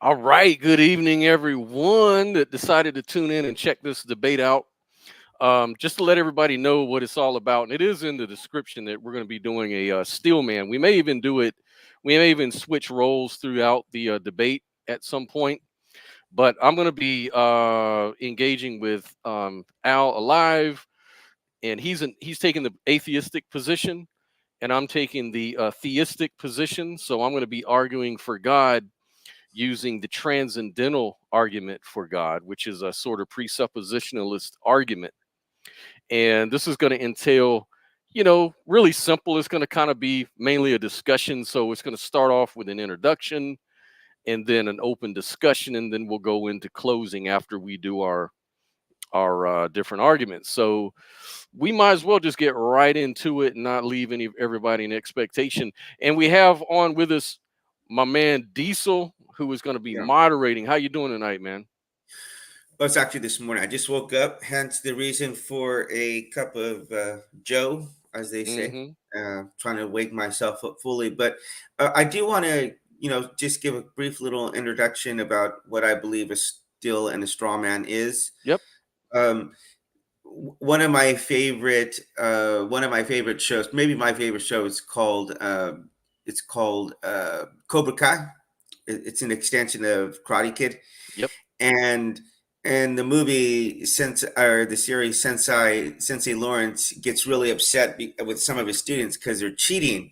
All right. Good evening, everyone that decided to tune in and check this debate out. Just to let everybody know what it's all about, and it is in the description that we're going to be doing a steelman. We may even do it. We may even switch roles throughout the debate at some point. But I'm going to be engaging with Al alive, and he's taking the atheistic position, and I'm taking the theistic position. So I'm going to be arguing for God using the transcendental argument for God, which is a sort of presuppositionalist argument. And this is going to entail, really simple. It's going to kind of be mainly a discussion. So it's going to start off with an introduction and then an open discussion, and then we'll go into closing after we do our different arguments. So we might as well just get right into it and not leave everybody in expectation. And we have on with us my man Diesel, who is going to be Yeah. moderating. How you doing tonight, man? Well, it's actually this morning. I just woke up, hence the reason for a cup of Joe, as they say. Mm-hmm. Trying to wake myself up fully. But I do want to, just give a brief little introduction about what I believe a still and a straw man is. Yep. Um, one of my favorite shows, maybe my favorite show, is called Cobra Kai. It's an extension of Karate Kid, Yep. and the movie the series Sensei Lawrence gets really upset with some of his students because they're cheating,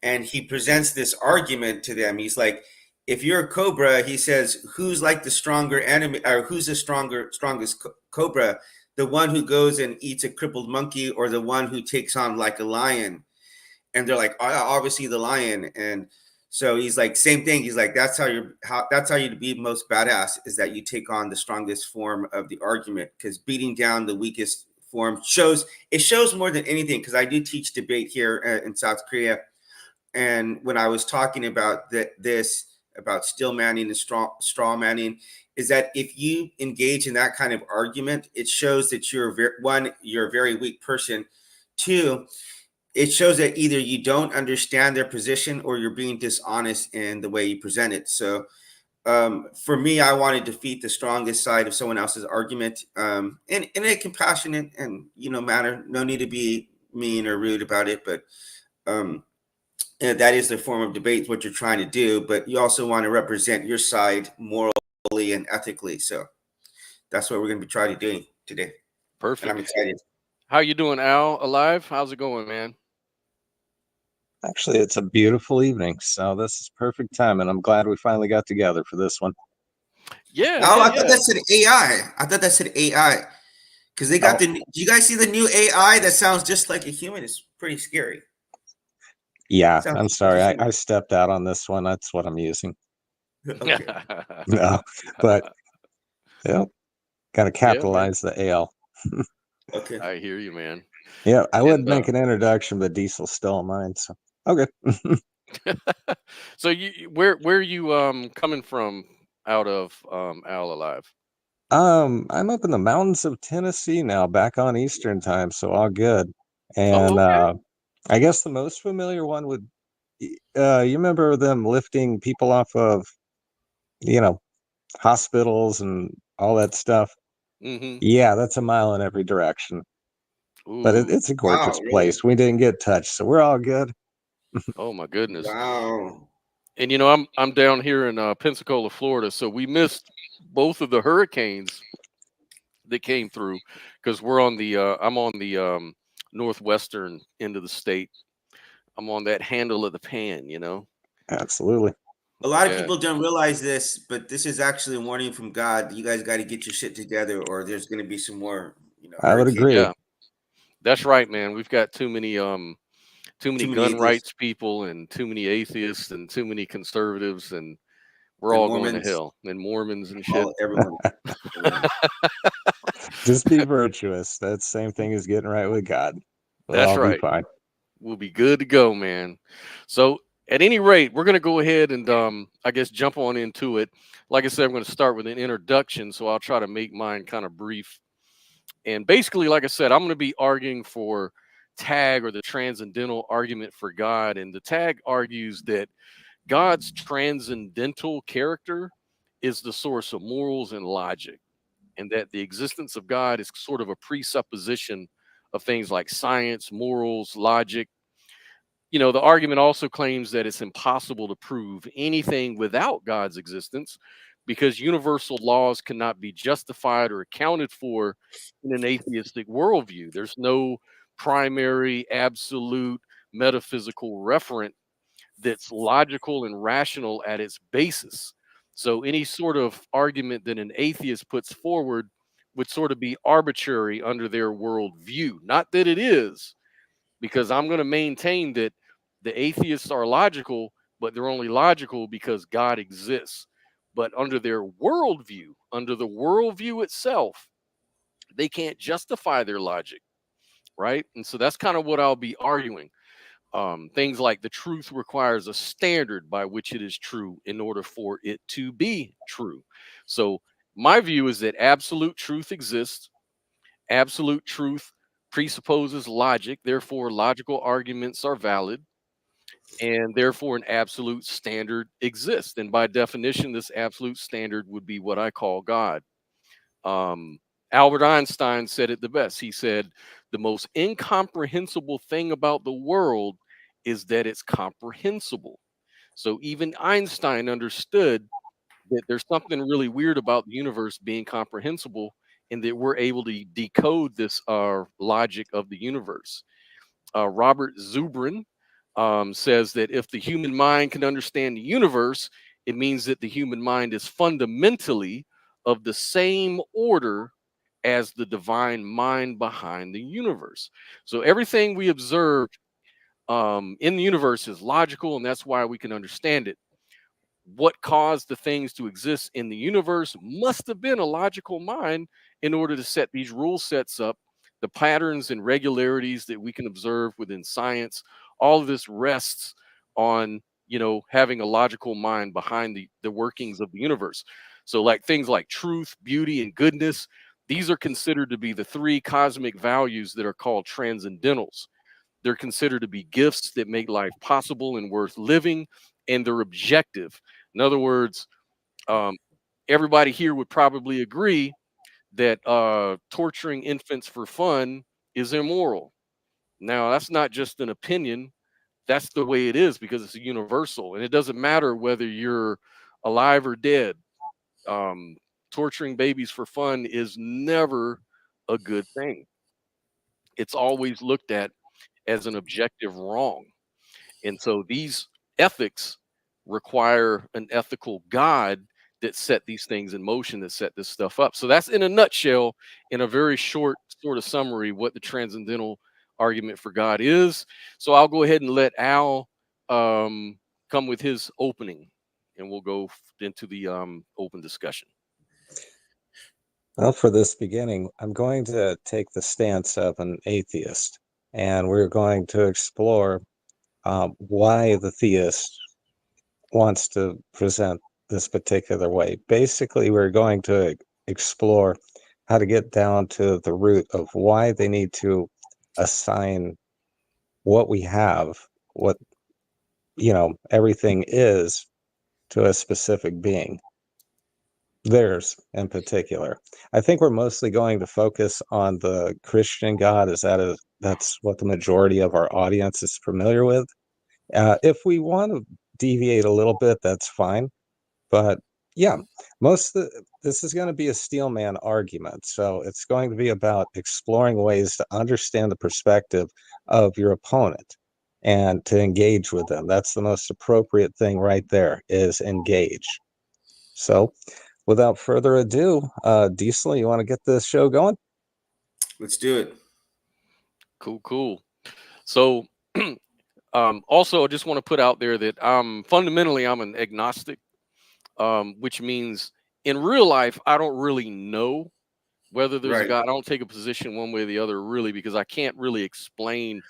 and he presents this argument to them. He's like, if you're a cobra, he says, who's like the stronger enemy, or who's the strongest cobra, the one who goes and eats a crippled monkey, or the one who takes on like a lion? And they're like, obviously the lion. And so he's like, same thing. He's like, that's how you be most badass, is that you take on the strongest form of the argument, because beating down the weakest form shows more than anything. Because I do teach debate here in South Korea, and when I was talking about this about still manning and straw manning, is that if you engage in that kind of argument, it shows that you're a very weak person. Two, it shows that either you don't understand their position or you're being dishonest in the way you present it. So for me, I want to defeat the strongest side of someone else's argument, in a compassionate and manner. No need to be mean or rude about it, but um, and that is the form of debate, what you're trying to do. But you also want to represent your side morally and ethically. So that's what we're going to be trying to do today, and I'm Perfect. excited. How you doing, Al? Alive? How's it going, man? Actually, it's a beautiful evening, so this is perfect time, and I'm glad we finally got together for this one. Yeah, Oh, yeah, I thought yeah. that said AI. I thought that said AI. Because they got Oh, do you guys see the new AI that sounds just like a human? It's pretty scary. yeah, Sounds I'm just like sorry. a I human. stepped out on this one. That's what I'm using. Okay. No, but yeah, got to Yeah, man. capitalize the AL. Okay. I hear you, man. Yeah, I would And make an introduction, but Diesel's still on mine. So okay. so where you coming from out of Al Alive? I'm up in the mountains of Tennessee now, back on Eastern time, so all good. Oh, And okay. I guess the most familiar one would, you remember them lifting people off of, you know, hospitals and all that stuff? Mm-hmm. Yeah, that's a mile in every direction. But Ooh. it's a gorgeous Wow, really? place. We didn't get touched, so we're all good. Oh my goodness. Wow. And I'm down here in Pensacola, Florida, so we missed both of the hurricanes that came through because we're on the I'm on the northwestern end of the state. I'm on that handle of the pan. Absolutely. A lot of Yeah, people don't realize this, but this is actually a warning from God. You guys got to get your shit together, or there's going to be some more, I would hurricanes. agree. yeah, that's right, man. We've got too many Too many gun atheists rights people and too many atheists and too many conservatives, and we're and all going to Mormons, hell, and Mormons and shit. all everyone, everyone. Just be virtuous. That's the same thing as getting right with God. We'll That's all be right. fine. We'll be good to go, man. So at any rate, we're gonna go ahead and I guess jump on into it. Like I said, I'm gonna start with an introduction, so I'll try to make mine kind of brief. And basically, like I said, I'm gonna be arguing for tag, or the transcendental argument for God. And the tag argues that God's transcendental character is the source of morals and logic, and that the existence of God is sort of a presupposition of things like science, morals, logic. The argument also claims that it's impossible to prove anything without God's existence because universal laws cannot be justified or accounted for in an atheistic worldview. There's no primary, absolute, metaphysical referent that's logical and rational at its basis. So any sort of argument that an atheist puts forward would sort of be arbitrary under their worldview. Not that it is, because I'm going to maintain that the atheists are logical, but they're only logical because God exists. But under their worldview, under the worldview itself, they can't justify their logic, right? And so that's kind of what I'll be arguing. Things like the truth requires a standard by which it is true in order for it to be true. So my view is that absolute truth exists. Absolute truth presupposes logic, therefore logical arguments are valid, and therefore an absolute standard exists. And by definition, this absolute standard would be what I call God. Um, Albert Einstein said it the best. He said, the most incomprehensible thing about the world is that it's comprehensible. So even Einstein understood that there's something really weird about the universe being comprehensible and that we're able to decode this logic of the universe. Robert Zubrin says that if the human mind can understand the universe, it means that the human mind is fundamentally of the same order as the divine mind behind the universe. So everything we observe in the universe is logical, and that's why we can understand it. What caused the things to exist in the universe must have been a logical mind in order to set these rule sets up, the patterns and regularities that we can observe within science. All of this rests on having a logical mind behind the workings of the universe. So like things like truth, beauty, and goodness, these are considered to be the three cosmic values that are called transcendentals. They're considered to be gifts that make life possible and worth living, and they're objective. In other words, um, everybody here would probably agree that torturing infants for fun is immoral. Now, that's not just an opinion, that's the way it is because it's a universal, and it doesn't matter whether you're alive or dead. Um, Torturing babies for fun is never a good thing. It's always looked at as an objective wrong. And so these ethics require an ethical God that set these things in motion, that set this stuff up. So that's in a nutshell, in a very short sort of summary, what the transcendental argument for God is. So I'll go ahead and let Al come with his opening, and we'll go into the open discussion. Well, for this beginning, I'm going to take the stance of an atheist, and we're going to explore why the theist wants to present this particular way. Basically, we're going to explore how to get down to the root of why they need to assign what we have, what everything is, to a specific being, theirs in particular. I think we're mostly going to focus on the Christian God, that's what the majority of our audience is familiar with. If we want to deviate a little bit, that's fine. But yeah, this is going to be a steelman argument. So it's going to be about exploring ways to understand the perspective of your opponent and to engage with them. That's the most appropriate thing right there, is engage. So without further ado, Diesel, you want to get this show going? Let's do it. Cool. So also, I just want to put out there that fundamentally I'm an agnostic, which means in real life I don't really know whether there's a God. I don't take a position one way or the other, really, because I can't really explain.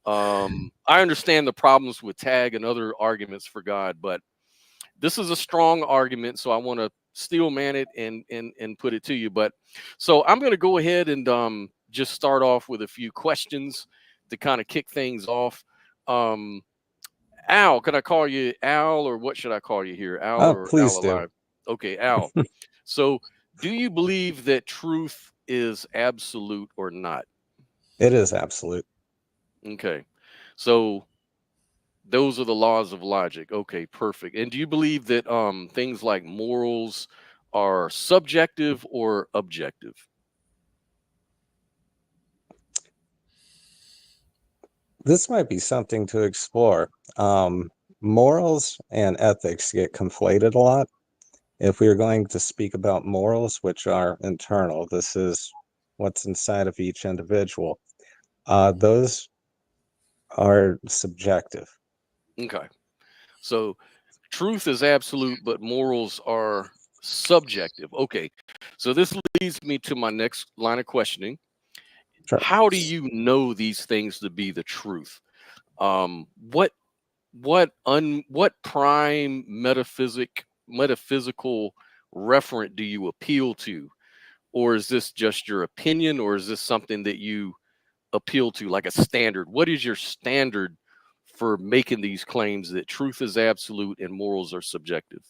I understand the problems with tag and other arguments for God, but this is a strong argument, so I want to steelman it and put it to you. But so I'm going to go ahead and just start off with a few questions to kind of kick things off. Al, can I call you Al, or what should I call you here? Al or Please Al do. Alive? Okay, Al. So, do you believe that truth is absolute or not? It is absolute. Okay. So, those are the laws of logic. Okay, perfect. And do you believe that things like morals are subjective or objective? This might be something to explore. Morals and ethics get conflated a lot. If we are going to speak about morals, which are internal, this is what's inside of each individual. Those are subjective. Okay. So, truth is absolute, but morals are subjective. Okay. So, this leads me to my next line of questioning. Sure. How do you know these things to be the truth? What what prime metaphysical referent do you appeal to, or is this just your opinion, or is this something that you appeal to like a standard? What is your standard for making these claims that truth is absolute and morals are subjective?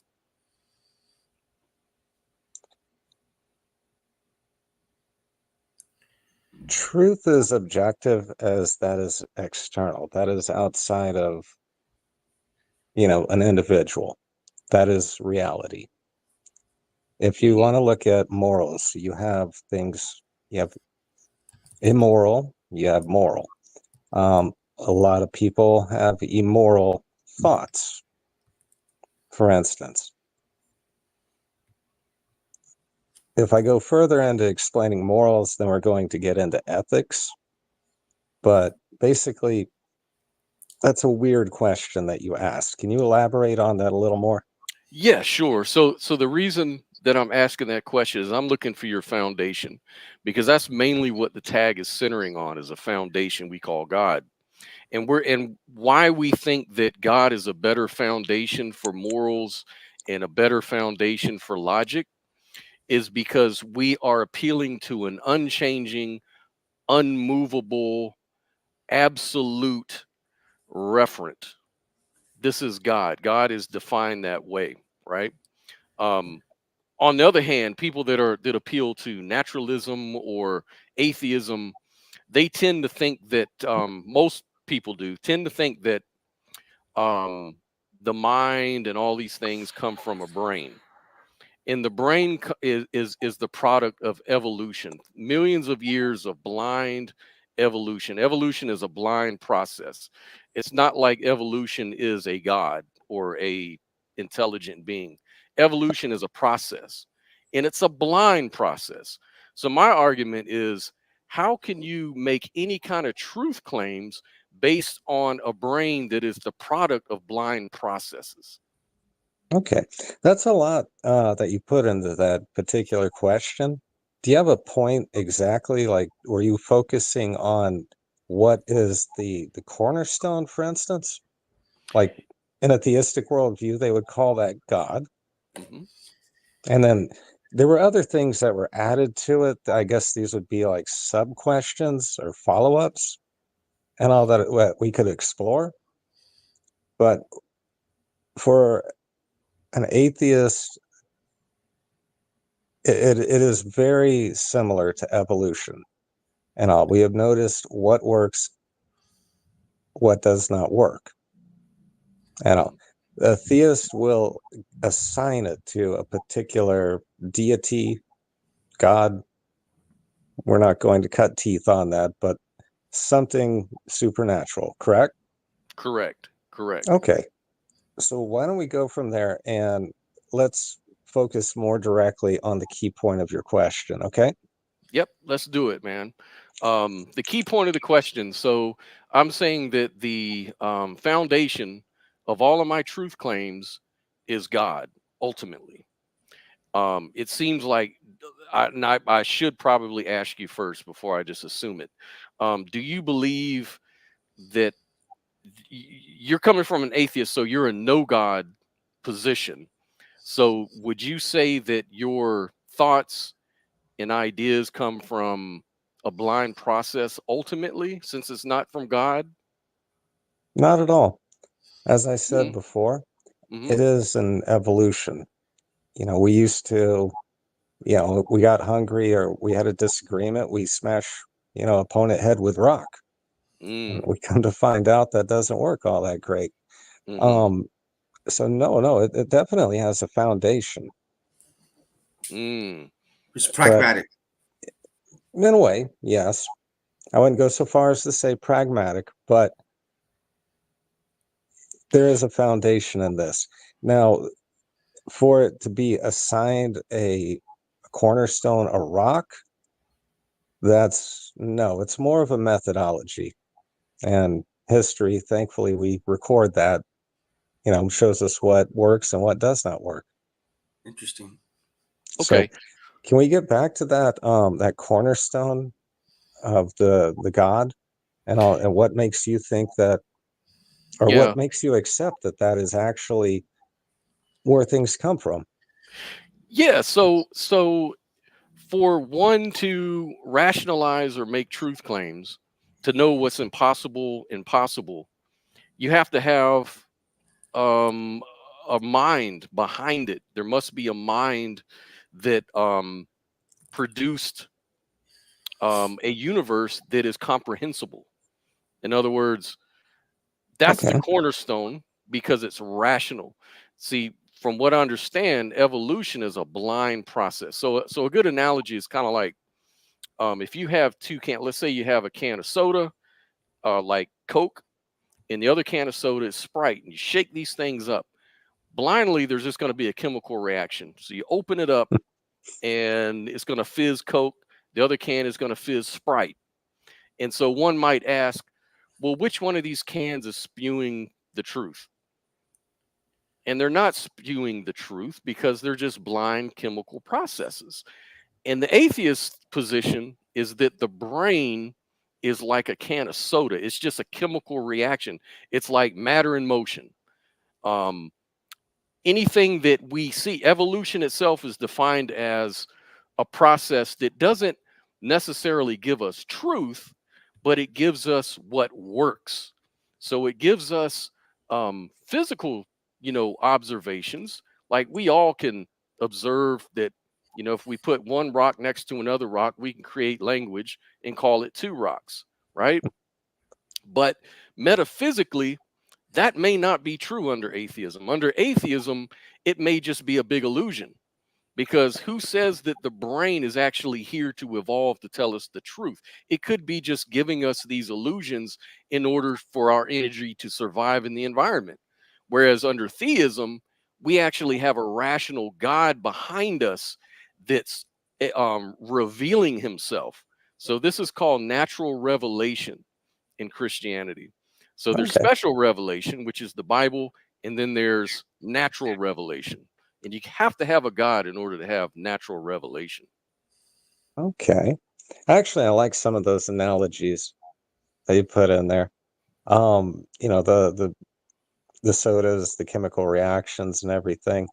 Truth is objective as that is external. That is outside of, an individual. That is reality. If you Hmm. want to look at morals, you have things, you have immoral, you have moral. A lot of people have immoral thoughts, for instance. If I go further into explaining morals, then we're going to get into ethics. But basically, that's a weird question that you asked. Can you elaborate on that a little more? Yeah, sure. So the reason that I'm asking that question is I'm looking for your foundation, because that's mainly what the tag is centering on, is a foundation we call God. And why we think that God is a better foundation for morals and a better foundation for logic is because we are appealing to an unchanging, unmovable, absolute referent. This is God. God is defined that way, right? Um, on the other hand, people that appeal to naturalism or atheism, they tend to think that most people do tend to think that um, the mind and all these things come from a brain, and the brain is the product of evolution, millions of years of blind evolution. Evolution is a blind process. It's not like evolution is a god or a intelligent being. Evolution is a process, and it's a blind process. So my argument is, how can you make any kind of truth claims based on a brain that is the product of blind processes? Okay, that's a lot that you put into that particular question. Do you have a point exactly? Like, were you focusing on what is the cornerstone, for instance? Like in a theistic worldview, they would call that God. Hmm. And then there were other things that were added to it. I guess these would be like sub questions or follow-ups and all that what we could explore. But for an atheist, it is very similar to evolution and all. We have noticed what works, what does not work, and all. A theist will assign it to a particular deity, God. We're not going to cut teeth on that, but something supernatural, correct? Correct. Correct. Okay. So why don't we go from there and let's focus more directly on the key point of your question, okay? Yep, let's do it, man. The key point of the question. So I'm saying that the foundation of all of my truth claims is God. Ultimately, it seems like I should probably ask you first before I just assume it. Do you believe that you're coming from an atheist, so you're a no God position? So would you say that your thoughts and ideas come from a blind process ultimately, since it's not from God? Not at all. As I said Mm-hmm. before, Mm-hmm. it is an evolution. we used to, we got hungry or we had a disagreement, we smash, opponent head with rock. And we come to find out that doesn't work all that great. So no, it definitely has a foundation. It's But pragmatic. in a way, yes. I wouldn't go so far as to say pragmatic, but there is a foundation in this. Now, for it to be assigned a cornerstone, a rock, it's more of a methodology. And history, thankfully, we record that, shows us what works and what does not work. Interesting. Okay. So can we get back to that cornerstone of the God and what makes you think that, or Yeah. what makes you accept that is actually where things come from? Yeah. So for one to rationalize or make truth claims, to know what's impossible, you have to have um, a mind behind it. There must be a mind that produced a universe that is comprehensible. In other words, that's the Okay. cornerstone because it's rational. See, from what I understand, evolution is a blind process. So a good analogy is kind of like if you have let's say you have a can of soda, like Coke, and the other can of soda is Sprite, and you shake these things up blindly, there's just going to be a chemical reaction. So you open it up, and it's going to fizz Coke. The other can is going to fizz Sprite. And so one might ask, well, which one of these cans is spewing the truth? And they're not spewing the truth because they're just blind chemical processes. And the atheist position is that the brain is like a can of soda. It's just a chemical reaction. It's like matter in motion. Um, Anything that we see, evolution itself is defined as a process that doesn't necessarily give us truth, but it gives us what works. So it gives us physical, observations. Like we all can observe that, if we put one rock next to another rock, we can create language and call it two rocks, right? But metaphysically, that may not be true under atheism. Under atheism, it may just be a big illusion because who says that the brain is actually here to evolve to tell us the truth? It could be just giving us these illusions in order for our energy to survive in the environment. Whereas under theism, we actually have a rational God behind us that's revealing himself. So this is called natural revelation in Christianity. So there's Okay. special revelation, which is the Bible, and then there's natural revelation. And you have to have a God in order to have natural revelation. Okay. Actually, I like some of those analogies that you put in there. The sodas, the chemical reactions and everything.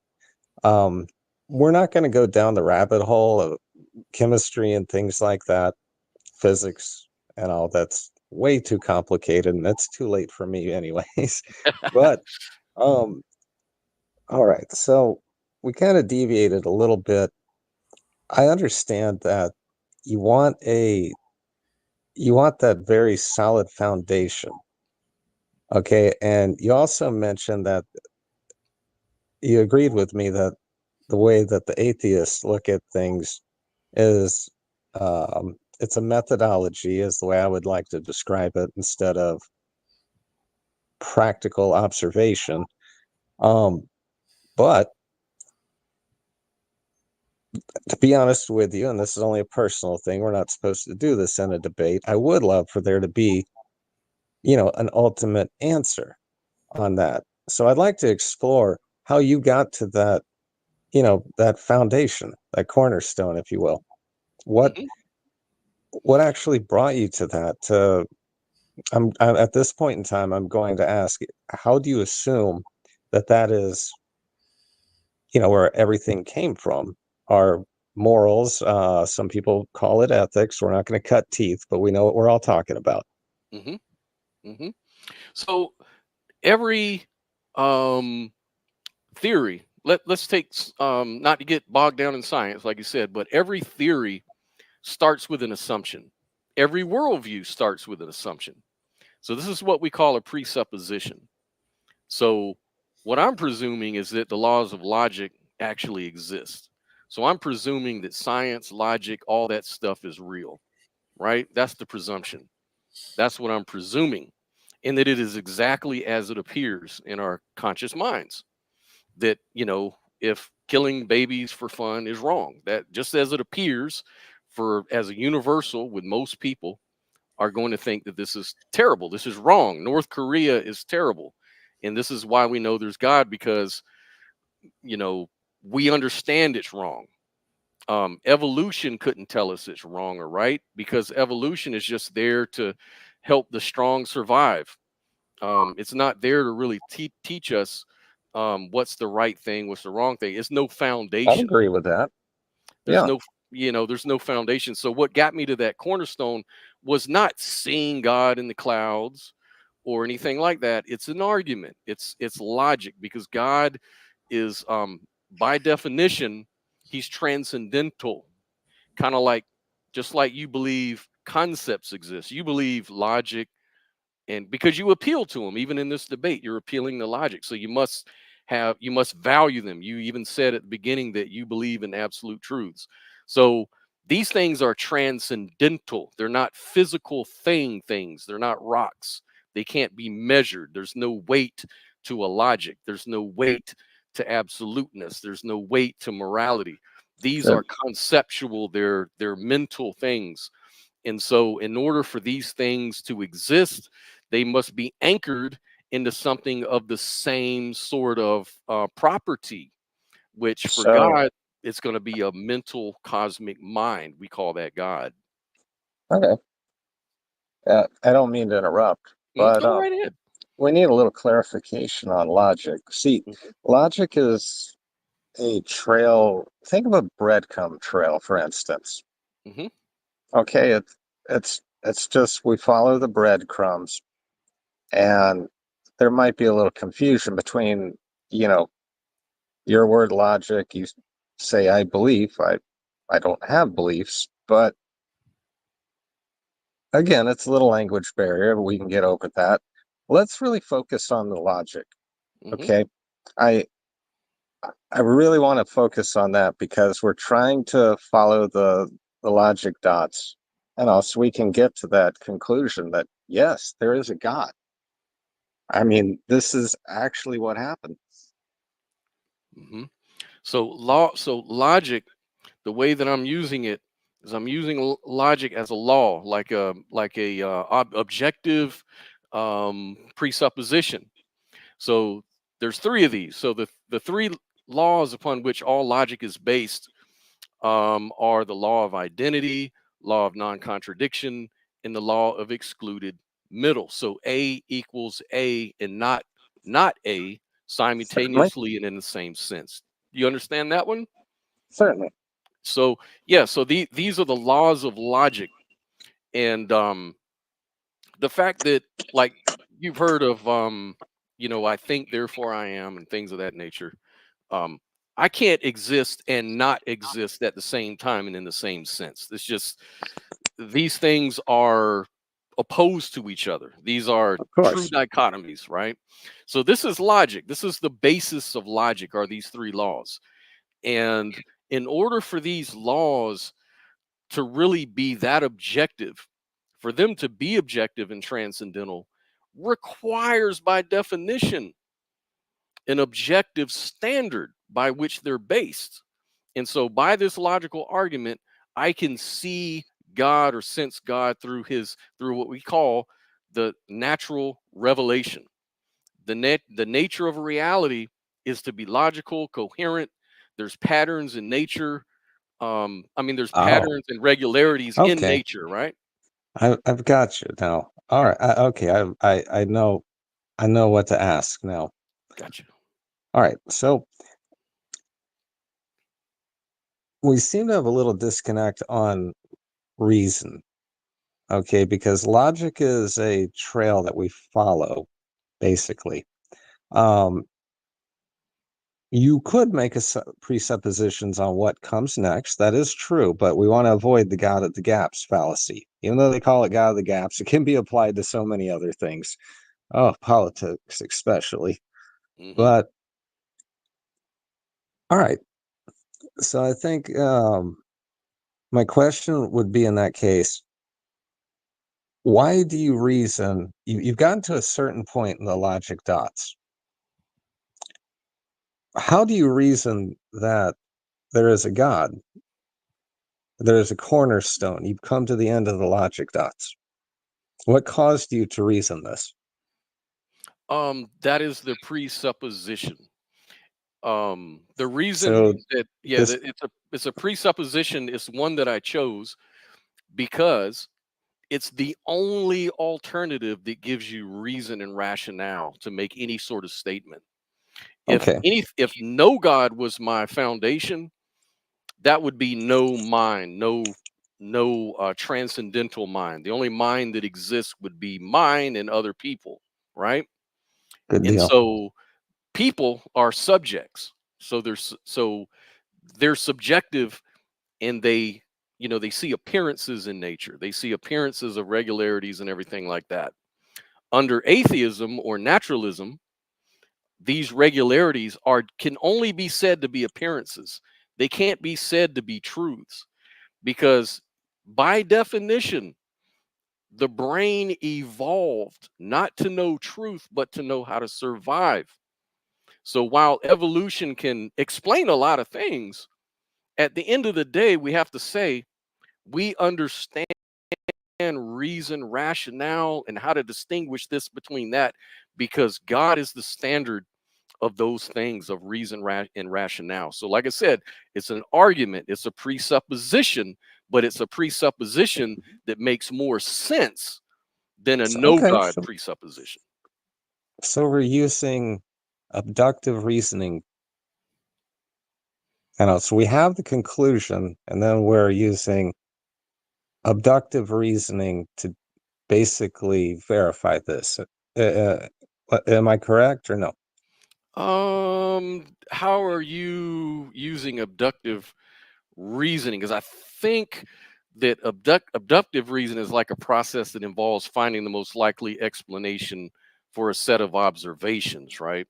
Um, we're not going to go down the rabbit hole of chemistry and things like that, physics and all. That's way too complicated, and it's too late for me anyways. But um, all right, so we kind of deviated a little bit. I understand that you want a you want that very solid foundation. Okay, and you also mentioned that you agreed with me that the way that the atheists look at things is it's a methodology, is the way I would like to describe it, instead of practical observation. Um, but to be honest with you, and this is only a personal thing, we're not supposed to do this in a debate. I would love for there to be, an ultimate answer on that. So I'd like to explore how you got to that, that foundation, that cornerstone, if you will. What Mhm. what actually brought you to that? I'm at this point in time, I'm going to ask, how do you assume that is, where everything came from? Our morals, some people call it ethics. We're not going to cut teeth, but we know what we're all talking about. Mhm. Mhm. So every um, theory let's take not to get bogged down in science, like you said, but every theory starts with an assumption. Every worldview starts with an assumption. So this is what we call a presupposition. So what I'm presuming is that the laws of logic actually exist. So I'm presuming that science, logic, all that stuff is real, right? That's the presumption. That's what I'm presuming. And that it is exactly as it appears in our conscious minds. That, if killing babies for fun is wrong, that just as it appears for as a universal with most people are going to think that this is terrible. This is wrong. North Korea is terrible. And this is why we know there's God, because, you know, we understand it's wrong. Evolution couldn't tell us it's wrong or right, because evolution is just there to help the strong survive. It's not there to really teach us what's the right thing, what's the wrong thing. It's no I'd foundation. agree with that. There's Yeah. no, there's no foundation. So what got me to that cornerstone was not seeing God in the clouds or anything like that. It's an argument. It's logic, because God is, by definition, he's transcendental. Kind of like, just like you believe concepts exist, you believe logic, and because you appeal to them, even in this debate you're appealing to logic, so you must value them. You even said at the beginning that you believe in absolute truths. So these things are transcendental. They're not physical things. They're not rocks. They can't be measured. There's no weight to a logic. There's no weight to absoluteness. There's no weight to morality. These Good. are conceptual. They're mental things. And so, in order for these things to exist, they must be anchored into something of the same sort of property, which for So, God, it's going to be a mental cosmic mind. We call that God. okay. I don't mean to interrupt, but Go right ahead. we need a little clarification on logic. See, Hmm. logic is a trail. Think of a breadcrumb trail, for instance. Hmm. Okay, it's just we follow the breadcrumbs, and there might be a little confusion between, you know, your word logic. You say I believe. I don't have beliefs, but again, it's a little language barrier. We can get over that. Let's really focus on the logic. Hmm. Okay, I I really want to focus on that because we're trying to follow the logic dots, and also we can get to that conclusion that yes, there is a God. I mean, this is actually what happened. Hmm. So logic, the way that I'm using it is I'm using logic as a law, like a objective presupposition. So there's three of these. So the three laws upon which all logic is based are the law of identity, law of non-contradiction, and the law of excluded middle. So A equals A and not A, Certainly, simultaneously and in the same sense. You understand that one? certainly. So yeah, so these are the laws of logic. And the fact that, like, you've heard of, I think therefore I am, and things of that nature. um I can't exist and not exist at the same time and in the same sense. It's just, these things are opposed to each other. These are Of true course. dichotomies, right? So this is logic. This is the basis of logic, are these three laws. And in order for these laws to really be that objective, for them to be objective and transcendental, requires by definition an objective standard by which they're based. And so, by this logical argument, I can see God or sense God through what we call the natural revelation. The nature of a reality is to be logical, coherent. There's patterns in nature. There's Oh, patterns and regularities in okay. nature, right? I've got you now. All right. Okay. I know what to ask now. Gotcha. All right. So we seem to have a little disconnect on reason. Okay, because logic is a trail that we follow, basically. Um, You could make presuppositions on what comes next. That is true, but we want to avoid the God of the gaps fallacy. Even though they call it God of the gaps, it can be applied to so many other things. Oh, politics especially. Hmm. But all right. So I think my question would be in that case, why do you reason you've gotten to a certain point in the logic dots? How do you reason that there is a God? There is a cornerstone. You've come to the end of the logic dots. What caused you to reason this? That is the presupposition. The reason So that, yeah, this that it's a presupposition. It's one that I chose because it's the only alternative that gives you reason and rationale to make any sort of statement. okay, If no God was my foundation, that would be no mind, no transcendental mind. The only mind that exists would be mine and other people, right? good And deal. so people are subjects. So they're subjective, and they see appearances in nature. They see appearances of regularities and everything like that. Under atheism or naturalism, these regularities are can only be said to be appearances. They can't be said to be truths because by definition the brain evolved not to know truth but to know how to survive. So while evolution can explain a lot of things, at the end of the day we have to say we understand reason, rationale, and how to distinguish this between that because God is the standard of those things of reason and rationale. So, like I said, it's an argument, it's a presupposition, but it's a presupposition that makes more sense than a So, no okay, God presupposition. so we're using abductive reasoning. So we have the conclusion, and then we're using abductive reasoning to basically verify this. Am I correct or no? How are you using abductive reasoning? Because I think that abductive reason is like a process that involves finding the most likely explanation for a set of observations, right?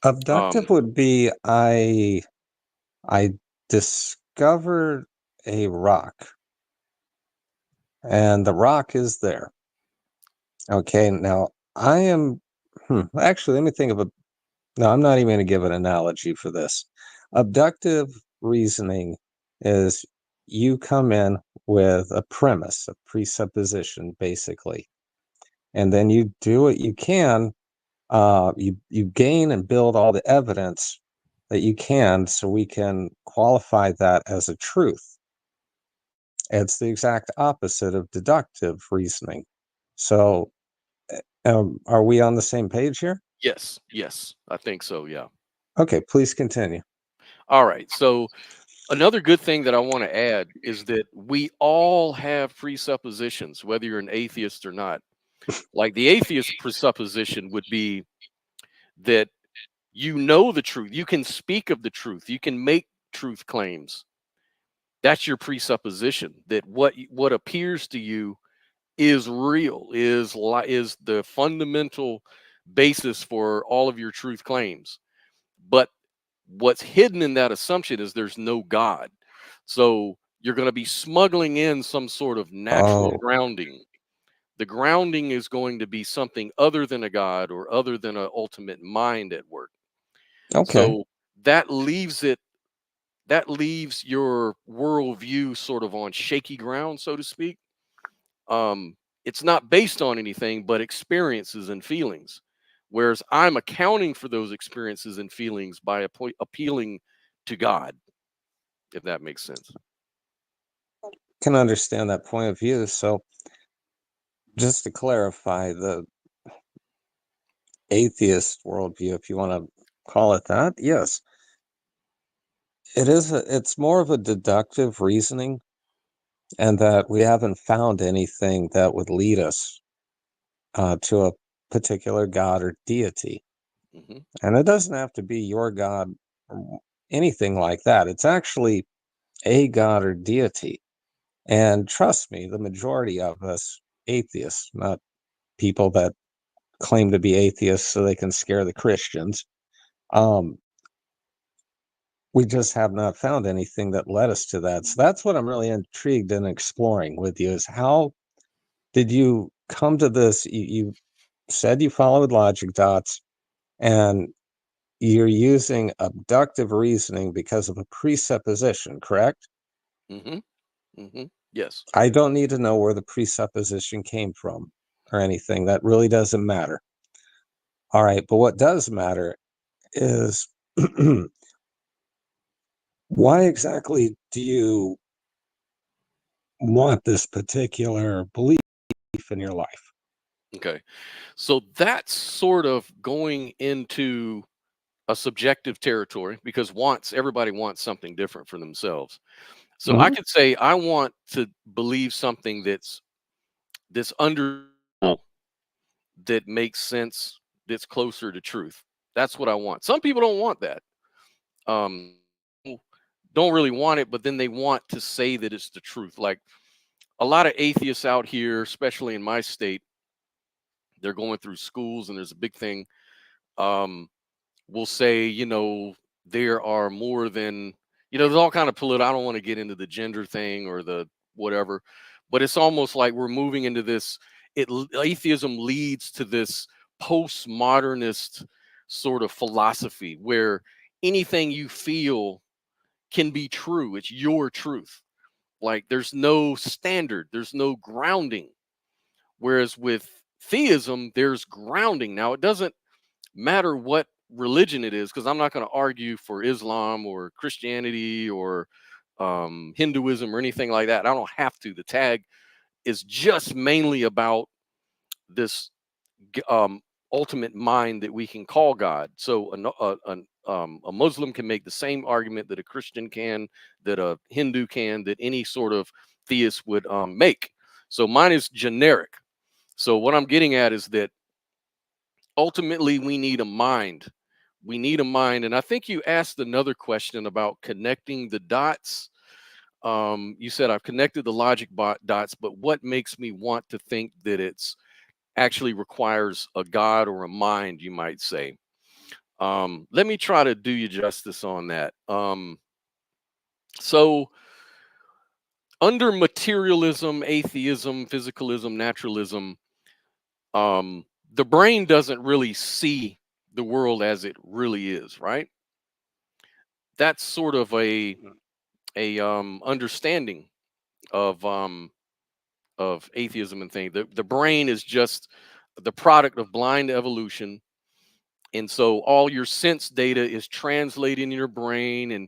Abductive Um, would be I discovered a rock, and the rock is there. Okay, now I am. Actually, let me think of a. No, I'm not even going to give an analogy for this. Abductive reasoning is you come in with a premise, a presupposition, basically, and then you do what you can. You gain and build all the evidence that you can, so we can qualify that as a truth. It's the exact opposite of deductive reasoning. So, are we on the same page here? yes, yes, I think so. Yeah. Okay, please continue. All right. So another good thing that I want to add is that we all have presuppositions, whether you're an atheist or not. Like the atheist presupposition would be that you know the truth, you can speak of the truth, you can make truth claims. That's your presupposition that what appears to you is real, is the fundamental basis for all of your truth claims. But what's hidden in that assumption is there's no God. So you're going to be smuggling in some sort of natural Oh, grounding. The grounding is going to be something other than a God or other than an ultimate mind at work. okay. So that leaves it that leaves your worldview sort of on shaky ground, so to speak. It's not based on anything but experiences and feelings. Whereas I'm accounting for those experiences and feelings by appealing to God, if that makes sense. Can understand that point of view. So, just to clarify, the atheist worldview, if you want to call it that, yes, it's more of a deductive reasoning, and that we haven't found anything that would lead us to a particular god or deity. Hmm. And it doesn't have to be your god or anything like that. It's actually a god or deity. And trust me, the majority of us atheists, not people that claim to be atheists so they can scare the Christians, um, we just have not found anything that led us to that. So that's what I'm really intrigued in exploring with you, is how did you come to this? You said you followed logic dots, and you're using abductive reasoning because of a presupposition, correct? Mm-hmm. Mm-hmm. Yes. I don't need to know where the presupposition came from or anything. That really doesn't matter. All right, but what does matter is why exactly do you want this particular belief in your life? Okay. So that's sort of going into a subjective territory because everybody wants something different for themselves. So I Mhm. could say I want to believe something that's under that makes sense, that's closer to truth. That's what I want. Some people don't want that. Um don't really want it, but then they want to say that it's the truth. Like a lot of atheists out here, especially in my state, they're going through schools and there's a big thing. Um will say, there are more than, there's all kind of political. I don't want to get into the gender thing or the whatever, but it's almost like we're moving into this. Atheism leads to this postmodernist sort of philosophy where anything you feel can be true. It's your truth. Like there's no standard, there's no grounding. Whereas with theism, there's grounding. Now, it doesn't matter what religion it is, because I'm not going to argue for Islam or Christianity or Hinduism or anything like that. I don't have to. The tag is just mainly about this ultimate mind that we can call God. So a Muslim can make the same argument that a Christian can, that a Hindu can, that any sort of theist would make. So mine is generic. So what I'm getting at is that ultimately we need a mind. We need a mind. And I think you asked another question about connecting the dots. You said I've connected the dots, but what makes me want to think that it's actually requires a God or a mind, you might say? Let me try to do you justice on that. So under materialism, atheism, physicalism, naturalism, the brain doesn't really see the world as it really is, right? That's sort of a understanding of atheism and things. The brain is just the product of blind evolution, and so all your sense data is translated in your brain, and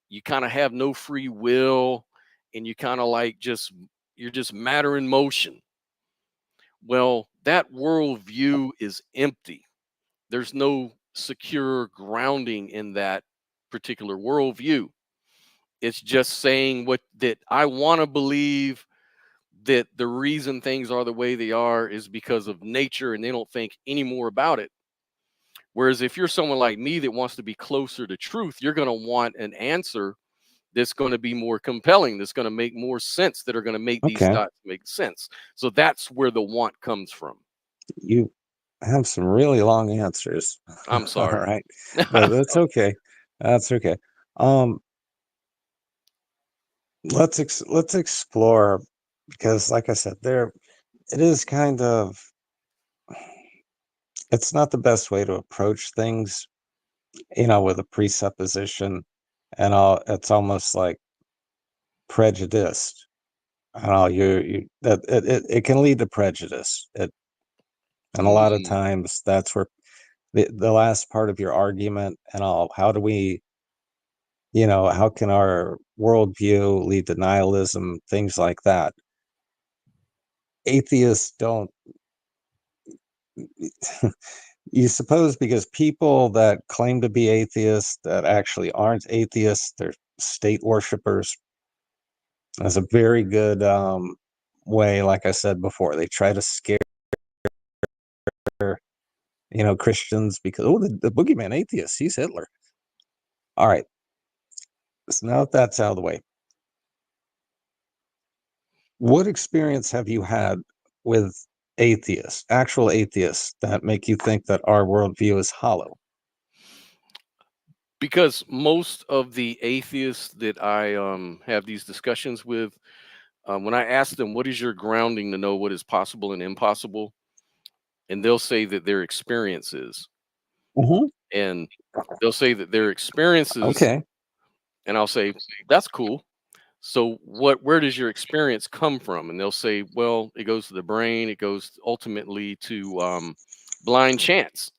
you kind of have no free will, and you kind of like you're just matter in motion. Well, that worldview is empty. There's no secure grounding in that particular worldview. It's just saying what that I want to believe, that the reason things are the way they are is because of nature, and they don't think any more about it. Whereas if you're someone like me that wants to be closer to truth, you're going to want an answer that's going to be more compelling, that's going to make more sense, that are going to make these Okay, dots make sense. So that's where the want comes from. you have some really long answers. I'm All sorry. right, but that's okay. That's okay. Um, let's explore, because, like I said, there it is kind of, it's not the best way to approach things, with a presupposition and all. It's almost like prejudiced. I don't know, you that it can lead to prejudice. And a lot of Mm, times that's where the last part of your argument and all, how do we, how can our worldview lead to nihilism, things like that. Atheists don't, you suppose, because people that claim to be atheists that actually aren't atheists, they're state worshipers. That's a very good way, like I said before. They try to scare, Christians because, oh, the boogeyman atheist, he's Hitler. All right. So now that that's out of the way, what experience have you had with atheists, actual atheists, that make you think that our worldview is hollow? Because most of the atheists that I have these discussions with, when I ask them, "What is your grounding to know what is possible and impossible?" and they'll say that their experiences, Hmm. and they'll say that their experiences, Okay. and I'll say, "That's cool. So where does your experience come from?" And they'll say, "Well, it goes to the brain. It goes ultimately to blind chance."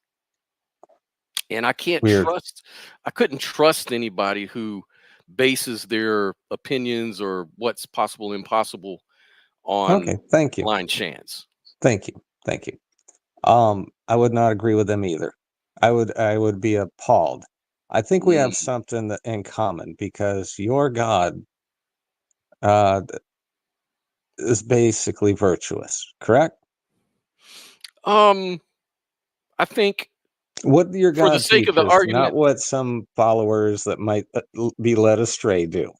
And Weird. I couldn't trust anybody who bases their opinions or what's possible impossible on Okay. Thank you. blind chance. Thank you. Thank you. I would not agree with them either. I would be appalled. I think we have Mm. something in common, because your God uh, is basically virtuous, correct? um I think, What your for the God sake of the teaches, not argument, what some followers that might be led astray do,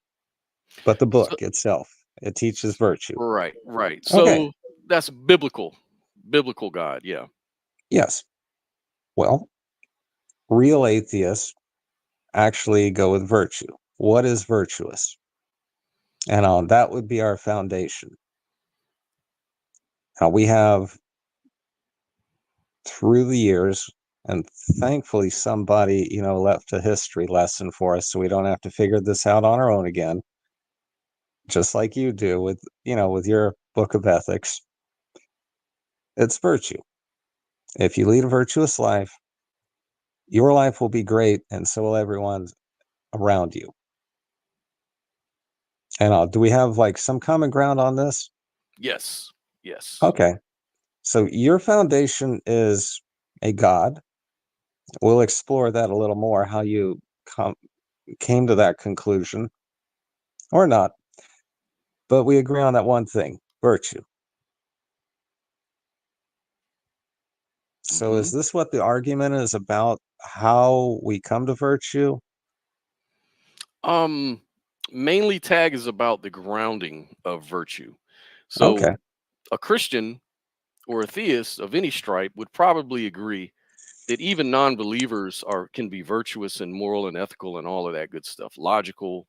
but the so, book itself. It teaches virtue. right, right. Okay. So that's biblical God, yeah. Yes. Well, real atheists actually go with virtue. What is virtuous? And that would be our foundation. Now, we have, through the years, and thankfully somebody, left a history lesson for us, so we don't have to figure this out on our own again, just like you do with your book of ethics. It's virtue. If you lead a virtuous life, your life will be great, and so will everyone around you. And do we have like some common ground on this? Yes. Yes. Okay. So your foundation is a God. We'll explore that a little more, how you came to that conclusion, or not. But we agree on that one thing: virtue. So Hmm. is this what the argument is about? How we come to virtue? Um Mainly tag is about the grounding of virtue. So Okay. a Christian or a theist of any stripe would probably agree that even non-believers are can be virtuous and moral and ethical and all of that good stuff, logical.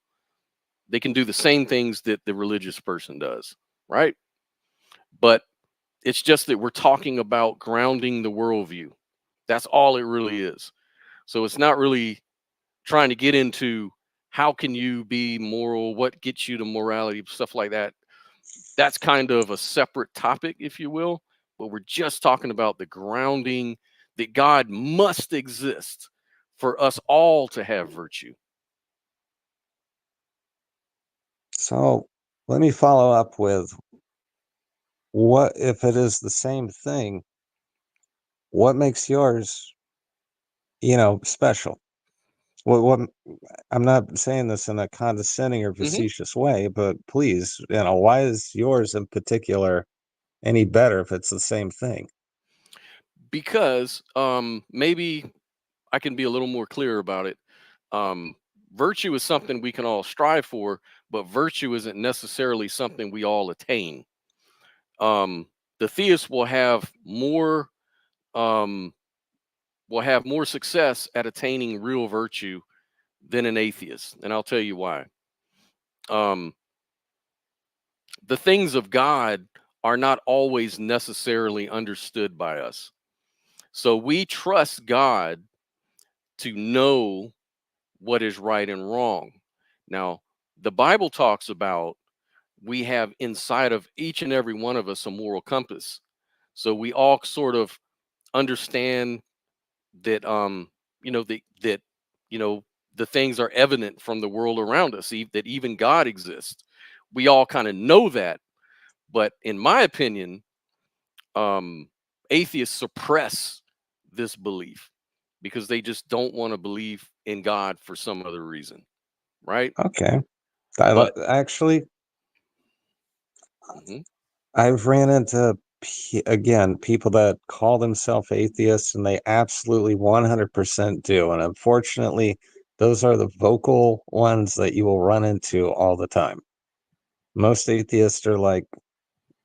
They can do the same things that the religious person does, right? But it's just that we're talking about grounding the worldview. That's all it really is. So it's not really trying to get into how can you be moral, what gets you to morality, stuff like that. That's kind of a separate topic, if you will. But we're just talking about the grounding that God must exist for us all to have virtue. So let me follow up with, what if it is the same thing? What makes yours, special? What I'm not saying this in a condescending or Hmm. facetious way, but please, why is yours in particular any better if it's the same thing? Because maybe I can be a little more clear about it. Um, Virtue is something we can all strive for, but virtue isn't necessarily something we all attain. Um, the theist um, will have more success at attaining real virtue than an atheist, and I'll tell you why. Um, the things of God are not always necessarily understood by us, so we trust God to know what is right and wrong. Now, the Bible talks about we have inside of each and every one of us a moral compass. So we all sort of understand that that you know the things are evident from the world around us, that even God exists. We all kind of know that, but in my opinion, um atheists suppress this belief because they just don't want to believe in God for some other reason, right? Okay. But Actually, mhm. I've ran into, again, people that call themselves atheists, and they absolutely 100% do. And unfortunately, Those are the vocal ones that you will run into all the time. Most atheists are like,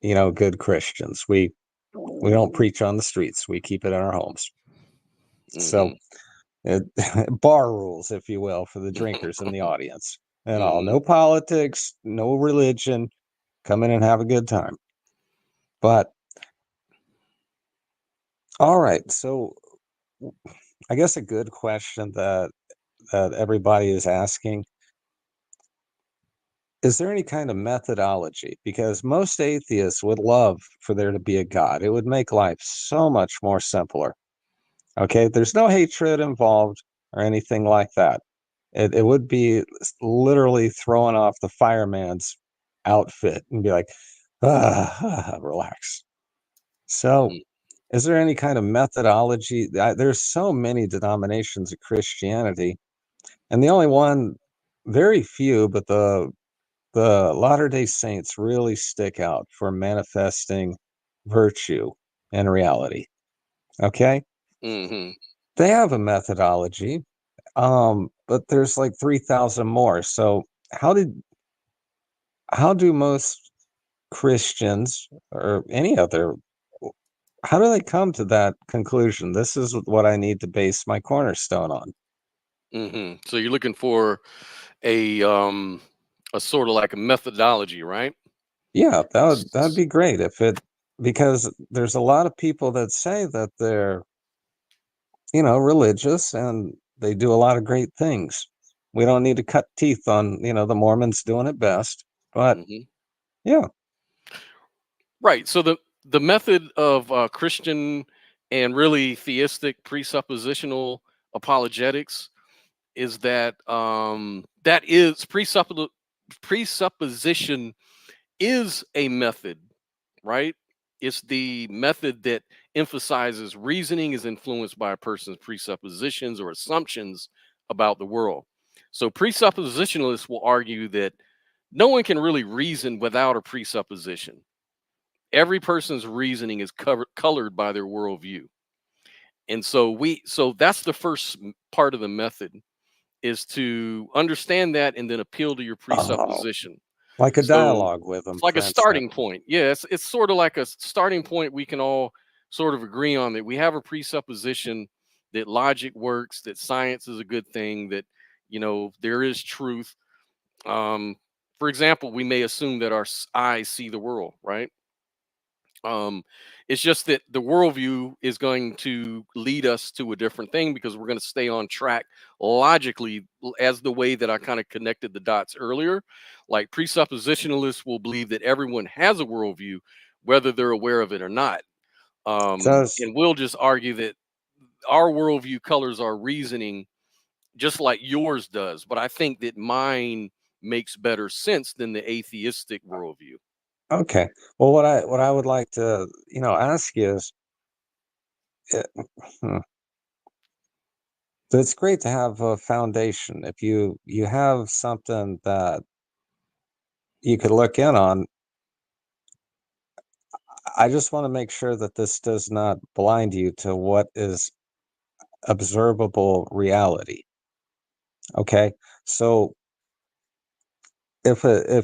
good Christians. We don't preach on the streets. We keep it in our homes. So bar rules, if you will, for the drinkers in the audience. And all, no politics, no religion. Come in and have a good time. But all right, so I guess a good question that everybody is asking, is there any kind of methodology? Because most atheists would love for there to be a God. It would make life so much more simpler. Okay, there's no hatred involved or anything like that. It would be literally throwing off the fireman's outfit and be like, relax. So, is there any kind of methodology? There's so many denominations of Christianity, and the only one, very few, but the Latter-day Saints really stick out for manifesting virtue and reality. Okay, they have a methodology, but there's like 3,000 more. So how do most Christians or any other, how do they come to that conclusion? This is what I need to base my cornerstone on. So you're looking for a sort of like a methodology, right? Yeah, that'd be great because there's a lot of people that say that they're, religious and they do a lot of great things. We don't need to cut teeth on, the Mormons doing it best, but yeah. Right. So the method of Christian and really theistic presuppositional apologetics is that that is presupposition is a method, right? It's the method that emphasizes reasoning is influenced by a person's presuppositions or assumptions about the world. So presuppositionalists will argue that no one can really reason without a presupposition. Every person's reasoning is colored by their worldview. And so that's the first part of the method, is to understand that and then appeal to your presupposition. Like a So dialogue with them, it's like for a instance. starting point. Yeah, it's sort of like a starting point we can all sort of agree on, that we have a presupposition that logic works, that science is a good thing, that there is truth. Um, for example, we may assume that our eyes see the world, right? Um, it's just that the worldview is going to lead us to a different thing because we're going to stay on track logically, as the way that I kind of connected the dots earlier. Like presuppositionalists will believe that everyone has a worldview, whether they're aware of it or not. Does And we'll just argue that our worldview colors our reasoning just like yours does. But I think that mine makes better sense than the atheistic worldview. okay. Well, what I would like to, ask you is, it, hmm, it's great to have a foundation. If you have something that you could look in on, I just want to make sure that this does not blind you to what is observable reality. Okay, so if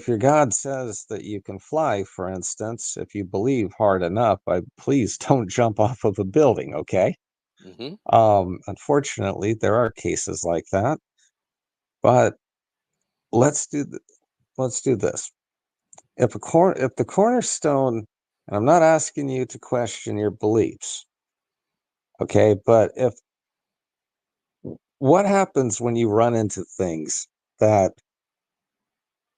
your God says that you can fly, for instance, if you believe hard enough, please don't jump off of a building. Okay. Hmm. Unfortunately, there are cases like that, but let's do let's do this. If the cornerstone, and I'm not asking you to question your beliefs, okay, but if what happens when you run into things that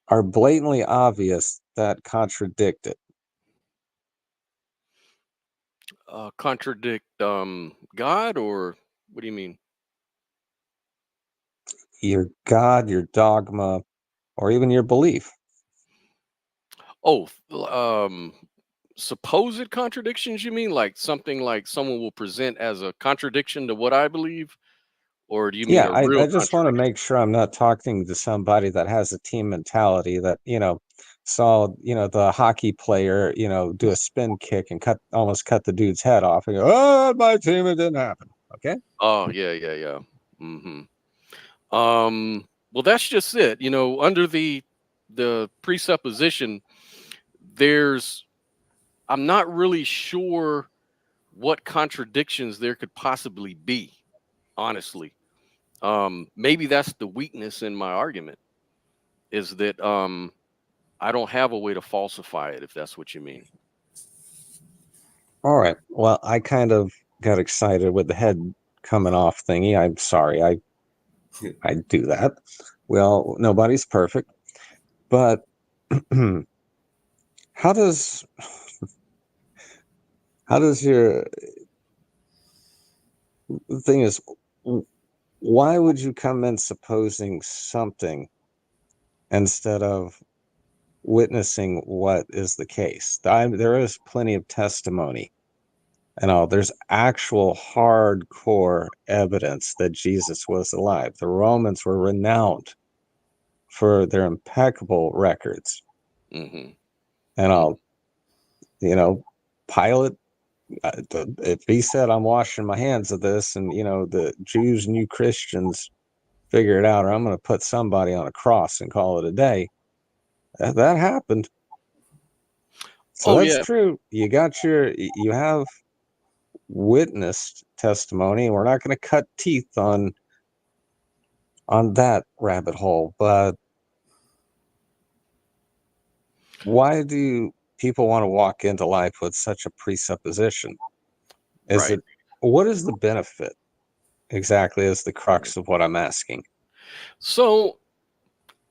are blatantly obvious that contradict it? Contradict God, or what do you mean? Your God, your dogma, or even your belief. Oh, supposed contradictions, you mean? Like something like someone will present as a contradiction to what I believe? Or do you mean Yeah, a I real just want to contradiction? make sure I'm not talking to somebody that has a team mentality that, saw, the hockey player, do a spin kick and almost cut the dude's head off and go, oh, my team, it didn't happen. Okay. Oh, yeah, yeah, yeah. Hmm. Well, that's just it. You know, under the presupposition, there's I'm not really sure what contradictions there could possibly be, honestly. Maybe that's the weakness in my argument is that I don't have a way to falsify it, if that's what you mean. All right. Well, I kind of got excited with the head coming off thingy. I'm sorry. I do that. Well, nobody's perfect, but how does your the thing is, why would you come in supposing something instead of witnessing what is the case? There is plenty of testimony and all. There's actual hardcore evidence that Jesus was alive. The Romans were renowned for their impeccable records Hmm. and all. You know, Pilate, if he said, I'm washing my hands of this, and, the Jews and you Christians figure it out, or I'm going to put somebody on a cross and call it a day, that happened. So Oh that's yeah, true. You have witnessed testimony. We're not going to cut teeth on that rabbit hole, but why do people want to walk into life with such a presupposition? Is right. it What is the benefit exactly is the crux of what I'm asking? So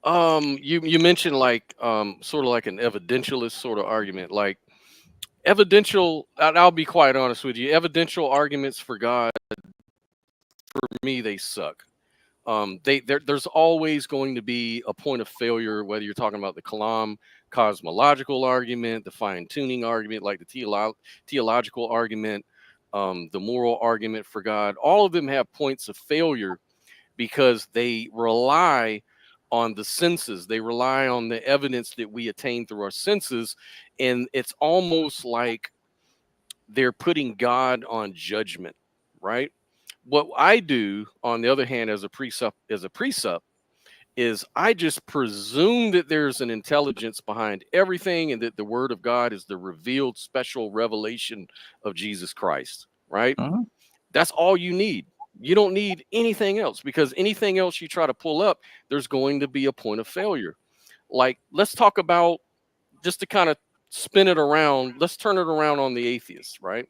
you mentioned like sort of like an evidentialist sort of argument, like evidential. And I'll be quite honest with you. Evidential arguments for God, for me, they suck. There's always going to be a point of failure, whether you're talking about the Kalam cosmological argument, the fine tuning argument, like the theological argument, the moral argument for God. All of them have points of failure because they rely on the senses. They rely on the evidence that we attain through our senses. And it's almost like they're putting God on judgment, right? What I do, on the other hand, as a precept, is I just presume that there's an intelligence behind everything and that the word of God is the revealed special revelation of Jesus Christ, right? Mhm. That's all you need. You don't need anything else, because anything else you try to pull up, there's going to be a point of failure. Like, let's talk about, just to kind of spin it around, let's turn it around on the atheists, right?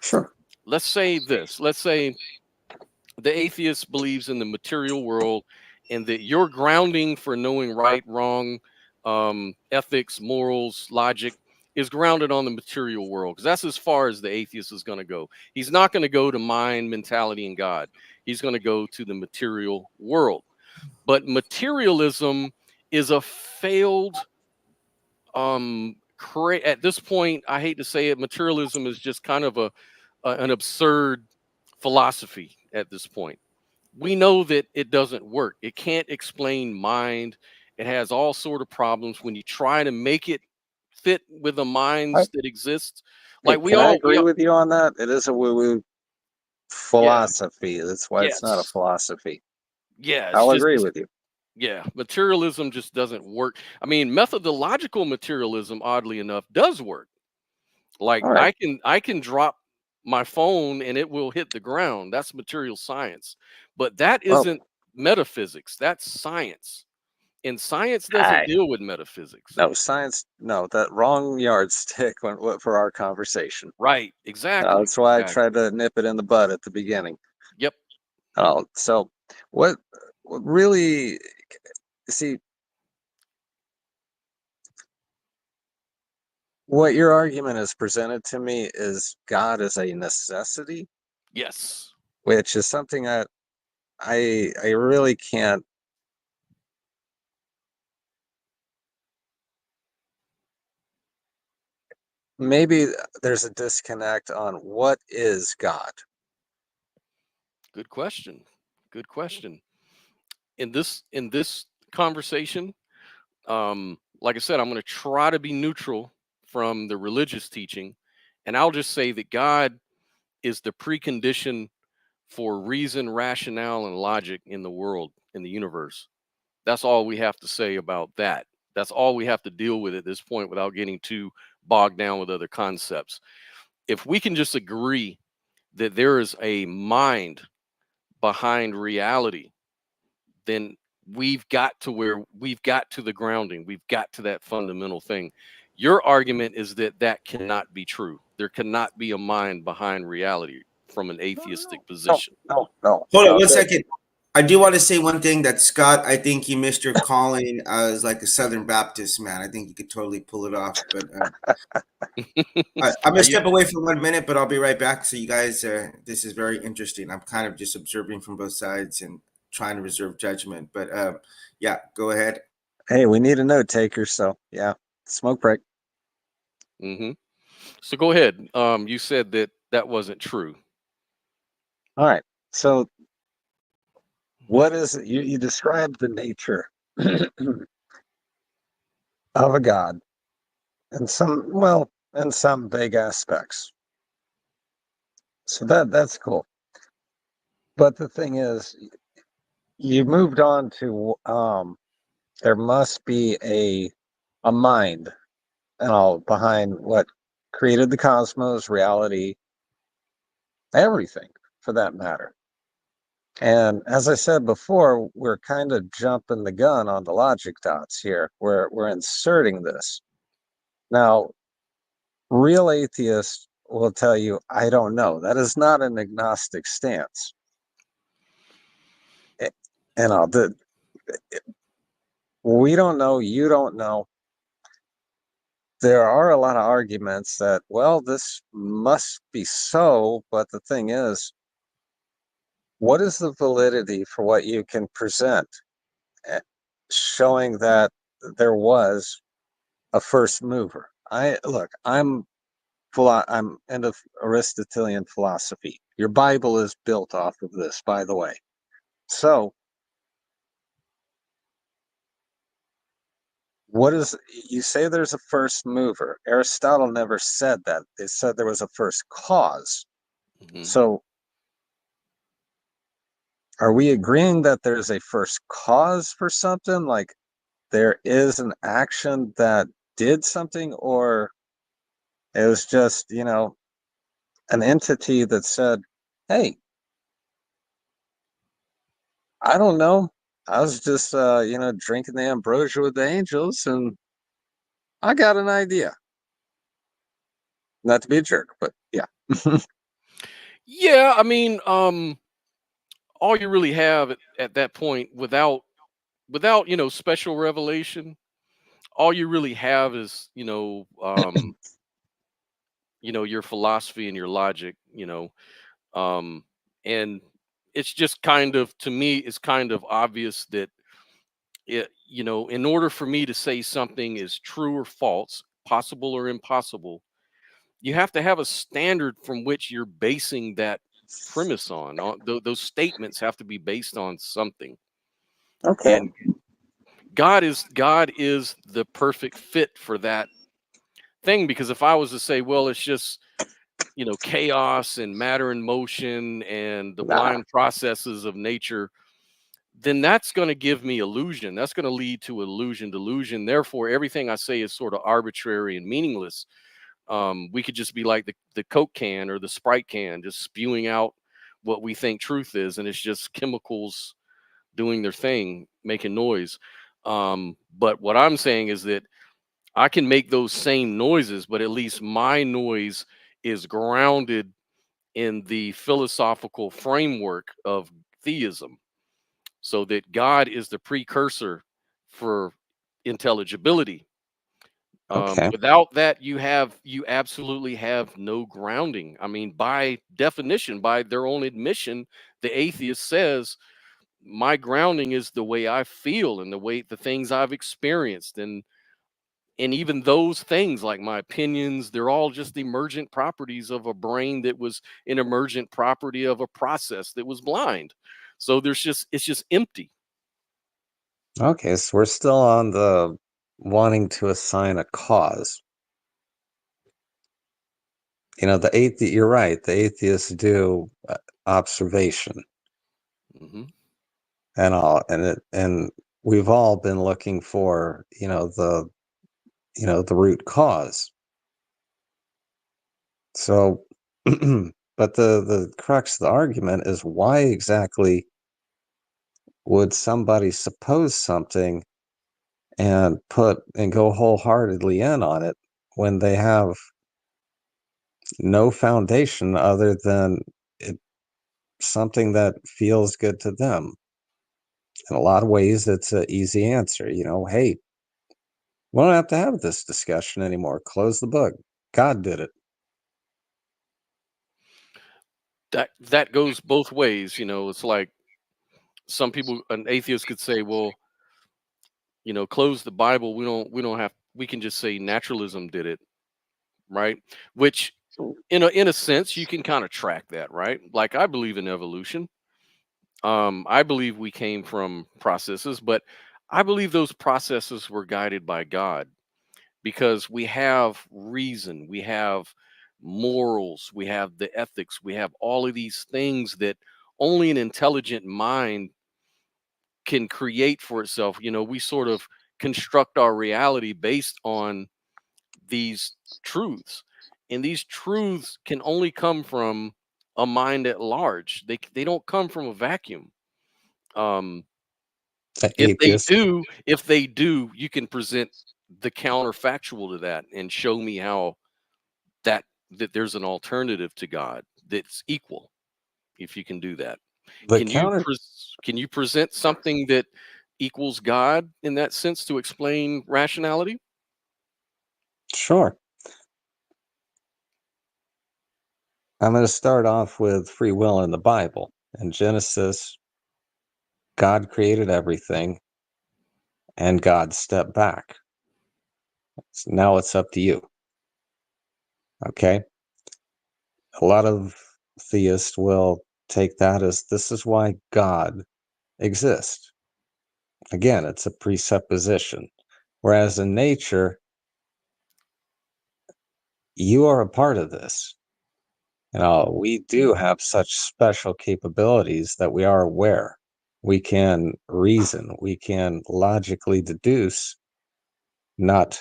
Sure. Let's say this. Let's say the atheist believes in the material world and that your grounding for knowing right, wrong, ethics, morals, logic is grounded on the material world, because that's as far as the atheist is going to go. He's not going to go to mind, mentality, and God. He's going to go to the material world. But materialism is a failed at this point, I hate to say it, materialism is just kind of an absurd philosophy at this point. We know that it doesn't work. It can't explain mind. It has all sort of problems when you try to make it fit with the I, minds that exist. hey, Like can I agree with you on that? It is a woo-woo yeah, philosophy. That's why it's not a yes, philosophy. yeah. It's I'll just agree with you. yeah. Materialism just doesn't work. I mean, methodological materialism, oddly enough, does work. Like All right. I can drop my phone and it will hit the ground. That's material science. But that Well, isn't metaphysics. That's science. And science doesn't I deal with metaphysics. no science. No, that wrong yardstick for our conversation. Right. Exactly. That's why I Exactly. tried to nip it in the bud at the beginning. Yep. So what, what really see what your argument is presented to me is God is a necessity, Yes. which is something that I really can't. Maybe there's a disconnect on what is God. Good question. Good question. In this conversation, like I said, I'm going to try to be neutral from the religious teaching, and I'll just say that God is the precondition for reason, rationale, and logic in the world. in the universe. That's all we have to say about that. That's all we have to deal with at this point without getting too bogged down with other concepts. If we can just agree that there is a mind behind reality, then we've got to the grounding, we've got to that fundamental thing. Your argument is that that cannot be true. There cannot be a mind behind reality from an atheistic No, position. no. Hold on 1 second. I do want to say one thing that Scott, I think you missed your calling as like a Southern Baptist man. I think you could totally pull it off. But I'm Are gonna you? step away for 1 minute, but I'll be right back. So you guys, this is very interesting. I'm kind of just observing from both sides and trying to reserve judgment. But yeah, go ahead. Hey, we need a note taker, so yeah, smoke break. Hmm. So go ahead. You said that that wasn't true. All right. So what is it? You described the nature of a god and in some vague aspects. So that's cool. But the thing is, you moved on to there must be a mind and all behind what created the cosmos, reality, everything for that matter. And as I said before, we're kind of jumping the gun on the logic dots here. We're inserting this. Now, real atheists will tell you, I don't know. That is not an agnostic stance. Eh, You know, we don't know, you don't know. There are a lot of arguments that, well, this must be so, but the thing is, what is the validity for what you can present, eh, showing that there was a first mover? I'm into Aristotelian philosophy. Your Bible is built off of this, by the way. So, what is you say there's a first mover? Aristotle never said that. They said there was a first cause. Hmm. So, are we agreeing that there's a first cause for something? Like there is an action that did something, or it was just, an entity that said, hey, I don't know. I was just, drinking the ambrosia with the angels, and I got an idea. Not to be a jerk, but yeah. Yeah, I mean, all you really have at that point, without special revelation, all you really have is your philosophy and your logic. Um, and it's just kind of, to me, it's kind of obvious that in order for me to say something is true or false, possible or impossible, you have to have a standard from which you're basing that premise on. Those statements have to be based on something. Okay. And God is the perfect fit for that thing, because if I was to say, well, it's just chaos and matter in motion and the Nah. blind processes of nature, then that's going to give me illusion. That's going to lead to illusion, delusion. Therefore, everything I say is sort of arbitrary and meaningless. We could just be like the Coke can or the Sprite can, just spewing out what we think truth is, and it's just chemicals doing their thing, making noise. But what I'm saying is that I can make those same noises, but at least my noise is grounded in the philosophical framework of theism, so that God is the precursor for intelligibility. Okay. Without that, you absolutely have no grounding. I mean, by definition, by their own admission, the atheist says my grounding is the way I feel and the things I've experienced, and even those things like my opinions, they're all just emergent properties of a brain that was an emergent property of a process that was blind. So it's just empty. Okay. So we're still on the wanting to assign a cause. You're right. The atheists do observation. Hmm. and all, and we've all been looking for, the root cause. So, but the crux of the argument is, why exactly would somebody suppose something and go wholeheartedly in on it when they have no foundation other than it, something that feels good to them? In a lot of ways, it's an easy answer. Hey, we don't have to have this discussion anymore. Close the book. God did it. That goes both ways. It's like some people, an atheist could say, well, close the Bible. We don't have, we can just say naturalism did it, right? Which in a sense you can kind of track that, right? Like, I believe in evolution. I believe we came from processes, but I believe those processes were guided by God, because we have reason, we have morals, we have the ethics, we have all of these things that only an intelligent mind can create for itself. We sort of construct our reality based on these truths. And these truths can only come from a mind at large. They don't come from a vacuum. Um, The if they atheist. do, if they do, you can present the counterfactual to that and show me how that there's an alternative to God that's equal. If you can do that, The can you counter. can you present something that equals God in that sense to explain rationality? Sure. I'm going to start off with free will in the Bible. In Genesis, God created everything and God stepped back. So now it's up to you. Okay. A lot of theists will take that as, this is why God exists. Again, it's a presupposition. Whereas in nature, you are a part of this. We do have such special capabilities that we are aware. We can reason, we can logically deduce, not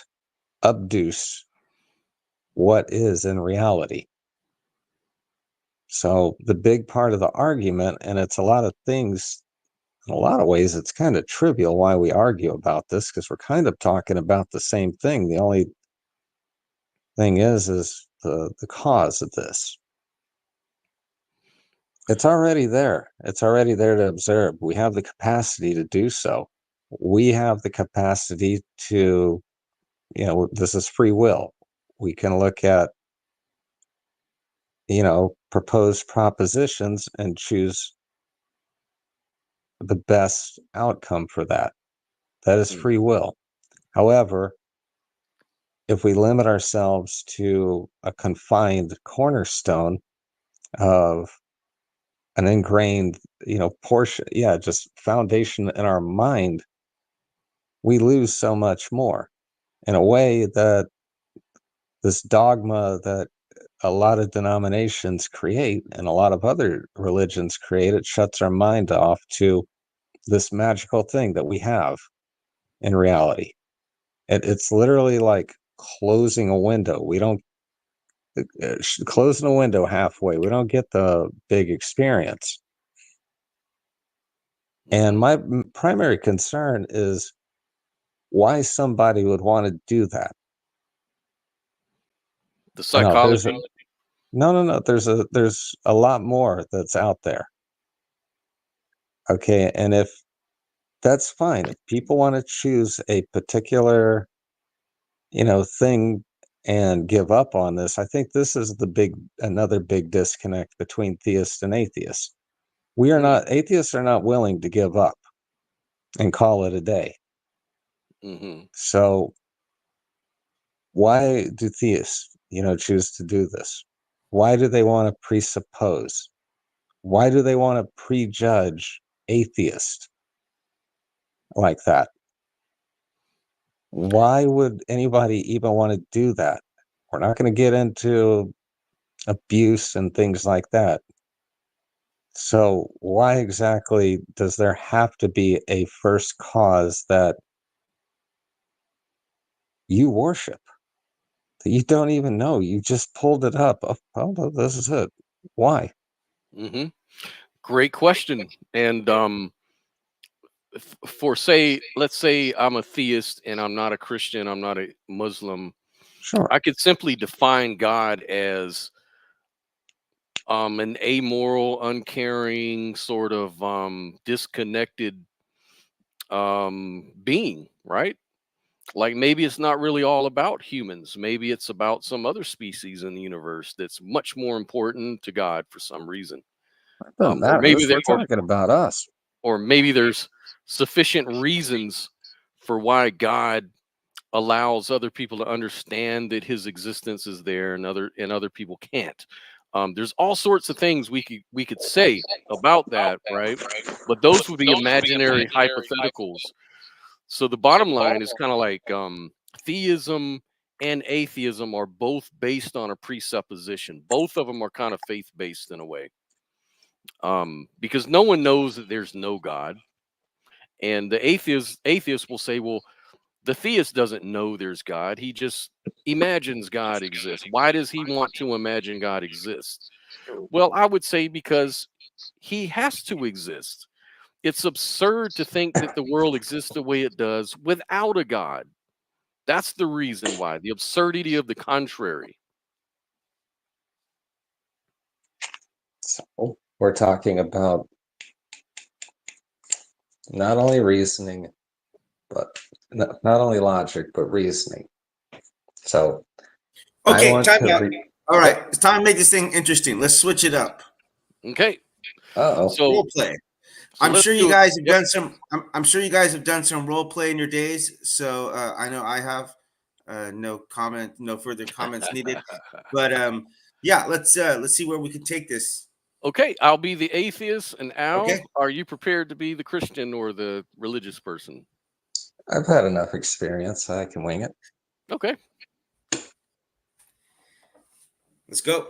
obduce, what is in reality. So the big part of the argument, and it's a lot of things, in a lot of ways, it's kind of trivial why we argue about this, because we're kind of talking about the same thing. The only thing is the cause of this. It's already there. It's already there to observe. We have the capacity to do so. We have the capacity to, this is free will. We can look at, proposed propositions and choose the best outcome for that. That is free will. However, if we limit ourselves to a confined cornerstone of an ingrained, portion, just foundation in our mind, we lose so much more. In a way that this dogma that a lot of denominations create and a lot of other religions create, it shuts our mind off to this magical thing that we have in reality. It's literally like closing a window. We don't closing a window halfway. We don't get the big experience. And my primary concern is why somebody would want to do that. The No, psychology. no. There's a lot more that's out there. Okay, and if that's fine, if people want to choose a particular, thing and give up on this, I think this is another big disconnect between theists and atheists. Atheists are not willing to give up and call it a day. So why do theists, choose to do this? Why do they want to presuppose? Why do they want to prejudge atheists like that? Why would anybody even want to do that? We're not going to get into abuse and things like that. So why exactly does there have to be a first cause that you worship, that you don't even know? You just pulled it up. Oh, this is it. Why? Hmm. Great question. And for say, let's say I'm a theist and I'm not a Christian, I'm not a Muslim. Sure. I could simply define God as an amoral, uncaring, sort of disconnected being, right? Like maybe it's not really all about humans. Maybe it's about some other species in the universe that's much more important to God for some reason. It doesn't Or matter. maybe We're talking about us. or maybe there's sufficient reasons for why God allows other people to understand that his existence is there and other people can't. There's all sorts of things we could say about that, right? But those would be imaginary hypotheticals. So the bottom line is kind of like theism and atheism are both based on a presupposition. Both of them are kind of faith based in a way, because no one knows that there's no God. And the atheist will say, well, the theist doesn't know there's God. He just imagines God exists. Why does he want to imagine God exists? Well, I would say because he has to exist. It's absurd to think that the world exists the way it does without a God. That's the reason why, the absurdity of the contrary. So we're talking about not only reasoning, but not only logic, but reasoning. So I Okay, want time to out. All right, Yep. it's time to make this thing interesting. Let's switch it up. Okay. Uh-oh. So Role play. so I'm let's sure you do it. guys have Yep. done some. I'm sure you guys have done some role play in your days. So I know I have. No comment. No further comments needed. But yeah, let's see where we can take this. Okay, I'll be the atheist, and Al, Okay. are you prepared to be the Christian or the religious person? I've had enough experience. I can wing it. Okay. Let's go.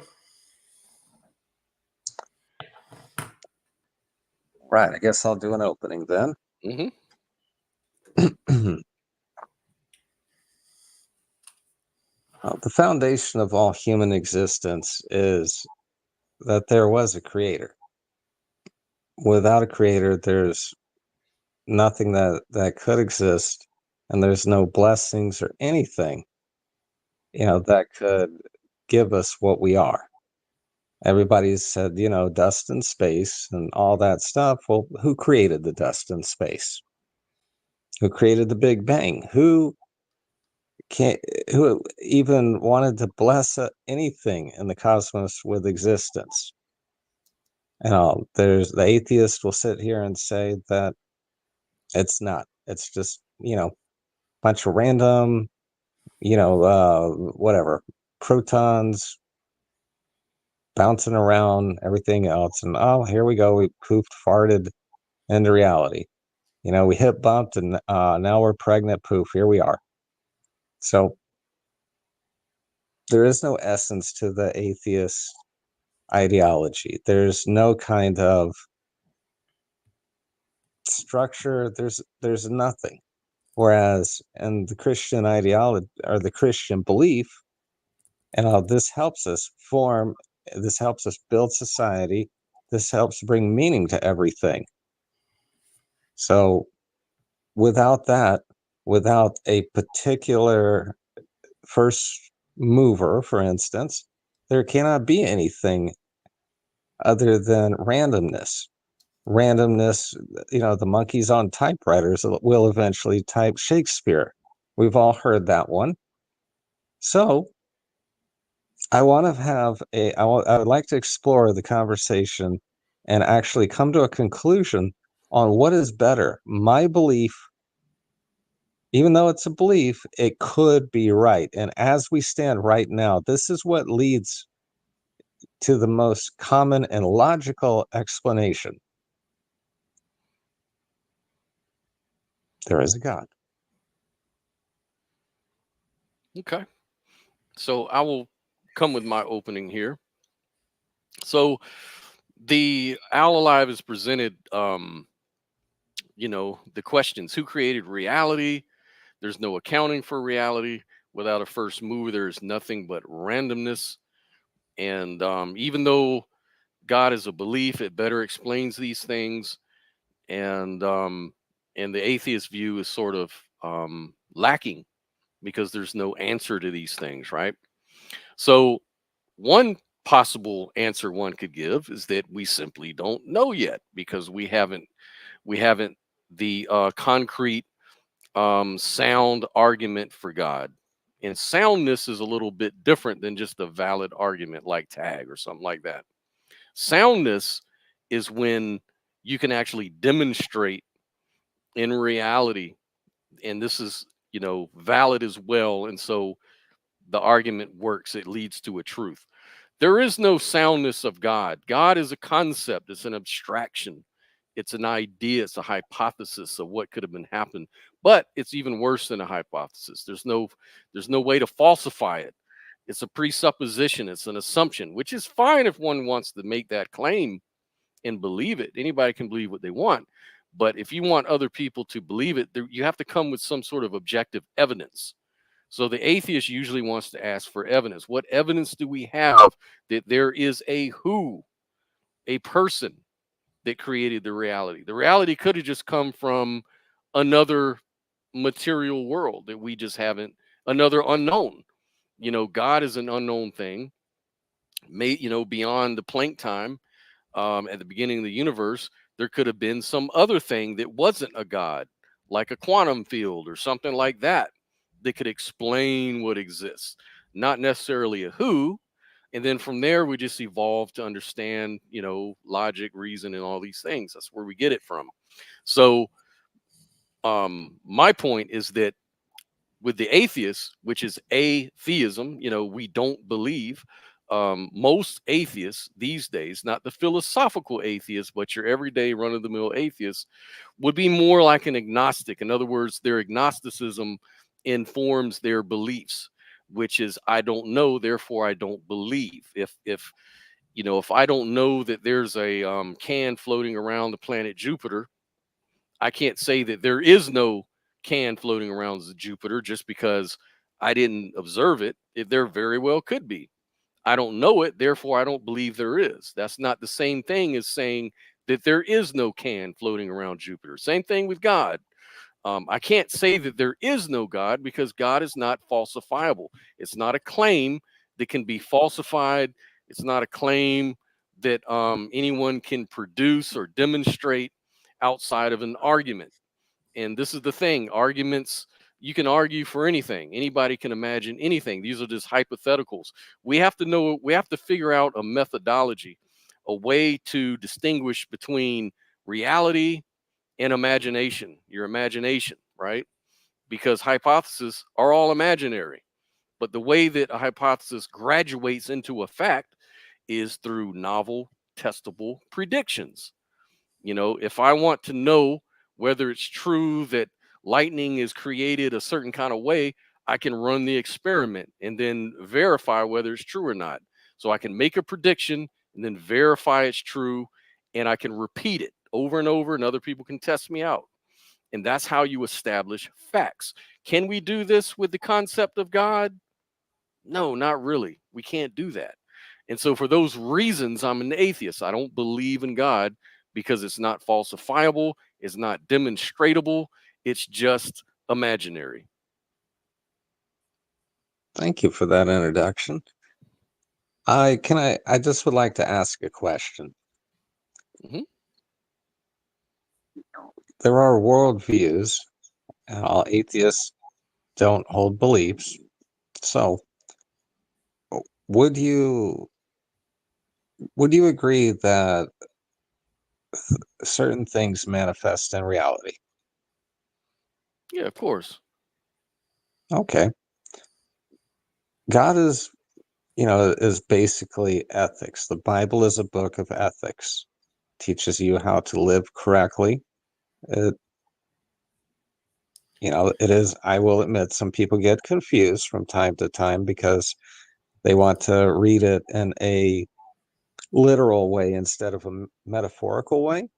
Right. I guess I'll do an opening then. Hmm. The foundation of all human existence is that there was a creator. Without a creator, there's nothing that could exist, and there's no blessings or anything, that could give us what we are. Everybody's said, dust and space and all that stuff. Well, who created the dust and space? Who created the Big Bang? Can who even wanted to bless anything in the cosmos with existence? There's the atheist will sit here and say that it's not. It's just bunch of random, whatever protons bouncing around, everything else, and oh, here we go. We poofed, farted into reality. We hip bumped, and now we're pregnant. Poof, here we are. So there is no essence to the atheist ideology. There's no kind of structure. There's nothing. Whereas in the Christian ideology or the Christian belief, this helps us form. This helps us build society. This helps bring meaning to everything. So without that, without a particular first mover, for instance, there cannot be anything other than randomness. Randomness, the monkeys on typewriters will eventually type Shakespeare. We've all heard that one. So I want to have I would like to explore the conversation and actually come to a conclusion on what is better. My belief, even though it's a belief, it could be right. And as we stand right now, this is what leads to the most common and logical explanation. There is a God. Okay. So I will come with my opening here. So The Owl Alive is presented, the questions: who created reality? There's no accounting for reality. Without a first mover, there is nothing but randomness. And even though God is a belief, it better explains these things. And the atheist view is sort of lacking because there's no answer to these things, right? So one possible answer one could give is that we simply don't know yet because we haven't the concrete sound argument for God. And soundness is a little bit different than just a valid argument like tag or something like that. Soundness is when you can actually demonstrate in reality, and this is, valid as well. And so the argument works, it leads to a truth. There is no soundness of God. God is a concept, it's an abstraction, it's an idea, it's a hypothesis of what could have been happened. But it's even worse than a hypothesis. There's no way to falsify it. It's a presupposition, it's an assumption, which is fine if one wants to make that claim and believe it. Anybody can believe what they want. But if you want other people to believe it, you have to come with some sort of objective evidence. So the atheist usually wants to ask for evidence. What evidence do we have that there is a person that created the reality? The reality could have just come from another material world that we just haven't, another unknown. God is an unknown thing, made, beyond the Planck time. At the beginning of the universe, there could have been some other thing that wasn't a god, like a quantum field or something like that, that could explain what exists, not necessarily a who. And then from there, we just evolve to understand, logic, reason, and all these things. That's where we get it from. So, my point is that with the atheists, which is atheism, we don't believe. Most atheists these days, not the philosophical atheists, but your everyday run of the mill atheists, would be more like an agnostic. In other words, their agnosticism informs their beliefs, which is I don't know, therefore I don't believe. If I don't know that there's a can floating around the planet Jupiter, I can't say that there is no can floating around Jupiter just because I didn't observe it. There very well could be. I don't know it, therefore I don't believe there is. That's not the same thing as saying that there is no can floating around Jupiter. Same thing with God. I can't say that there is no God because God is not falsifiable. It's not a claim that can be falsified. It's not a claim that anyone can produce or demonstrate outside of an argument. And this is the thing: arguments, you can argue for anything, anybody can imagine anything. These are just hypotheticals. We have to figure out a methodology, a way to distinguish between reality and imagination, your imagination, right? Because hypotheses are all imaginary, but the way that a hypothesis graduates into a fact is through novel testable predictions. If I want to know whether it's true that lightning is created a certain kind of way, I can run the experiment and then verify whether it's true or not. So I can make a prediction and then verify it's true, and I can repeat it over and over, and other people can test me out. And that's how you establish facts. Can we do this with the concept of God? No, not really. We can't do that. And so, for those reasons, I'm an atheist. I don't believe in God because it's not falsifiable, it's not demonstratable, it's just imaginary. Thank you for that introduction. I just would like to ask a question. Mhm. There are worldviews, and all atheists don't hold beliefs. So, would you agree that certain things manifest in reality? Yeah, of course. Okay. God is basically ethics. The Bible is a book of ethics. Teaches you how to live correctly. It, it is, I will admit, some people get confused from time to time because they want to read it in a literal way instead of a metaphorical way.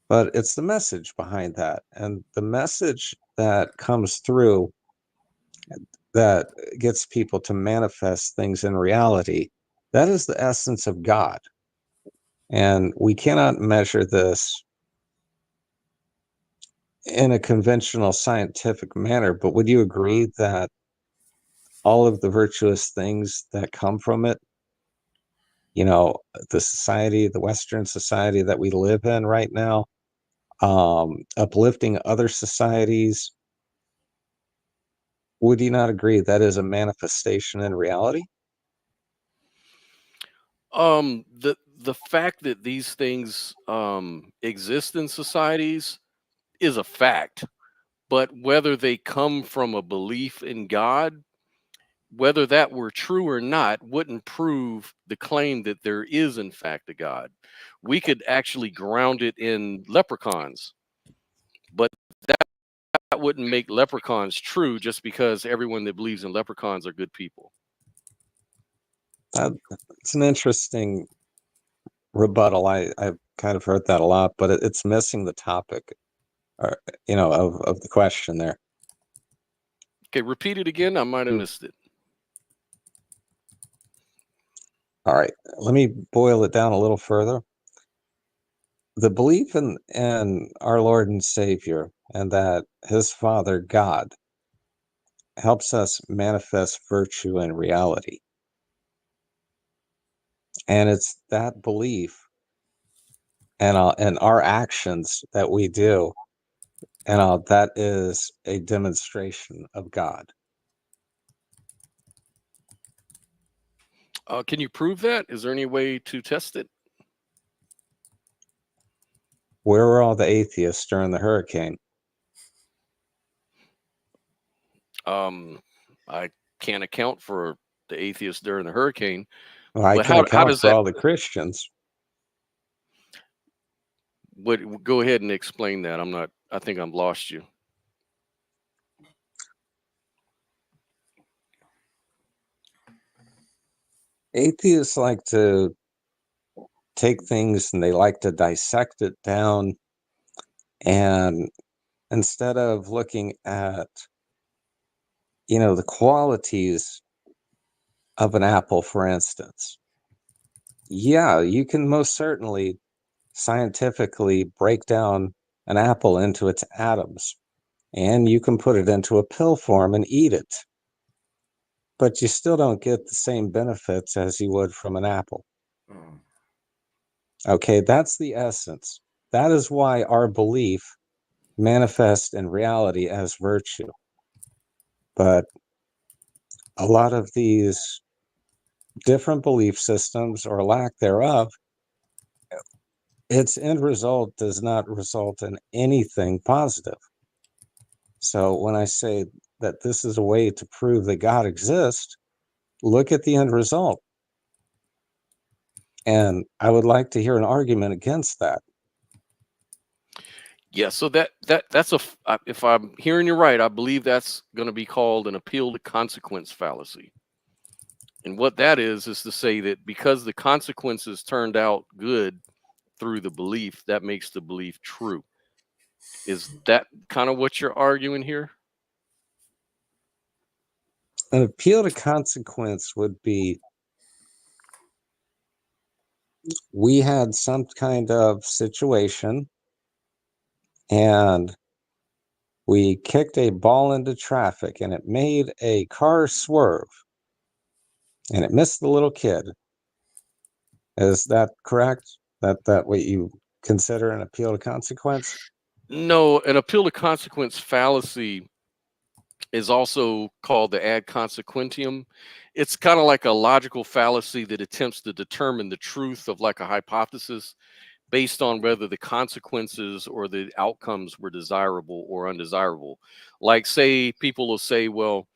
But it's the message behind that. And the message that comes through that gets people to manifest things in reality, that is the essence of God. And we cannot measure this in a conventional scientific manner, but would you agree that all of the virtuous things that come from it, you know, the society, the Western society that we live in right now, uplifting other societies, would you not agree that is a manifestation in reality? The fact that these things exist in societies is a fact, but whether they come from a belief in God, whether that were true or not, wouldn't prove the claim that there is in fact a God. We could actually ground it in leprechauns, but that wouldn't make leprechauns true just because everyone that believes in leprechauns are good people. That, it's an interesting rebuttal. I've kind of heard that a lot, but it's missing the topic, or of the question there. Okay, repeat it again. I might have missed it. All right, let me boil it down a little further. The belief in our Lord and Savior and that his Father, God, helps us manifest virtue in reality. And it's that belief and our actions that we do, and that is a demonstration of God. Can you prove that? Is there any way to test it? Where were all the atheists during the hurricane? I can't account for the atheists during the hurricane, Well, I but can how account does for that? all the Christians. What? Go ahead and explain that. I'm not. I think I'm lost you. Atheists like to take things and they like to dissect it down, and instead of looking at the qualities of an apple, for instance, yeah, you can most certainly scientifically break down an apple into its atoms, and you can put it into a pill form and eat it, but you still don't get the same benefits as you would from an apple. Mm. Okay, that's the essence. That is why our belief manifests in reality as virtue. But a lot of these different belief systems or lack thereof, its end result does not result in anything positive. So when I say that this is a way to prove that God exists, look at the end result. And I would like to hear an argument against that. Yeah. So that's if I'm hearing you right, I believe that's going to be called an appeal to consequence fallacy. And what that is to say that because the consequences turned out good through the belief, that makes the belief true. Is that kind of what you're arguing here? An appeal to consequence would be, we had some kind of situation and we kicked a ball into traffic and it made a car swerve and it missed the little kid. Is that correct? That what you consider an appeal to consequence? No, an appeal to consequence fallacy is also called the ad consequentium. It's kind of like a logical fallacy that attempts to determine the truth of like a hypothesis based on whether the consequences or the outcomes were desirable or undesirable. Like, say, people will say, well,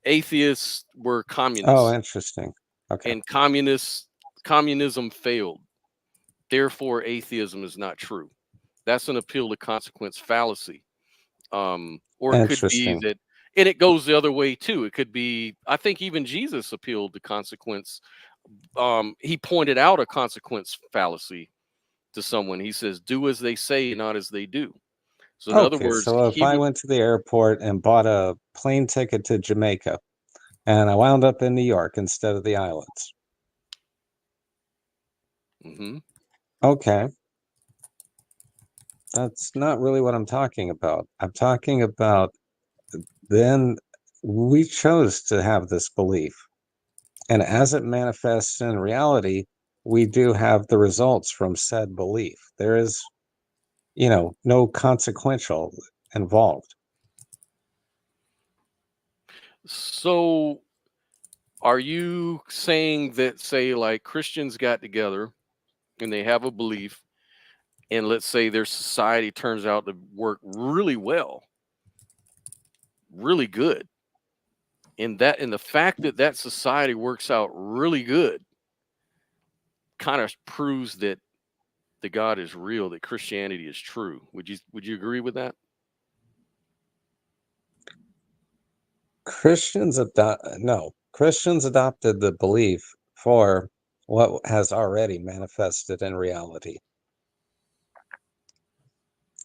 atheists were Oh, communists interesting. Okay. and communism failed. Therefore, atheism is not true. That's an appeal to consequence fallacy. Or it could be Interesting. that, and it goes the other way too. It could be, I think even Jesus appealed to consequence he pointed out a consequence fallacy to someone. He says, "Do as they say, not as they do." So in other Okay, words, so if he I would. went to the airport and bought a plane ticket to Jamaica and I wound up in New York instead of the islands. Mhm. Okay, that's not really what I'm talking about. I'm talking about then we chose to have this belief. And as it manifests in reality, we do have the results from said belief. There is, no consequential involved. So are you saying that, say, like Christians got together and they have a belief, and let's say their society turns out to work really well, really good, and the fact that that society works out really good kind of proves that the God is real, that Christianity is true. Would you agree with that? Christians adopted the belief for what has already manifested in reality.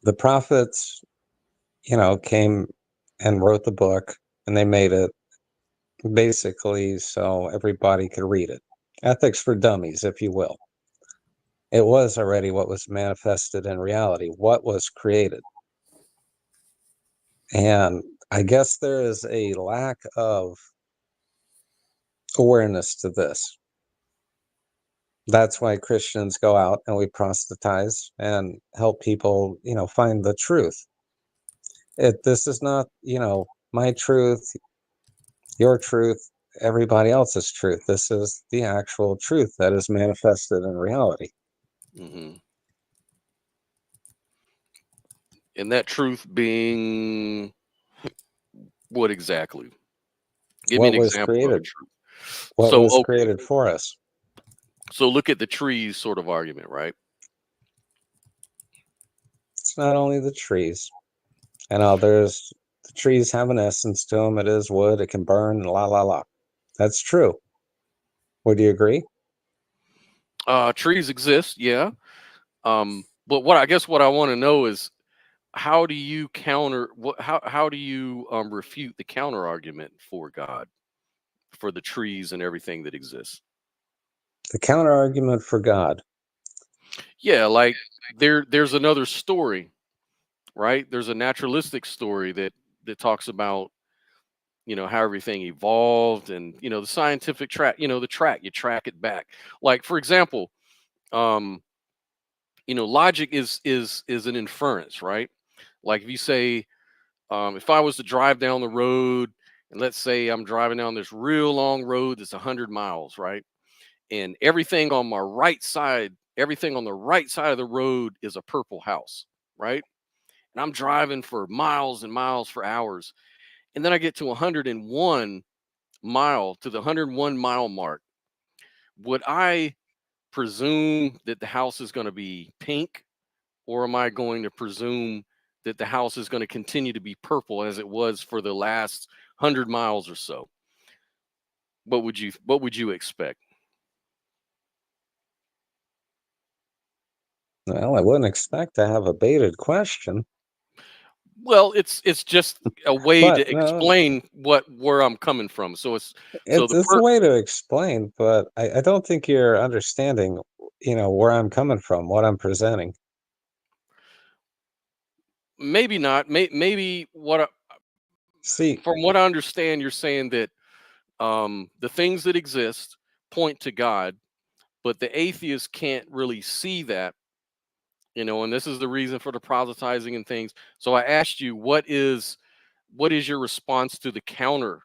The prophets, came and wrote the book, and they made it basically so everybody could read it. Ethics for dummies, if you will. It was already what was manifested in reality, what was created. And I guess there is a lack of awareness to this. That's why Christians go out and we proselytize and help people, find the truth. This is not, my truth, your truth, everybody else's truth. This is the actual truth that is manifested in reality. Hmm. And that truth being what exactly? Give me an What was example of a created? truth. What So, was okay. created for us? So look at the trees sort of argument, right? It's not only the trees. There's the trees have an essence to them. It is wood. It can burn. La la la. That's true. Would you agree? Trees exist, yeah. But what I guess what I want to know is, how do you counter what how do you refute the counter argument for God, for the trees and everything that exists? The counter argument for God. Yeah, like there's another story, right? There's a naturalistic story that talks about, how everything evolved, and the scientific track, the track, you track it back. Like, for example, um logic is an inference, right? Like if you say, if I was to drive down the road, and let's say I'm driving down this real long road that's 100 miles, right? And everything on the right side of the road is a purple house, right? And I'm driving for miles and miles for hours. And then I get to 101 mile mark. Would I presume that the house is going to be pink, or am I going to presume that the house is going to continue to be purple as it was for the last 100 miles or so? What would you expect? Well, I wouldn't expect to have a baited question, Well, it's just a way but to explain where I'm coming from. So it's so the it's a per way to explain. But I don't think you're understanding, where I'm coming from, what I'm presenting. maybe not. Maybe See, from what I understand, you're saying that the things that exist point to God, but the atheist can't really see that, and this is the reason for the proselytizing and things. So I asked you, what is your response to the counter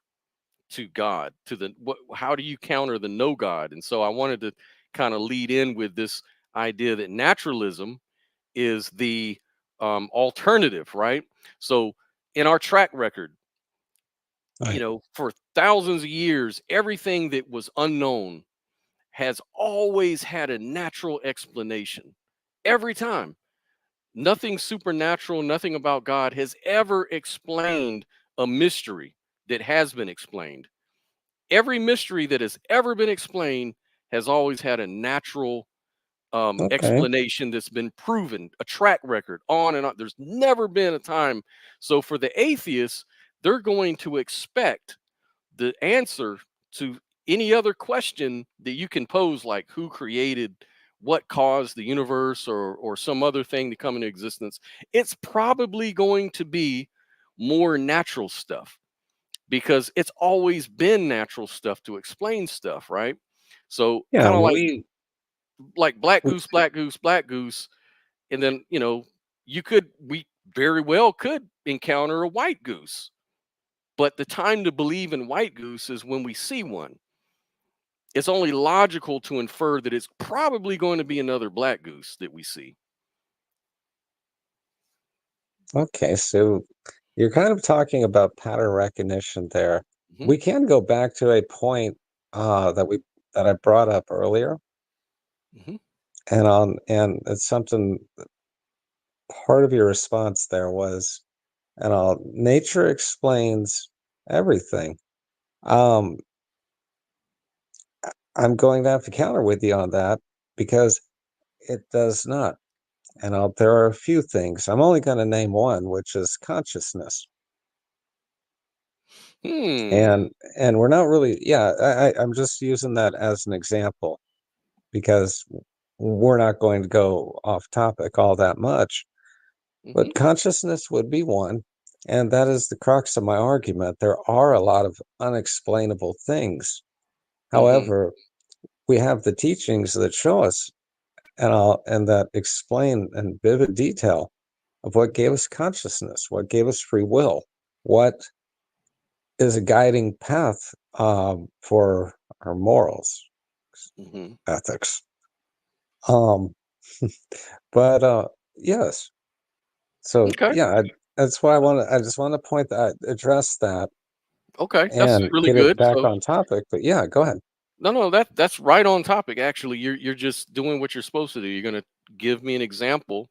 to God, to how do you counter the no God? And so I wanted to kind of lead in with this idea that naturalism is the alternative, right? So in our track record, I, for thousands of years, everything that was unknown has always had a natural explanation. Every time. Nothing supernatural, nothing about God has ever explained a mystery that has been explained. Every mystery that has ever been explained has always had a natural Okay. explanation that's been proven, a track record, on and on. There's never been a time. So for the atheists, they're going to expect the answer to any other question that you can pose, like who created, what caused the universe, or some other thing to come into existence. It's probably going to be more natural stuff, because it's always been natural stuff to explain stuff, right? So Yeah, kind of like black we goose, black goose, black goose, and then we very well could encounter a white goose, but the time to believe in white goose is when we see one. It's only logical to infer that it's probably going to be another black goose that we see. okay, so you're kind of talking about pattern recognition there. Hmm. We can go back to a point that I brought up earlier, Hmm. and it's something. Part of your response there was, nature explains everything. Um, I'm going to have to counter with you on that because it does not. There are a few things. I'm only going to name one, which is consciousness. Hmm. And we're not really, yeah, I'm just using that as an example because we're not going to go off topic all that much. Hmm. But consciousness would be one, and that is the crux of my argument. There are a lot of unexplainable things. Hmm. However, we have the teachings that show us and that explain in vivid detail of what gave us consciousness, what gave us free will, what is a guiding path for our morals, Hmm. ethics. Um, but yes, so Okay. yeah, that's why I just want to address that Okay, that's and really get it good. back So on topic. But yeah, go ahead. no, that's right on topic. Actually, you're just doing what you're supposed to do. You're going to give me an example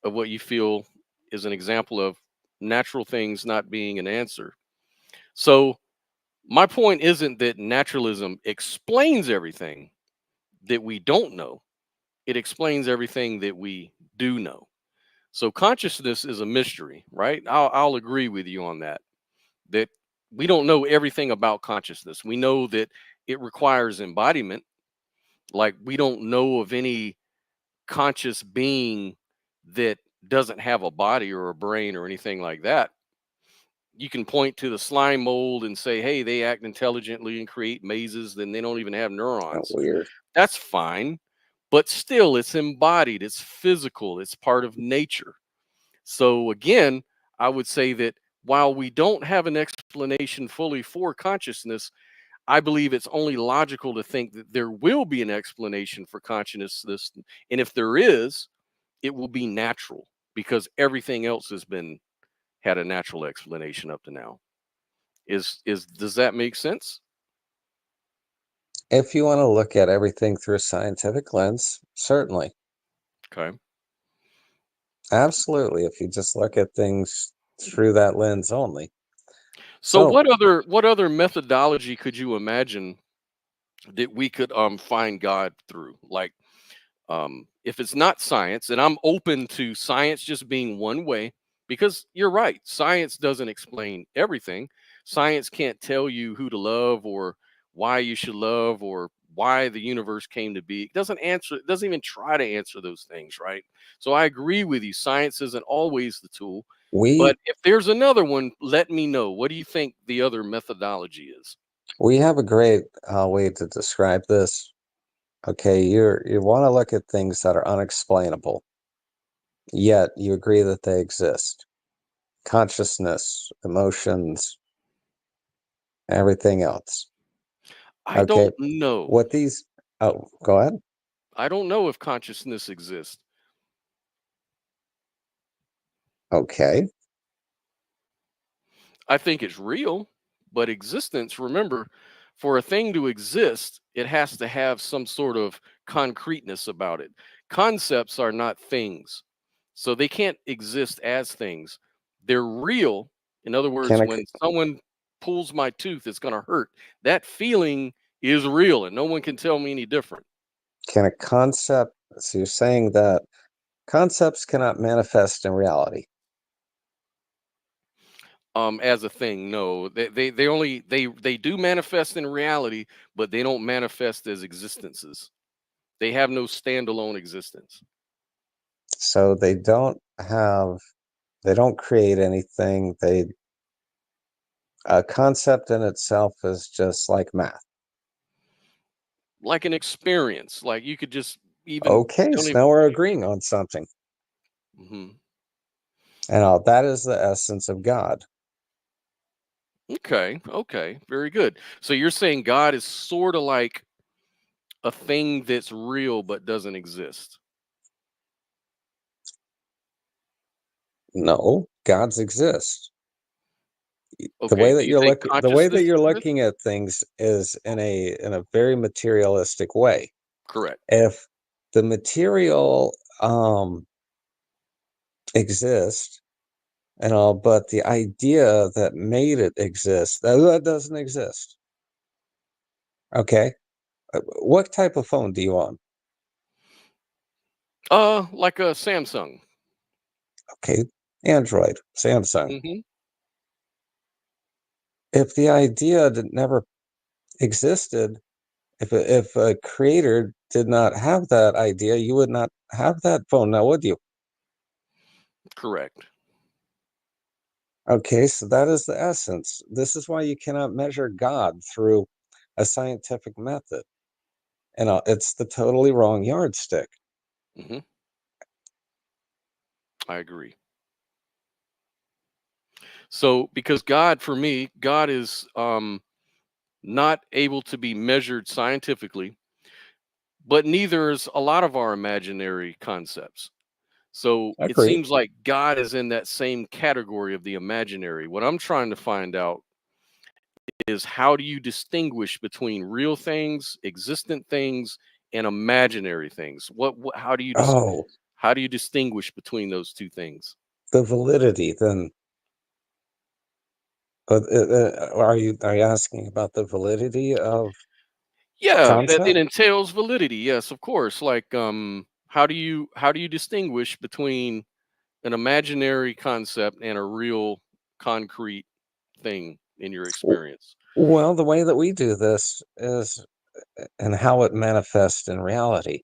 of what you feel is an example of natural things not being an answer. So my point isn't that naturalism explains everything that we don't know. It explains everything that we do know. So consciousness is a mystery, right? I'll agree with you on that. That we don't know everything about consciousness. We know that it requires embodiment. Like we don't know of any conscious being that doesn't have a body or a brain or anything like that. You can point to the slime mold and say, hey, they act intelligently and create mazes, then they don't even have Oh, neurons. weird. That's fine. But still, it's embodied, it's physical, it's part of nature. So, again, I would say that while we don't have an explanation fully for consciousness, I believe it's only logical to think that there will be an explanation for consciousness. And if there is, it will be natural because everything else has been had a natural explanation up to now. Is does that make sense? If you want to look at everything through a scientific lens, certainly, Okay. absolutely. If you just look at things through that lens only. So So what other methodology could you imagine that we could find God through? Like if it's not science, and I'm open to science just being one way, because you're right, science doesn't explain everything. Science can't tell you who to love or why you should love or why the universe came to be. It doesn't even try to answer those things, right? So I agree with you, science isn't always the tool, but we if there's another one, let me know. What do you think the other methodology is? we have a great way to describe this. Okay, you want to look at things that are unexplainable, yet you agree that they exist. Consciousness, emotions, everything else. I Okay, don't know. what these oh, go ahead. I don't know if consciousness exists. Okay. I think it's real, but existence, remember, for a thing to exist, it has to have some sort of concreteness about it. Concepts are not things, so they can't exist as things. They're real. In other Can words, I when someone pulls my tooth, it's going to hurt. That feeling is real, and no one can tell me any different. Can a concept, so you're saying that concepts cannot manifest in reality? As a thing, no, they only they do manifest in reality, but they don't manifest as existences. They have no standalone existence. So they don't create anything. A concept in itself is just like math. Like an experience, like you could just even Okay, don't so even. now we're agreeing on something. Mhm. And that is the essence of God. Okay, okay, very good. So you're saying God is sort of like a thing that's real but doesn't exist. No, gods exist. Okay, do you think The way that consciousness you're exists? looking at things is in a very materialistic way. Correct. If the material exists and all, but the idea that made it exist, that doesn't exist. Okay. What type of phone do you own? Like a Samsung. Okay. Android, Samsung. Hmm. If the idea that never existed, if a creator did not have that idea, you would not have that phone now, would you? Correct. Okay, so that is the essence. This is why you cannot measure God through a scientific method. And it's the totally wrong yardstick. Hmm. I agree. So because God, for me, God is not able to be measured scientifically, but neither is a lot of our imaginary concepts. So I it agree. seems like God is in that same category of the imaginary. What I'm trying to find out is, how do you distinguish between real things, existent things, and imaginary things? How do you Oh, how do you distinguish between those two things? the validity then. Are you asking about the validity of a Yeah, that it concept? entails validity. Yes, of course. Like, how do you distinguish between an imaginary concept and a real concrete thing in your W- experience? Well, the way that we do this is and how it manifests in reality.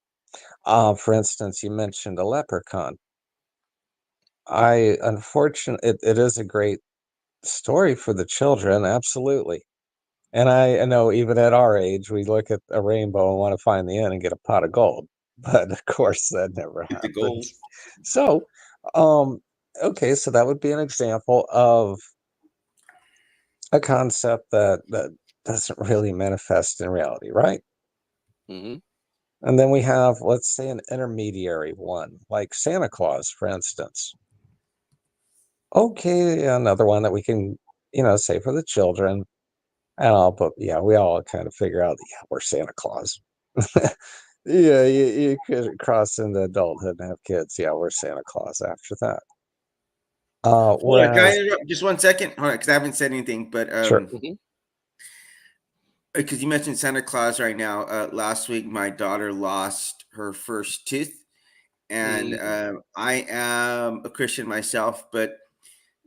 For instance, you mentioned a leprechaun. It is a great story for the children, absolutely. And I know even at our age, we look at a rainbow and want to find the end and get a pot of gold. But of course, that never Get the gold. happens. So, um, okay, so that would be an example of a concept that doesn't really manifest in reality, right? Hmm. And then we have, let's say, an intermediary one, like Santa Claus, for instance. Okay, another one that we can, say for the children. And all, but yeah, we all kind of figure out, yeah, we're Santa Claus. Yeah, you could cross into adulthood and have kids. Yeah, we're Santa Claus after that. Hold on, can I Whereas, interrupt just 1 second? Hold on, because I haven't said anything, but sure. Hmm. because you mentioned Santa Claus right now. Last week, my daughter lost her first tooth, and Hmm. I am a Christian myself, but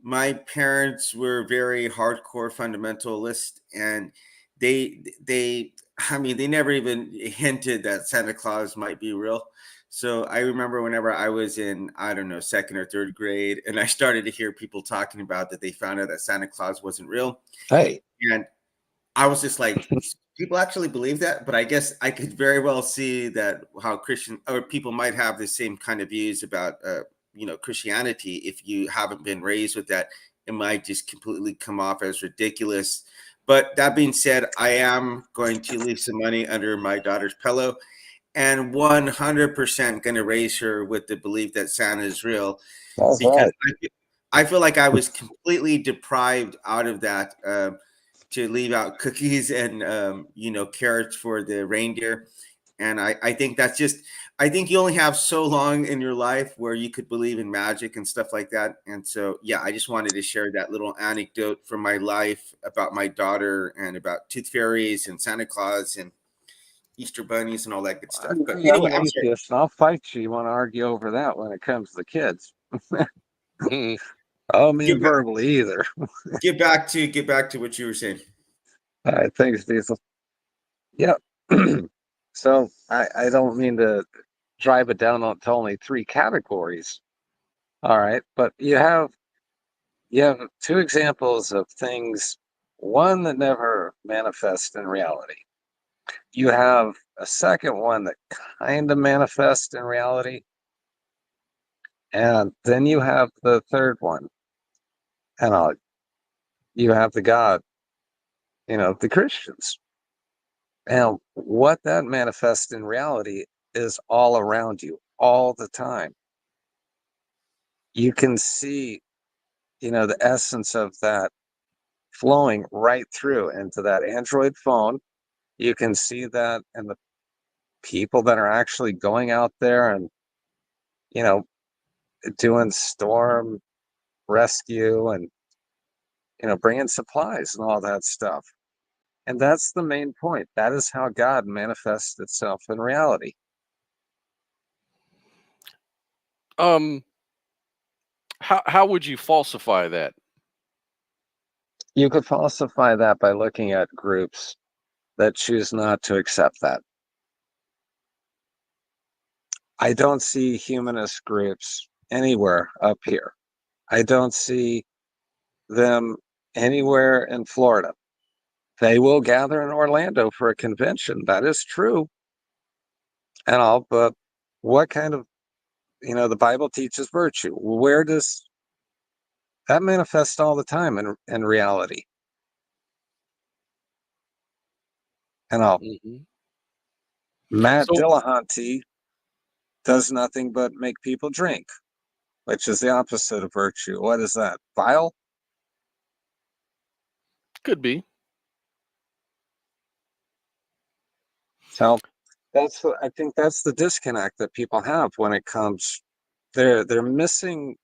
my parents were very hardcore fundamentalist, and they I mean, they never even hinted that Santa Claus might be real. So I remember whenever I was in, I don't know, second or third grade, and I started to hear people talking about that they found out that Santa Claus wasn't real, Hey, and I was just like, people actually believe that, but I guess I could very well see that how Christian or people might have the same kind of views about, Christianity. If you haven't been raised with that, it might just completely come off as ridiculous. But that being said, I am going to leave some money under my daughter's pillow and 100% going to raise her with the belief that Santa is real that's because right. I feel like I was completely deprived out of that. To leave out cookies and carrots for the reindeer, and I think that's just I think you only have so long in your life where you could believe in magic and stuff like that. And so, yeah, I just wanted to share that little anecdote from my life about my daughter and about tooth fairies and Santa Claus and Easter bunnies and all that good stuff. But I'm anyway, an I'm sorry. atheist, and I'll fight you. You want to argue over that when it comes to kids? Mhm. Oh, me Get back, verbally either. get back to what you were saying. All right, thanks, Diesel. Yep. So I don't mean to drive it down to only three categories. All right, but you have two examples of things, one that never manifests in reality. You have a second one that kind of manifests in reality, and then you have the third one, and you have the God, the Christians. And what that manifests in reality is all around you all the time. You can see, the essence of that flowing right through into that Android phone. You can see that in the people that are actually going out there and, you know, doing storm rescue and, bringing supplies and all that stuff. And that's the main point. That is how God manifests itself in reality. Um, how would you falsify that? You could falsify that by looking at groups that choose not to accept that. I don't see humanist groups anywhere up here. I don't see them anywhere in Florida. They will gather in Orlando for a convention. That is true. And all, but what kind of, the Bible teaches virtue. Where does that manifest all the time in reality? And all, Mhm. Matt So Dillahunty does nothing but make people drink, which is the opposite of virtue. What is that? Vile? could be. So I think that's the disconnect that people have when it comes. They're missing,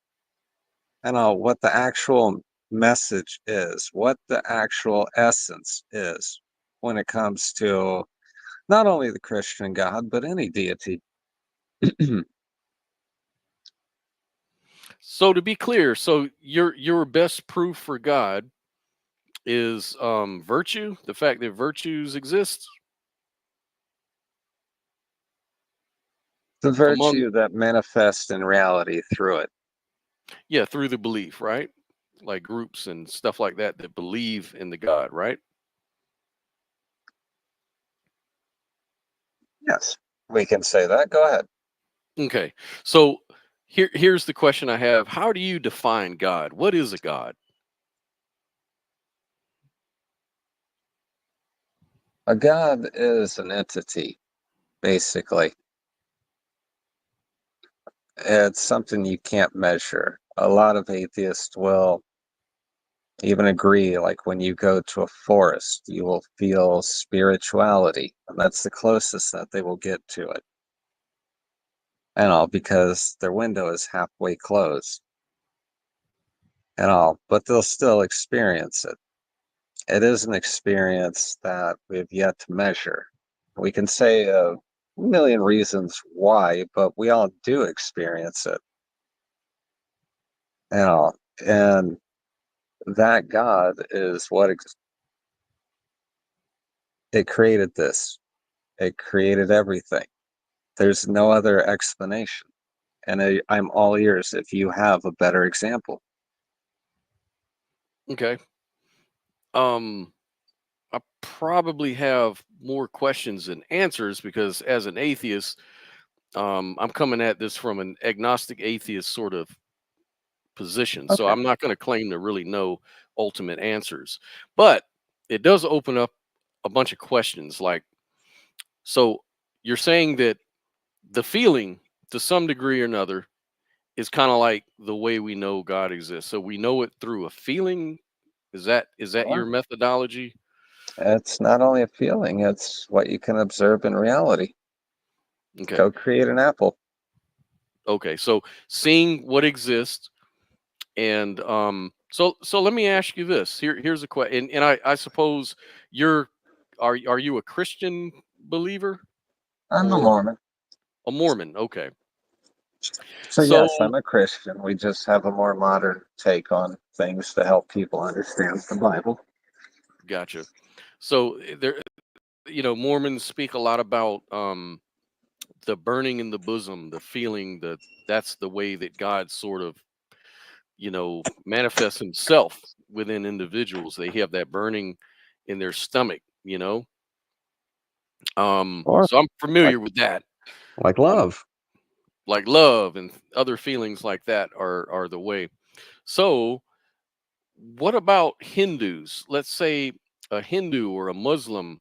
what the actual message is, what the actual essence is when it comes to not only the Christian God but any deity. So to be clear, so your best proof for God is virtue, the fact that virtues exist The among, virtue that manifests in reality through it. yeah, through the belief, right? Like groups and stuff like that that believe in the God, right? Yes, we can say that. Go ahead. Okay. So here's the question I have. How do you define God? What is a God? A God is an entity, basically. It's something you can't measure. A lot of atheists will even agree, like when you go to a forest, you will feel spirituality, and that's the closest that they will get to it. And all because their window is halfway closed and all, but they'll still experience it. It is an experience that we've yet to measure. We can say a million reasons why, but we all do experience it. And all. And that God is what it created this. It created everything. There's no other explanation. And I'm all ears if you have a better example. Okay. Um I probably have more questions than answers because as an atheist, I'm coming at this from an agnostic atheist sort of position. So Okay. I'm not going to claim to really know ultimate answers. But it does open up a bunch of questions like, so you're saying that the feeling to some degree or another is kind of like the way we know God exists. So we know it through a feeling. Is that your Sure. methodology? It's not only a feeling, it's what you can observe in reality. Okay. Go create an apple. Okay. So seeing what exists, and so let me ask you this. Here's a question, and I suppose you're are you a Christian believer I'm a or Mormon. a Mormon? Okay. So So yes, I'm a Christian. We just have a more modern take on things to help people understand the Bible. gotcha. So there, Mormons speak a lot about the burning in the bosom, the feeling that that's the way that God sort of, manifests himself within individuals. They have that burning in their stomach. Or So I'm like familiar with that. Um, love. like love and other feelings like that are the way. So what about Hindus? Let's say a Hindu or a Muslim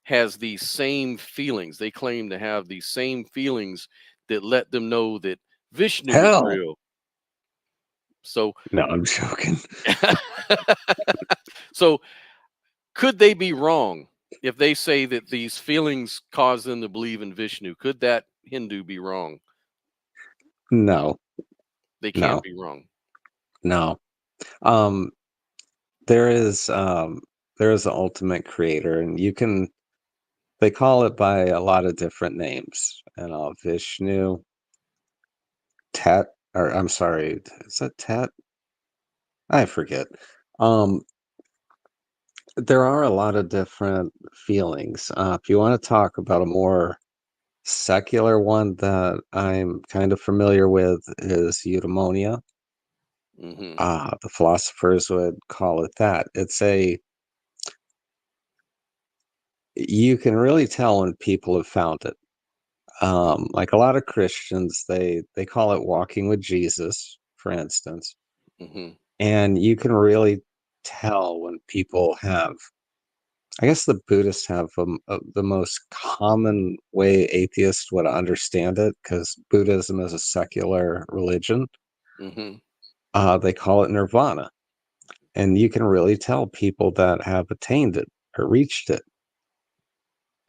has these same feelings. They claim to have these same feelings that let them know that Vishnu is Hell. real. So, No, I'm joking. so could they be wrong if they say that these feelings cause them to believe in Vishnu? Could that Hindu be wrong? No, They can't no, be wrong. no. Um, there is there is an ultimate creator, and you can they call it by a lot of different names. Vishnu, Tet, or I'm sorry, is that Tet? I forget. Um, there are a lot of different feelings. If you want to talk about a more secular one that I'm kind of familiar with is eudaimonia. Hmm. The philosophers would call it that. You can really tell when people have found it. Like a lot of Christians, they call it walking with Jesus, for instance, Hmm. and you can really tell when people have. I guess the Buddhists have the most common way atheists would understand it because Buddhism is a secular religion. Hmm. They call it nirvana, and you can really tell people that have attained it or reached it,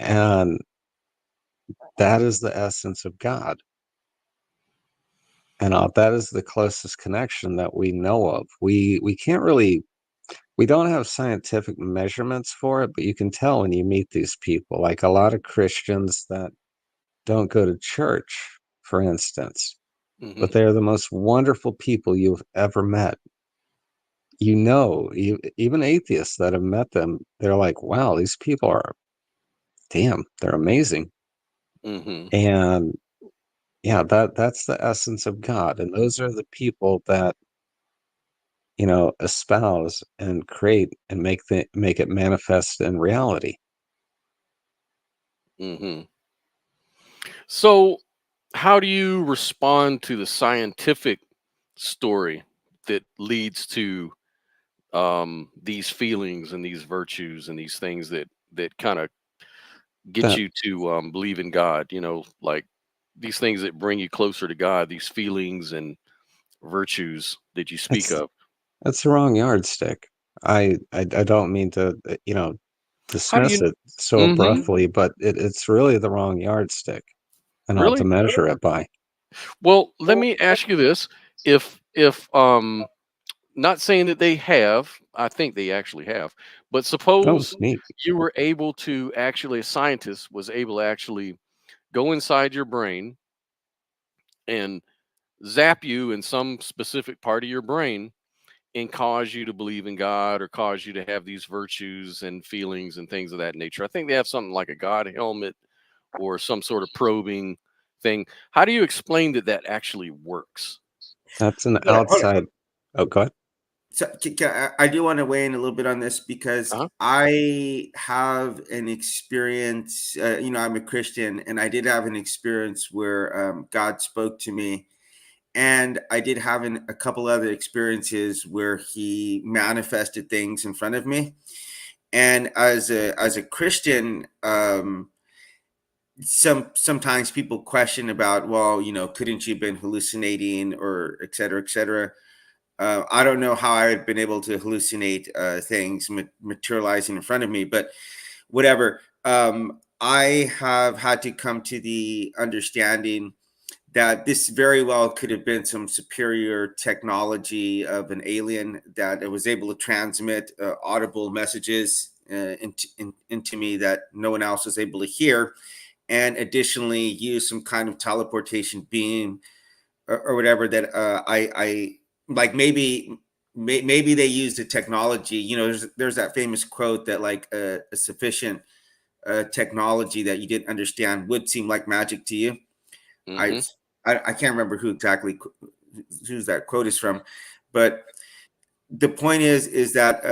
and that is the essence of God. And that is the closest connection that we know of. We can't really we don't have scientific measurements for it, but you can tell when you meet these people. Like a lot of Christians that don't go to church, for instance, but Hmm. they're the most wonderful people you've ever met. Even atheists that have met them, they're like, wow, these people are, damn, they're amazing. Hmm. And yeah, that's the essence of God. And those are the people that, espouse and create and make it manifest in reality. Hmm. So, how do you respond to the scientific story that leads to these feelings and these virtues and these things that kind of get That you to believe in God? Like these things that bring you closer to God, these feelings and virtues that you speak that's of. that's the wrong yardstick. I don't mean to, How do dismiss you? it so Hmm. abruptly, but it's really the wrong yardstick and all to Really? measure it by. Well, let me ask you this: if not saying that they have, I think they actually have, but Oh, suppose neat. you were able to actually, a scientist was able to actually go inside your brain and zap you in some specific part of your brain and cause you to believe in God or cause you to have these virtues and feelings and things of that nature. I think they have something like a God helmet or some sort of probing thing. How do you explain that that actually works? That's an Hold on. outside. Oh, go ahead. So I do want to weigh in a little bit on this because Uh-huh. I have an experience. I'm a Christian, and I did have an experience where God spoke to me, and I did have a couple other experiences where He manifested things in front of me. And as a Christian, sometimes people question about, well, couldn't you have been hallucinating or et cetera, et cetera. I don't know how I've been able to hallucinate things materializing in front of me, but whatever. I have had to come to the understanding that this very well could have been some superior technology of an alien that it was able to transmit audible messages into me that no one else was able to hear, and additionally use some kind of teleportation beam or whatever that I like maybe they used the technology. You know, there's that famous quote that like a sufficient technology that you didn't understand would seem like magic to you. I Hmm. I can't remember who exactly who's that quote is from, but the point is that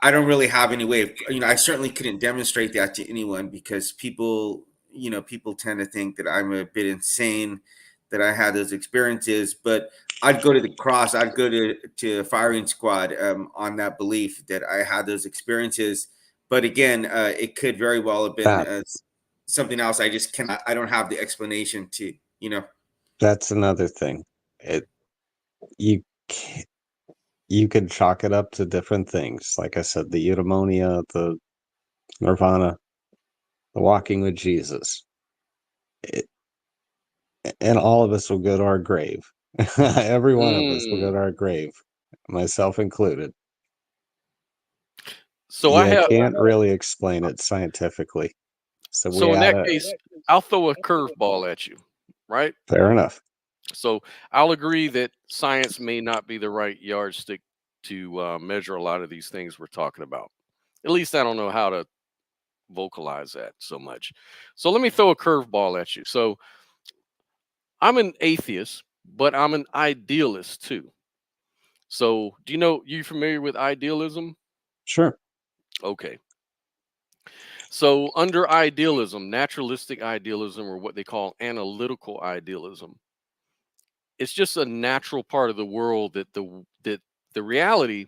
I don't really have any way of, you know, I certainly couldn't demonstrate that to anyone because people, you know, people tend to think that I'm a bit insane that I had those experiences. But I'd go to the cross, I'd go to a firing squad on that belief that I had those experiences. But again, it could very well have been That something else. I just cannot. I don't have the explanation to, you know. that's another thing. It you ca- you could chalk it up to different things. Like I said, the eudaimonia, the nirvana, the walking with Jesus. It, and all of us will go to our grave. Every one of us will go Mm. to our grave, myself included. So I You have. can't really explain it scientifically. So we So in that gotta, case, I'll throw a curveball at you, right? fair enough. So I'll agree that science may not be the right yardstick to measure a lot of these things we're talking about. At least I don't know how to vocalize that so much. So let me throw a curveball at you. So I'm an atheist, but I'm an idealist too. So do you know, you familiar with idealism? Sure. Okay. So under idealism, naturalistic idealism, or what they call analytical idealism, it's just a natural part of the world that the reality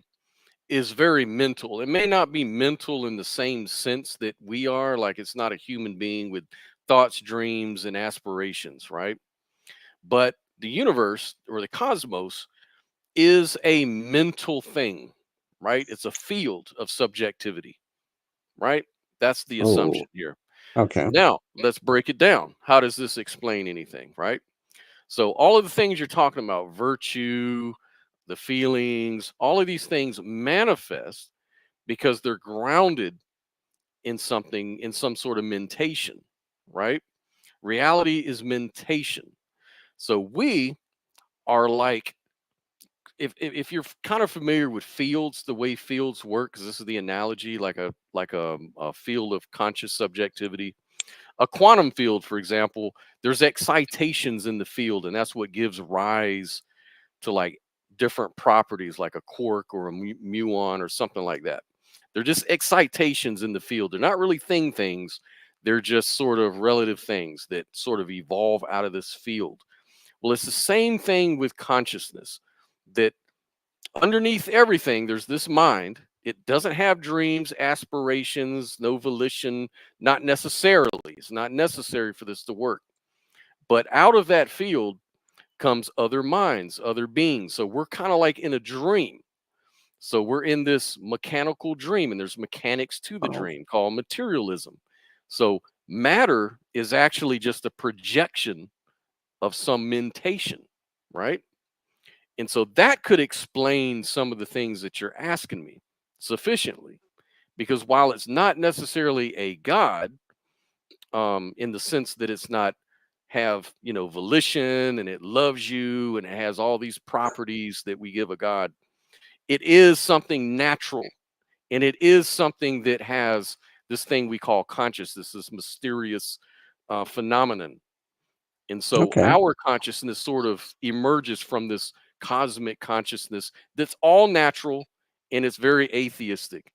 is very mental. It may not be mental in the same sense that we are, like it's not a human being with thoughts, dreams, and aspirations, right? But the universe or the cosmos is a mental thing, right? It's a field of subjectivity, right? That's the Oh, assumption here. okay. Now, let's break it down. How does this explain anything, right? So, all of the things you're talking about, virtue, the feelings, all of these things manifest because they're grounded in something, in some sort of mentation, right? Reality is mentation. So, we are like, if you're kind of familiar with fields, the way fields work, because this is the analogy, like a field of conscious subjectivity, a quantum field, for example, there's excitations in the field, and that's what gives rise to like different properties, like a quark or a muon or something like that. They're just excitations in the field. They're not really things. They're just sort of relative things that sort of evolve out of this field. Well, it's the same thing with consciousness. That underneath everything, there's this mind. It doesn't have dreams, aspirations, no volition, not necessarily. It's not necessary for this to work. But out of that field comes other minds, other beings. So we're kind of like in a dream. So we're in this mechanical dream, and there's mechanics to the Oh, dream called materialism. So matter is actually just a projection of some mentation, right? And so that could explain some of the things that you're asking me sufficiently. Because while it's not necessarily a God, in the sense that it's not have, you know, volition and it loves you and it has all these properties that we give a God, it is something natural, and it is something that has this thing we call consciousness, this mysterious phenomenon. And so okay. our consciousness sort of emerges from this cosmic consciousness that's all natural, and it's very atheistic.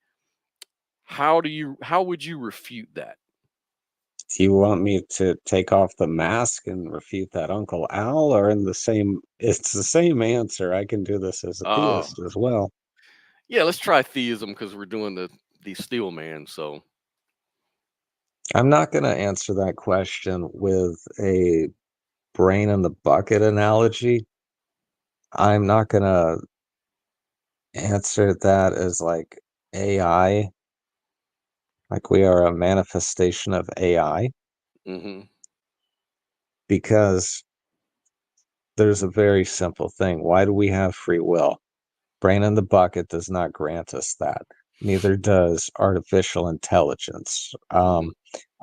How would you refute that? Do you want me to take off the mask and refute that Uncle Al, or in the same? It's the same answer. I can do this as a Uh theist as well. yeah, let's try theism because we're doing the steel man. So I'm not going to answer that question with a brain in the bucket analogy. I'm not going to answer that as like AI. like we are a manifestation of AI, Mm-hmm. because there's a very simple thing. Why do we have free will? Brain in the bucket does not grant us that. Neither does artificial intelligence. Mm-hmm.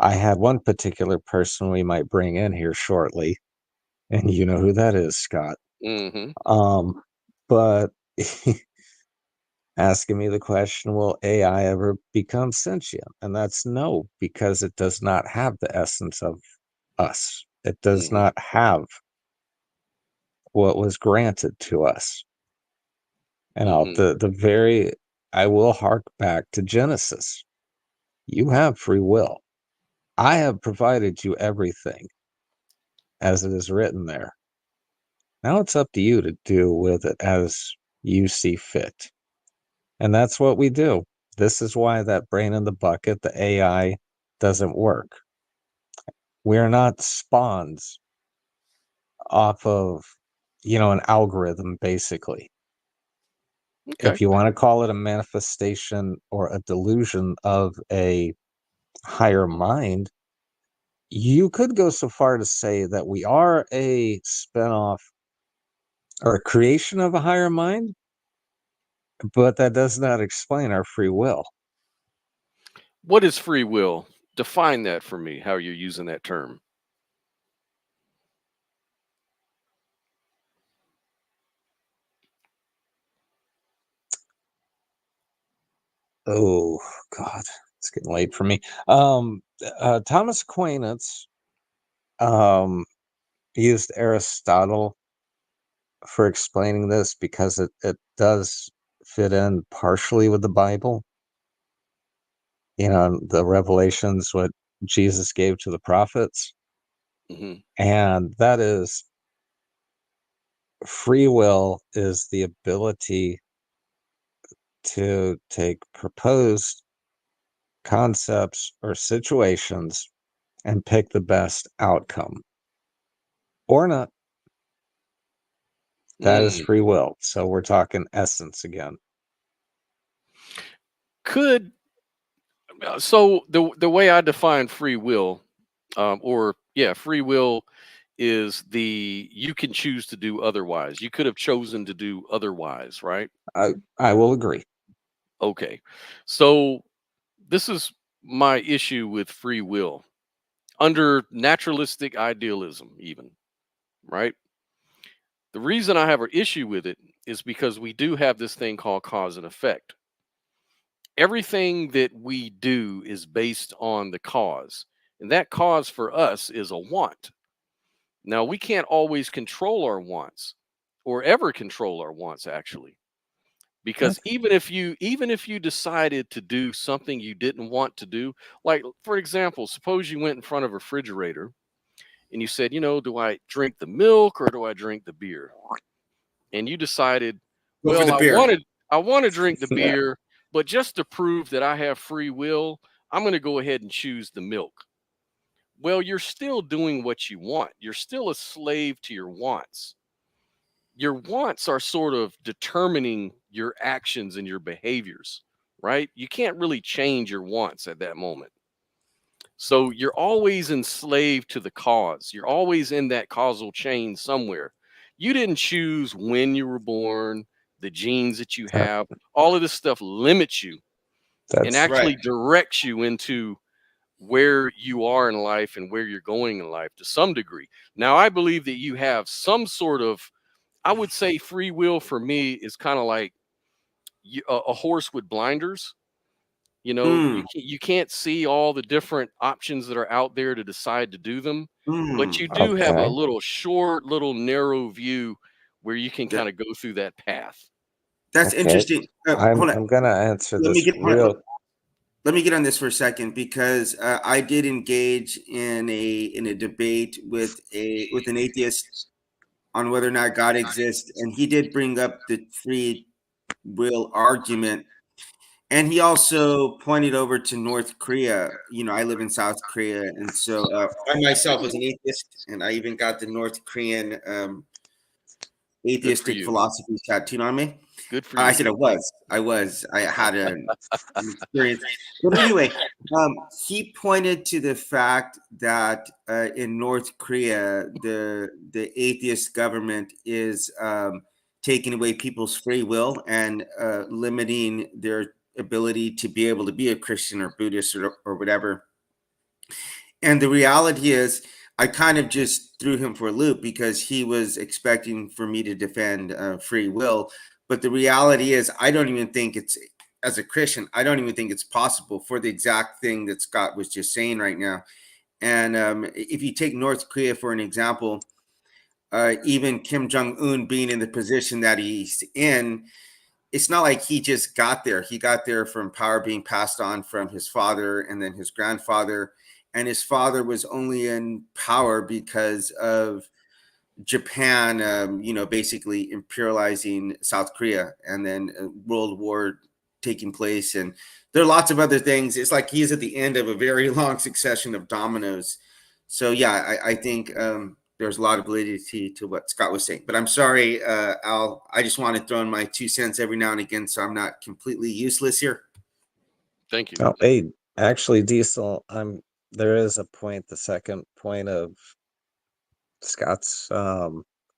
I had one particular person we might bring in here shortly, and you know who that is, Scott. Mm-hmm. But asking me the question, will AI ever become sentient? And that's no, because it does not have the essence of us. It does Mm-hmm. not have what was granted to us. And Mm-hmm. I will hark back to Genesis. You have free will. I have provided you everything as it is written there. Now it's up to you to do with it as you see fit. And that's what we do. This is why that brain in the bucket, the AI, doesn't work. We are not spawns off of, an algorithm, basically. Okay. If you want to call it a manifestation or a delusion of a higher mind, you could go so far to say that we are a spinoff or a creation of a higher mind, but that does not explain our free will. What is free will? Define that for me, how you're using that term. Oh God, it's getting late for me. Thomas Aquinas used Aristotle for explaining this because it does fit in partially with the Bible. The revelations what Jesus gave to the prophets, Mm-hmm. and that is free will is the ability to take proposed concepts or situations and pick the best outcome or not. That is Mm. free will. So we're talking essence again. Could so the way I define free will, or yeah, free will is you can choose to do otherwise. You could have chosen to do otherwise, right? I will agree. Okay. So this is my issue with free will under naturalistic idealism, even, right? The reason I have an issue with it is because we do have this thing called cause and effect. Everything that we do is based on the cause, and that cause for us is a want. Now, we can't always control our wants or ever control our wants, actually, because Okay. even if you decided to do something you didn't want to do, like for example, suppose you went in front of a refrigerator and you said, do I drink the milk or do I drink the beer? And you decided, Go for well, the I beer. wanted I want to drink the beer, but just to prove that I have free will, I'm going to go ahead and choose the milk. Well, you're still doing what you want. You're still a slave to your wants. Your wants are sort of determining your actions and your behaviors, right? You can't really change your wants at that moment. So you're always enslaved to the cause. You're always in that causal chain somewhere. You didn't choose when you were born, the genes that you That, have. All of this stuff limits you and that's Right. actually directs you into where you are in life and where you're going in life to some degree. Now, I believe that you have some sort of, I would say free will for me is kind of like a horse with blinders. Mm, You can't see all the different options that are out there to decide to do them, but you mm. do have a okay. little short, little narrow view where you can That, kind of go through that path. that's Okay. interesting. I'm Hold on. I'm gonna answer Let me this get hold on. real. Let me get on this for a second because I did engage in a debate with an atheist on whether or not God exists, and he did bring up the free will argument, and he also pointed over to North Korea. I live in South Korea, and so I myself was an atheist, and I even got the North Korean Good for atheistic you. philosophy tattooed on me. Good for I you. said I was. I had an experience. But anyway, he pointed to the fact that in North Korea, the atheist government is taking away people's free will and limiting their ability to be able to be a Christian or Buddhist or whatever. And the reality is, I kind of just threw him for a loop because he was expecting for me to defend free will. But the reality is, I don't even think it's, as a Christian, I don't even think it's possible for the exact thing that Scott was just saying right now. And if you take North Korea for an example, even Kim Jong-un being in the position that he's in, it's not like he just got there. He got there from power being passed on from his father and then his grandfather. And his father was only in power because of Japan, basically imperializing South Korea, and then World War taking place. And there are lots of other things. It's like he's at the end of a very long succession of dominoes. So, yeah, I think there's a lot of validity to what Scott was saying. But I'm sorry, Al, I just want to throw in my 2 cents every now and again so I'm not completely useless here. Thank you. Oh, hey, actually, Diesel, there is a point, the second point of Scott's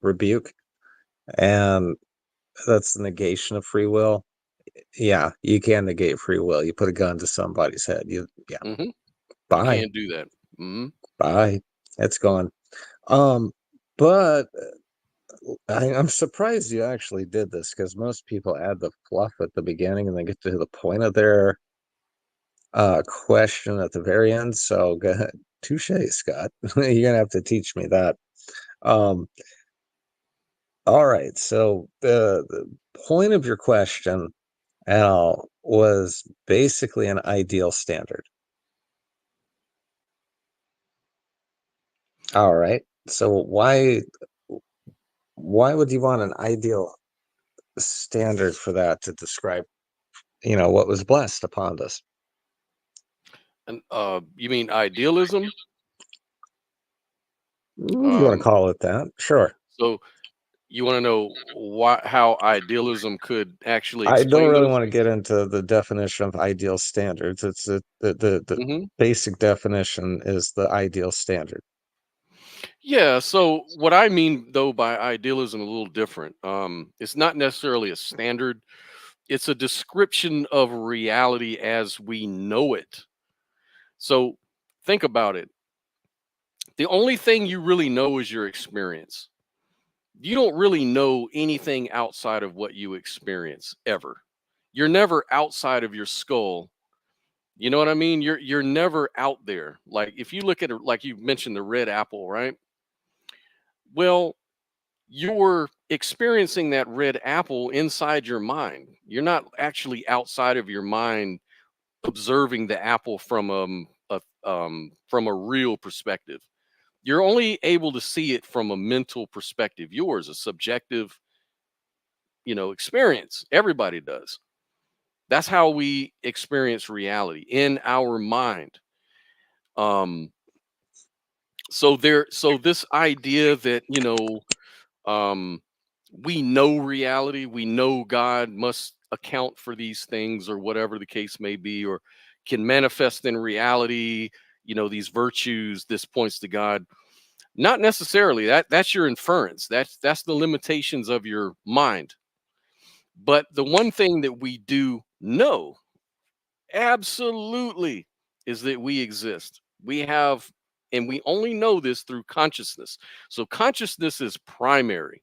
rebuke, and that's the negation of free will. Yeah, you can negate free will. You put a gun to somebody's head. You Bye. can't do that. Bye. It's gone. But I'm surprised you actually did this, because most people add the fluff at the beginning and then get to the point of their question at the very end. So go ahead. Touche, Scott. You're gonna have to teach me that. All right. So the point of your question, Al, was basically an ideal standard. All right. So why would you want an ideal standard for that to describe, what was blessed upon us? And you mean idealism? You want to call it that? Sure. So you want to know how idealism could actually I don't explain really those want to things? get into the definition of ideal standards. It's the basic definition is the ideal standard. Yeah. So what I mean though by idealism a little different. It's not necessarily a standard. It's a description of reality as we know it. So think about it. The only thing you really know is your experience. You don't really know anything outside of what you experience ever. You're never outside of your skull. You know what I mean? You're never out there. Like if you look at it, like you mentioned the red apple, right? Well, you're experiencing that red apple inside your mind. You're not actually outside of your mind observing the apple from a real perspective. You're only able to see it from a mental perspective. Yours, a subjective, experience. Everybody does. That's how we experience reality in our mind. Um, so this idea that um, we know reality, we know God must account for these things or whatever the case may be, or can manifest in reality. These virtues. This points to God. Not necessarily. That's your inference. That's the limitations of your mind. But the one thing that we do know absolutely is that we exist. We have, and we only know this through consciousness. So consciousness is primary.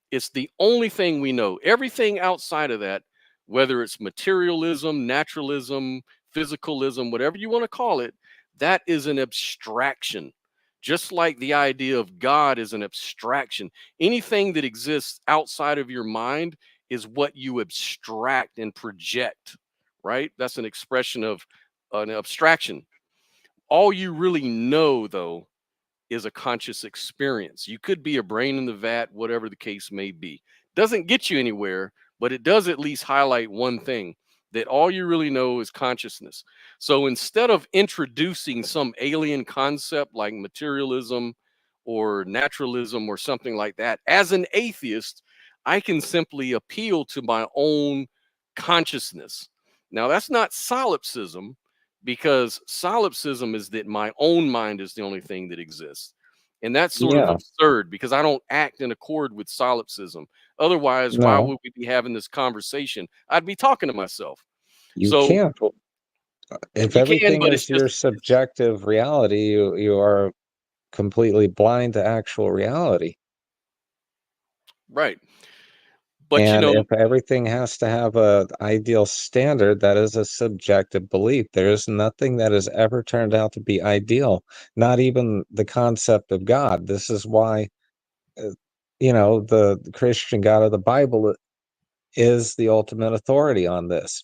It's the only thing we know. Everything outside of that, whether it's materialism, naturalism, physicalism, whatever you want to call it, that is an abstraction. Just like the idea of God is an abstraction. Anything that exists outside of your mind is what you abstract and project, right? That's an expression of an abstraction. All you really know, though, is a conscious experience. You could be a brain in the vat, whatever the case may be. Doesn't get you anywhere, but it does at least highlight one thing, that all you really know is consciousness. So instead of introducing some alien concept like materialism or naturalism or something like that, as an atheist, I can simply appeal to my own consciousness. Now, that's not solipsism, because solipsism is that my own mind is the only thing that exists. And that's sort of Yeah. absurd, because I don't act in accord with solipsism. Otherwise, why No, would we be having this conversation? I'd be talking to myself. you So can't. If you can, everything but it's is your just subjective reality, you are completely blind to actual reality. right. But And if everything has to have a ideal standard, that is a subjective belief. There is nothing that has ever turned out to be ideal, not even the concept of God. This is why, uh, the Christian God of the Bible is the ultimate authority on this.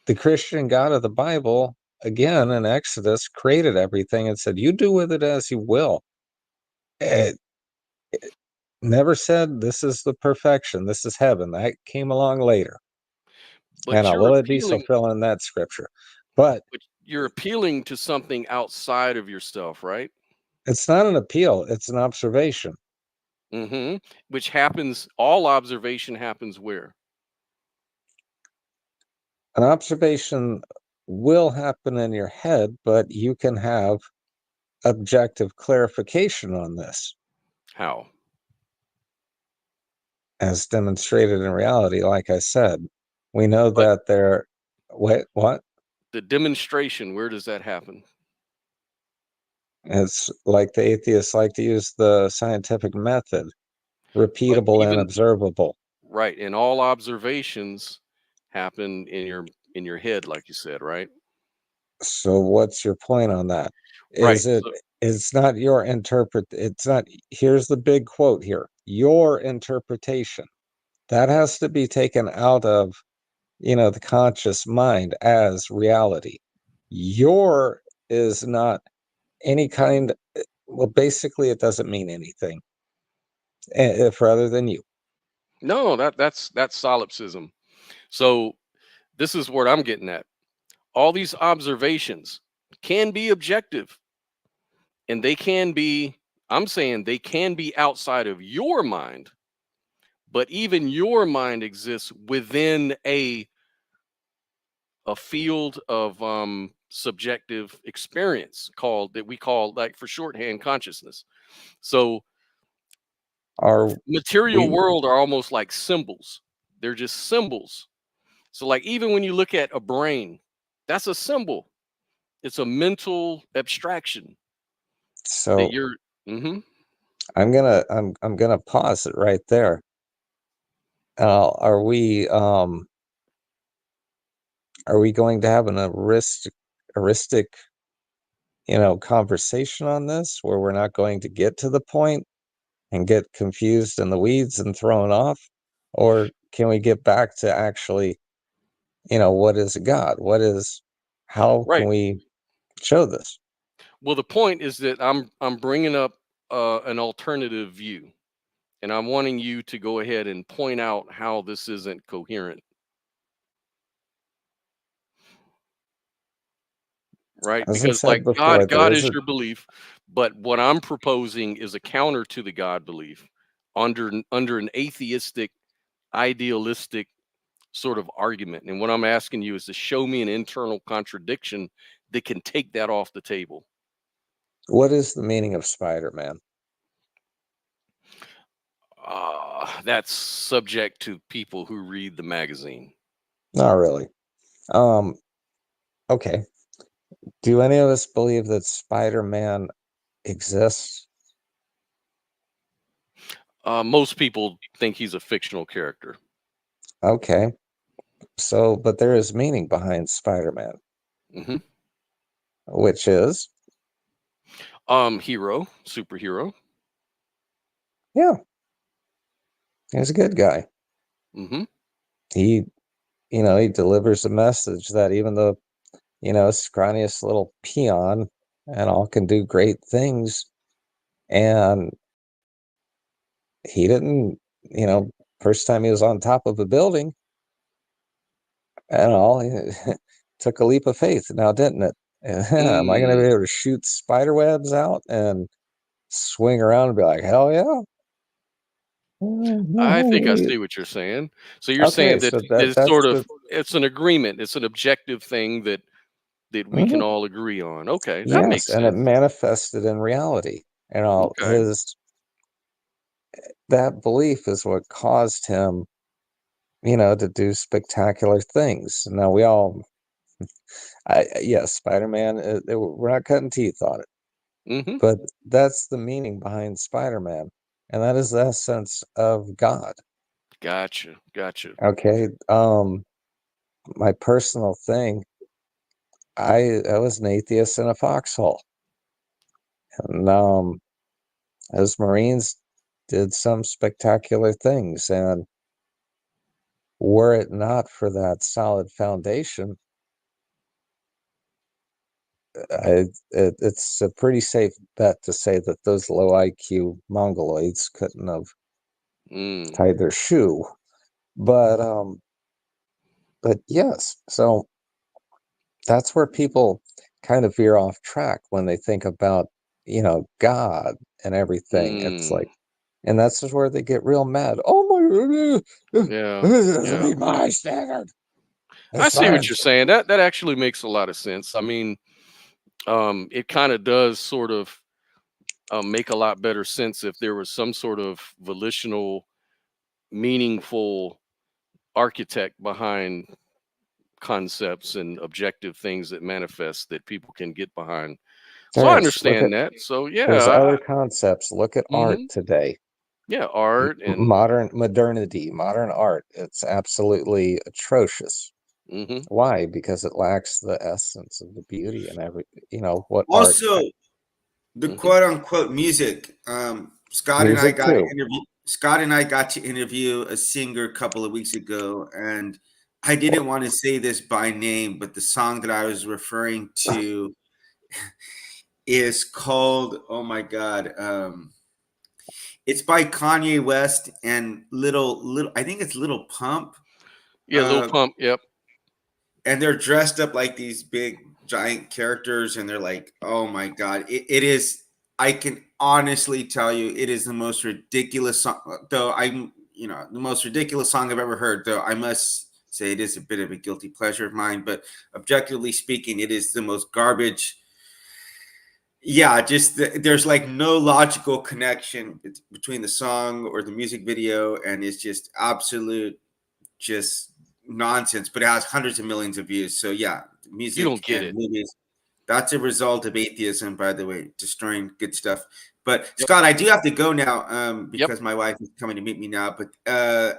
The Christian God of the Bible, again, in Exodus, created everything and said, "You do with it as you will." It never said, "This is the perfection. This is heaven." That came along later. And but you're will it be appealing fulfilling that scripture? But but you're appealing to something outside of yourself, right? it's not an appeal, it's an observation. Which happens, all observation happens where? An observation will happen in your head, but you can have objective clarification on this, How? as demonstrated in reality. Like I said, we know But that there. Wait, what? the demonstration, where does that happen? It's like the atheists like to use the scientific method, But repeatable and even observable. right, and all observations happen in your head, like you said, right? So what's your point on that? Right. Is it So it's not your it's not, here's the big quote here. Your interpretation. That has to be taken out of, the conscious mind as reality. Your is not any kind, well, basically it doesn't mean anything if rather than you. no, that's solipsism. So this is what I'm getting at. All these observations can be objective, and they can be, I'm saying they can be outside of your mind, but even your mind exists within a field of subjective experience called, that we call, like, for shorthand, consciousness. So Are material we world are almost like symbols. They're just symbols. So like, even when you look at a brain, that's a symbol. It's a mental abstraction that so you're hmm I'm gonna pause it right there. Are we going to have an heuristic, conversation on this where we're not going to get to the point and get confused in the weeds and thrown off? Or can we get back to actually, what is God? How can right. we show this? Well, the point is that I'm bringing up an alternative view, and I'm wanting you to go ahead and point out how this isn't coherent, right? As I Because said like, before, God there is is a your belief, but what I'm proposing is a counter to the God belief, under an atheistic, idealistic sort of argument. And what I'm asking you is to show me an internal contradiction that can take that off the table. what is the meaning of Spider-Man? That's subject to people who read the magazine. Not really. Um, okay. Do any of us believe that Spider-Man exists? Most people think he's a fictional character. Okay. So, but there is meaning behind Spider-Man, hmm which is, Hero, superhero. yeah, he's a good guy. hmm He, he delivers a message that even the, scrawniest little peon and all can do great things. And he didn't, first time he was on top of a building and all, he took a leap of faith now, didn't it? Am I going to be Mm, able to shoot spider webs out and swing around and be like, hell yeah? I think I see what you're saying. So you're Okay, saying that so it's that's sort of the it's an agreement. It's an objective thing that we can mhm. all agree on. Okay, that Yes, makes and it sense. manifested in reality. You know, Okay. his that belief is what caused him, to do spectacular things. Now we all, yes, Spider-Man. We're not cutting teeth on it, Mm-hmm. but that's the meaning behind Spider-Man, and that is the essence of God. Gotcha. Gotcha. Okay, my personal thing. I was an atheist in a foxhole, and those Marines did some spectacular things, and were it not for that solid foundation, it's a pretty safe bet to say that those low IQ mongoloids couldn't have Mm. tied their shoe. But but yes, so that's where people kind of veer off track when they think about, God and everything. It's Mm. like, and that's just where they get real mad. Oh my, Yeah. this doesn't Yeah. meet my standard. I It's see what fine. you're saying. That actually makes a lot of sense. I mean, it kind of does sort of make a lot better sense if there was some sort of volitional, meaningful architect behind concepts and objective things that manifest that people can get behind. So There I is. Look at understand that. So There's yeah, other concepts. Look at art hmm today. yeah, art and Modern art. It's absolutely atrocious. hmm Why? Because it lacks the essence of the beauty and what art. Also, the hmm quote unquote music. Music too. Scott and I got to interview a singer a couple of weeks ago, and I didn't want to say this by name, but the song that I was referring to is called, oh my god, it's by Kanye West and little I think it's Little Pump. yeah, Little Uh, Pump. Yep. and they're dressed up like these big giant characters, and they're like, oh my god, it is. I can honestly tell you, it is the most ridiculous song. Though I'm, the most ridiculous song I've ever heard. Though I must say, it is a bit of a guilty pleasure of mine. But objectively speaking, it is the most garbage. Yeah, there's like no logical connection between the song or the music video, and it's just absolute just nonsense, but it has hundreds of millions of views. So yeah, You don't music get and it. movies. That's a result of atheism, by the way, destroying good stuff. But Yep. Scott, I do have to go now Yep. because my wife is coming to meet me now. But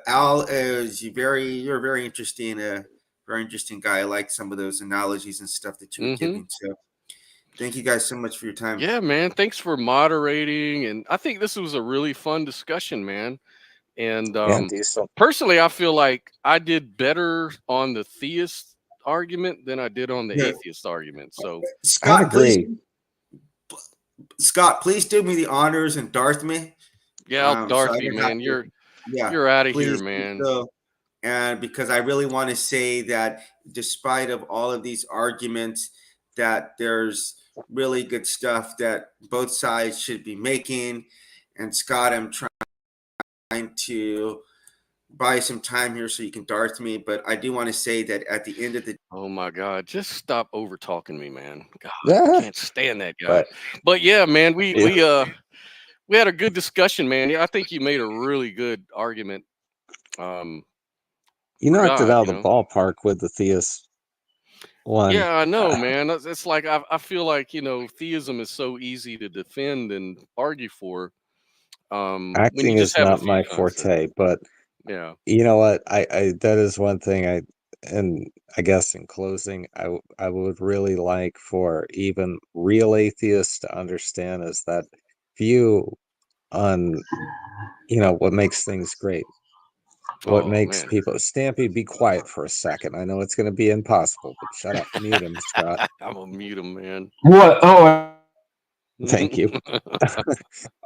Al is you're very interesting guy. I like some of those analogies and stuff that you were hmm giving. So thank you guys so much for your time. Yeah, man. Thanks for moderating, and I think this was a really fun discussion, man. And Yeah, diesel. personally, I feel like I did better on the theist argument than I did on the Yeah. atheist argument. So I'd Scott, please, agree. do me the honors and Darth me. yeah, So I Dorothy, don't have man, to. Yeah, you're out of here, please do man. so. And because I really want to say that despite of all of these arguments, that there's really good stuff that both sides should be making. And Scott, I'm trying to buy some time here so you can Darth me, but I do want to say that at the end of the Oh my God, just stop over talking me, man. God, I Yeah, can't stand that guy. but But yeah, man, we you, we uh we had a good discussion, man. Yeah, I think you made a really good argument you for knocked it God, out you of the know. ballpark with the theist one. Yeah, I know, Uh, man. It's like I feel like, theism is so easy to defend and argue for when you Acting just is have a not few my concepts. forte, but Yeah. you know what? I that is one thing and I guess in closing, I would really like for even real atheists to understand is that view on, what makes things great. What Oh makes man. people Stampy, be quiet for a second. I know it's going to be impossible, but shut up. Mute him, Scott. I'm gonna mute him, man. What? Oh, Thank you.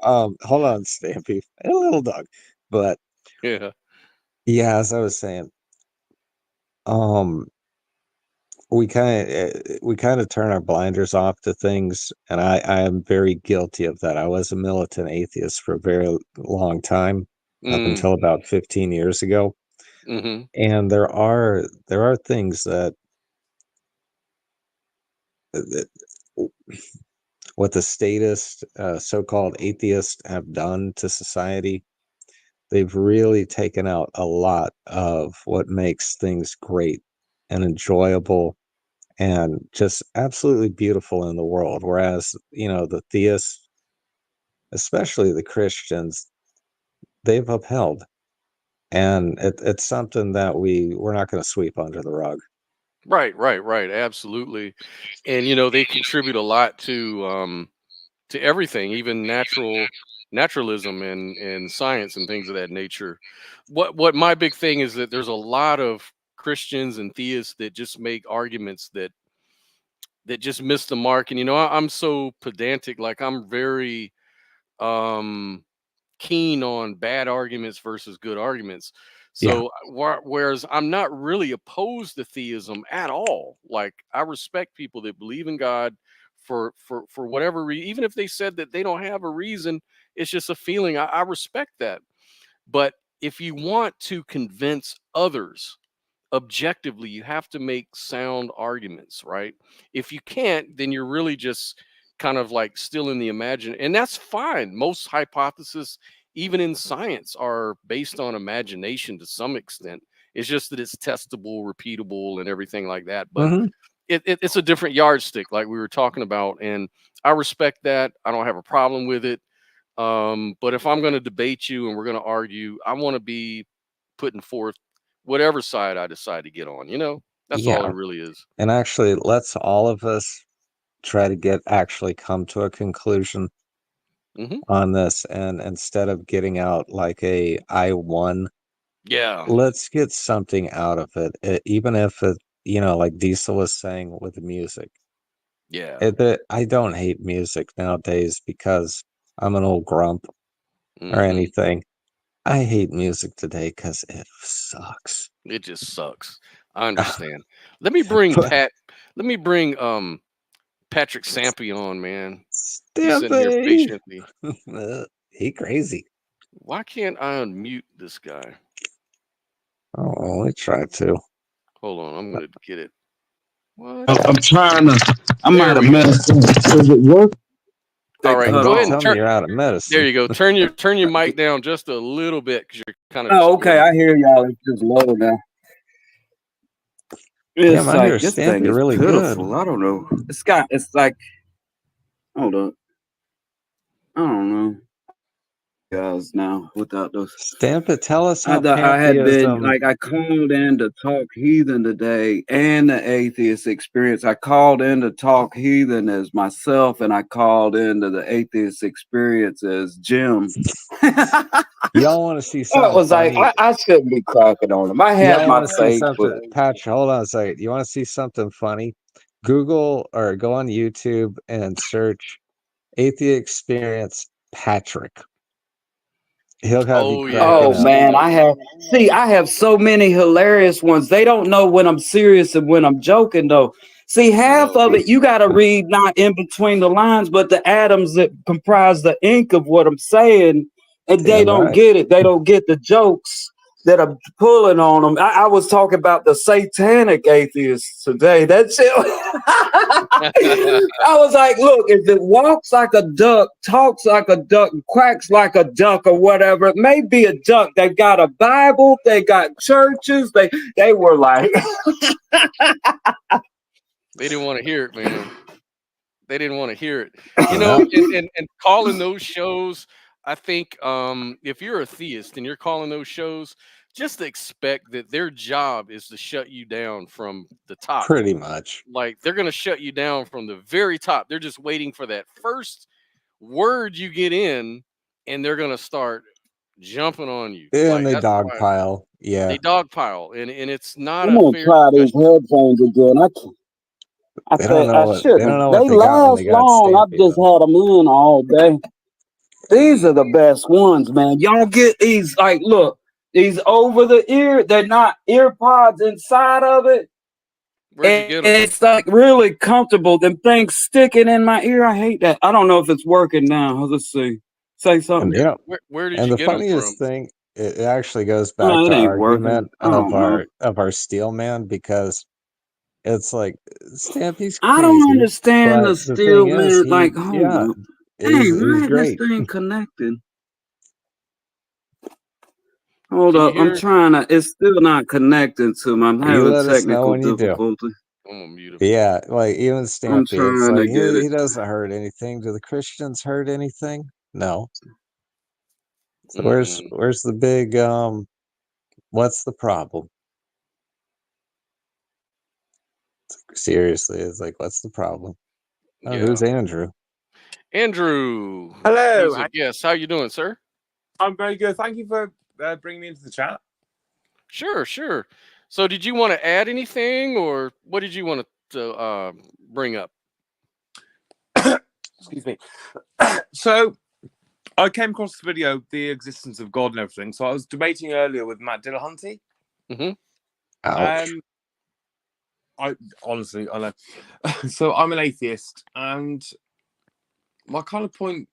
Hold on, Stampy. A little dog. But Yeah. yeah, as I was saying, um, we kind of turn our blinders off to things, and I am very guilty of that. I was a militant atheist for a very long time. up Mm, until about 15 years ago. mm-hmm. And there are things that that what the statist, so-called atheists have done to society. They've really taken out a lot of what makes things great and enjoyable and just absolutely beautiful in the world. Whereas, the theists, especially the Christians, they've upheld. And it's something that we're not going to sweep under the rug. Right, right, right. Absolutely. And you know, they contribute a lot to everything, even naturalism and science and things of that nature. What my big thing is that there's a lot of Christians and theists that just make arguments that just miss the mark. And you know, I'm so pedantic, like I'm very um keen on bad arguments versus good arguments. Yeah. So whereas I'm not really opposed to theism at all. Like I respect people that believe in God for whatever reason, even if they said that they don't have a reason, it's just a feeling. I respect that. But if you want to convince others objectively, you have to make sound arguments, right? If you can't, then you're really just kind of like still in the imagine, and that's fine. Most hypotheses, even in science, are based on imagination to some extent. It's just that it's testable, repeatable, and everything like that. But Hmm. it's a different yardstick, like we were talking about, and I respect that. I don't have a problem with it. But if I'm going to debate you and we're going to argue, I want to be putting forth whatever side I decide to get on. You know, that's all it Yeah. really is. And actually, let's all of us try to actually come to a conclusion Hmm. on this. And instead of getting out like I won, Yeah, let's get something out of it. Even if it, like Diesel was saying with the music. yeah. I don't hate music nowadays because I'm an old grump or Hmm. anything. I hate music today because it sucks. It just sucks. I understand. Let me bring But Pat. Let me bring Patrick Sampy on, man. He's sitting here Stampy, patiently. he crazy. Why can't I unmute this guy? Oh, we try to. Hold on, I'm gonna get it. What? I'm trying to. I'm There out of we go. medicine. Does it work? All They right, Oh, cut go don't ahead and tell off. me turn. you're out of There medicine. you go. Turn your mic down just a little bit because you're kind of Oh, okay. distorted. I hear y'all. It's just low now. Damn, It's I hear like this thing Stampy is really good. pitiful. I don't know. It's like, hold up. I don't know. Guys, now without those. Stamp it. Tell us how I had been pantheism. like I called in to talk heathen today and the atheist experience. I called in to talk heathen as myself, and I called into the atheist experience as Jim. Y'all want to see It something was like funny? I shouldn't be cracking on him. I had Y'all my want to see faith, but something? Patch, hold on a second. You want to see something funny? Google or go on YouTube and search Atheist Experience Patrick. He'll have you Oh yeah, cracking oh I've up. seen man, those. I have so many hilarious ones. They don't know when I'm serious and when I'm joking though. See, I half know. of it you gotta read not in between the lines, but the atoms that comprise the ink of what I'm saying, and they Damn don't right. get it. They don't get the jokes that I'm pulling on them. I was talking about the satanic atheists today. That's it. I was like, look, if it walks like a duck, talks like a duck, quacks like a duck, or whatever, it may be a duck. They've got a Bible, they got churches. They were like, They didn't want to hear it, man. They didn't want to hear it. You Yeah, know, and calling those shows, I think if you're a theist and you're calling those shows, just expect that their job is to shut you down from the top. pretty much. Like they're gonna shut you down from the very top. They're just waiting for that first word you get in, and they're gonna start jumping on you. And Like they that's why dogpile. they Yeah. dogpile, and it's not I'm a gonna fair try these discussion. headphones again. I think I They don't shouldn't. know what They they got when last they got long. I've Stampy just though. had them in all day. These Mm, are the best ones, man. Y'all get these, like, look, these over the ear. They're not ear pods inside of it. where'd you And get them? it's like really comfortable. Them things sticking in my ear. I hate that. I don't know if it's working now. Let's see. Say And something. yeah. Where did And you the get them from? funniest thing it actually goes back No, it to ain't working. argument I don't know. of our steelman, because it's like Stampy's I don't crazy, understand but the the thing steel is, man. Like, hold up. Hey, why he's ain't this great. thing connected? Hold Can you up. I'm hear? trying to. It's still not connecting to me. I'm You having let us know technical when you do. difficulty. I'm gonna mute him. But yeah, like even I'm Stampy, it's trying like to get he it. doesn't hurt anything. Do the Christians hurt anything? No. So Mm. where's the big what's the problem? Seriously, it's like, what's the problem? Oh, Yeah. who's Andrew? Andrew. Hello. He's a guest. How you doing, sir? I'm very good. Thank you for bringing me into the chat. Sure, sure. So did you want to add anything, or what did you want to bring up? Excuse me. So I came across the video, the existence of God and everything. So I was debating earlier with Matt Dillahunty. Mm-hmm. Ouch. I honestly, I know. So I'm an atheist, and my kind of point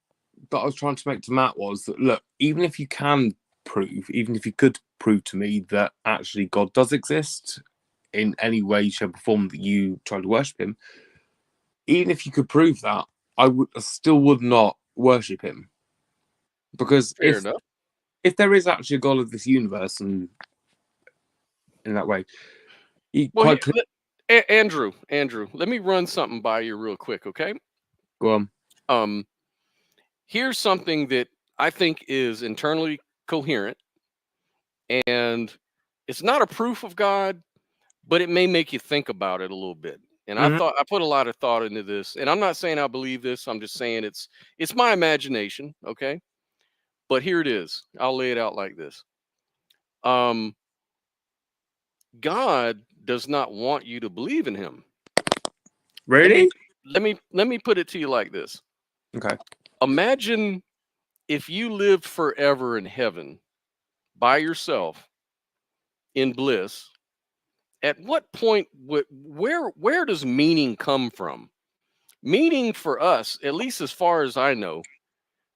that I was trying to make to Matt was that, look, even if you could prove to me that actually God does exist in any way, shape, or form that you try to worship him, even if you could prove that, I still would not worship him. Because Fair enough. if there is actually a God of this universe, and in that way, Well, Andrew, let me run something by you real quick, okay? go on. Here's something that I think is internally coherent, and it's not a proof of God, but it may make you think about it a little bit. And I put a lot of thought into this, and I'm not saying I believe this. I'm just saying it's my imagination, okay? But here it is. I'll lay it out like this. God does not want you to believe in him. Really? Let me put it to you like this. Okay. Imagine if you lived forever in heaven by yourself in bliss. At what point where does meaning come from? Meaning for us, at least as far as I know,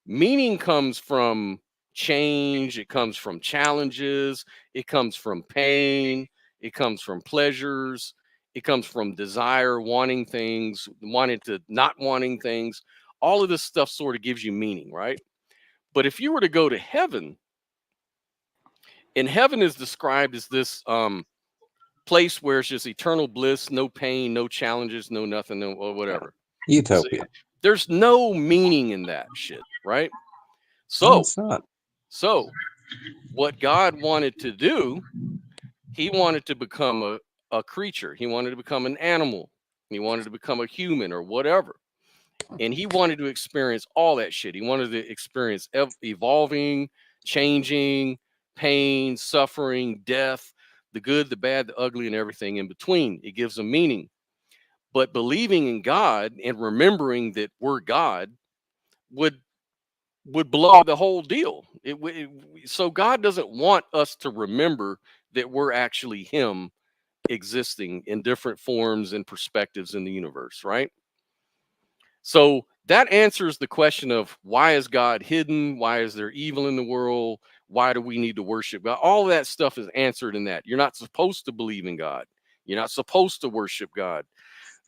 meaning comes from change, it comes from challenges, it comes from pain, it comes from pleasures, it comes from desire, wanting things, wanting to not wanting things. All of this stuff sort of gives you meaning, right? But if you were to go to heaven, and heaven is described as this place where it's just eternal bliss, no pain, no challenges, no nothing, no or whatever. So, Utopia. there's no meaning in that shit, right? No, So, it's not. what God wanted to do, he wanted to become a creature. He wanted to become an animal. He wanted to become a human or whatever. And he wanted to experience all that shit. He wanted to experience evolving, changing, pain, suffering, death, the good, the bad, the ugly, and everything in between. It gives them meaning. But believing in God and remembering that we're God would blow the whole deal. So God doesn't want us to remember that we're actually him existing in different forms and perspectives in the universe, right? So that answers the question of why is God hidden? Why is there evil in the world? Why do we need to worship God? All of that stuff is answered in that. You're not supposed to believe in God. You're not supposed to worship God.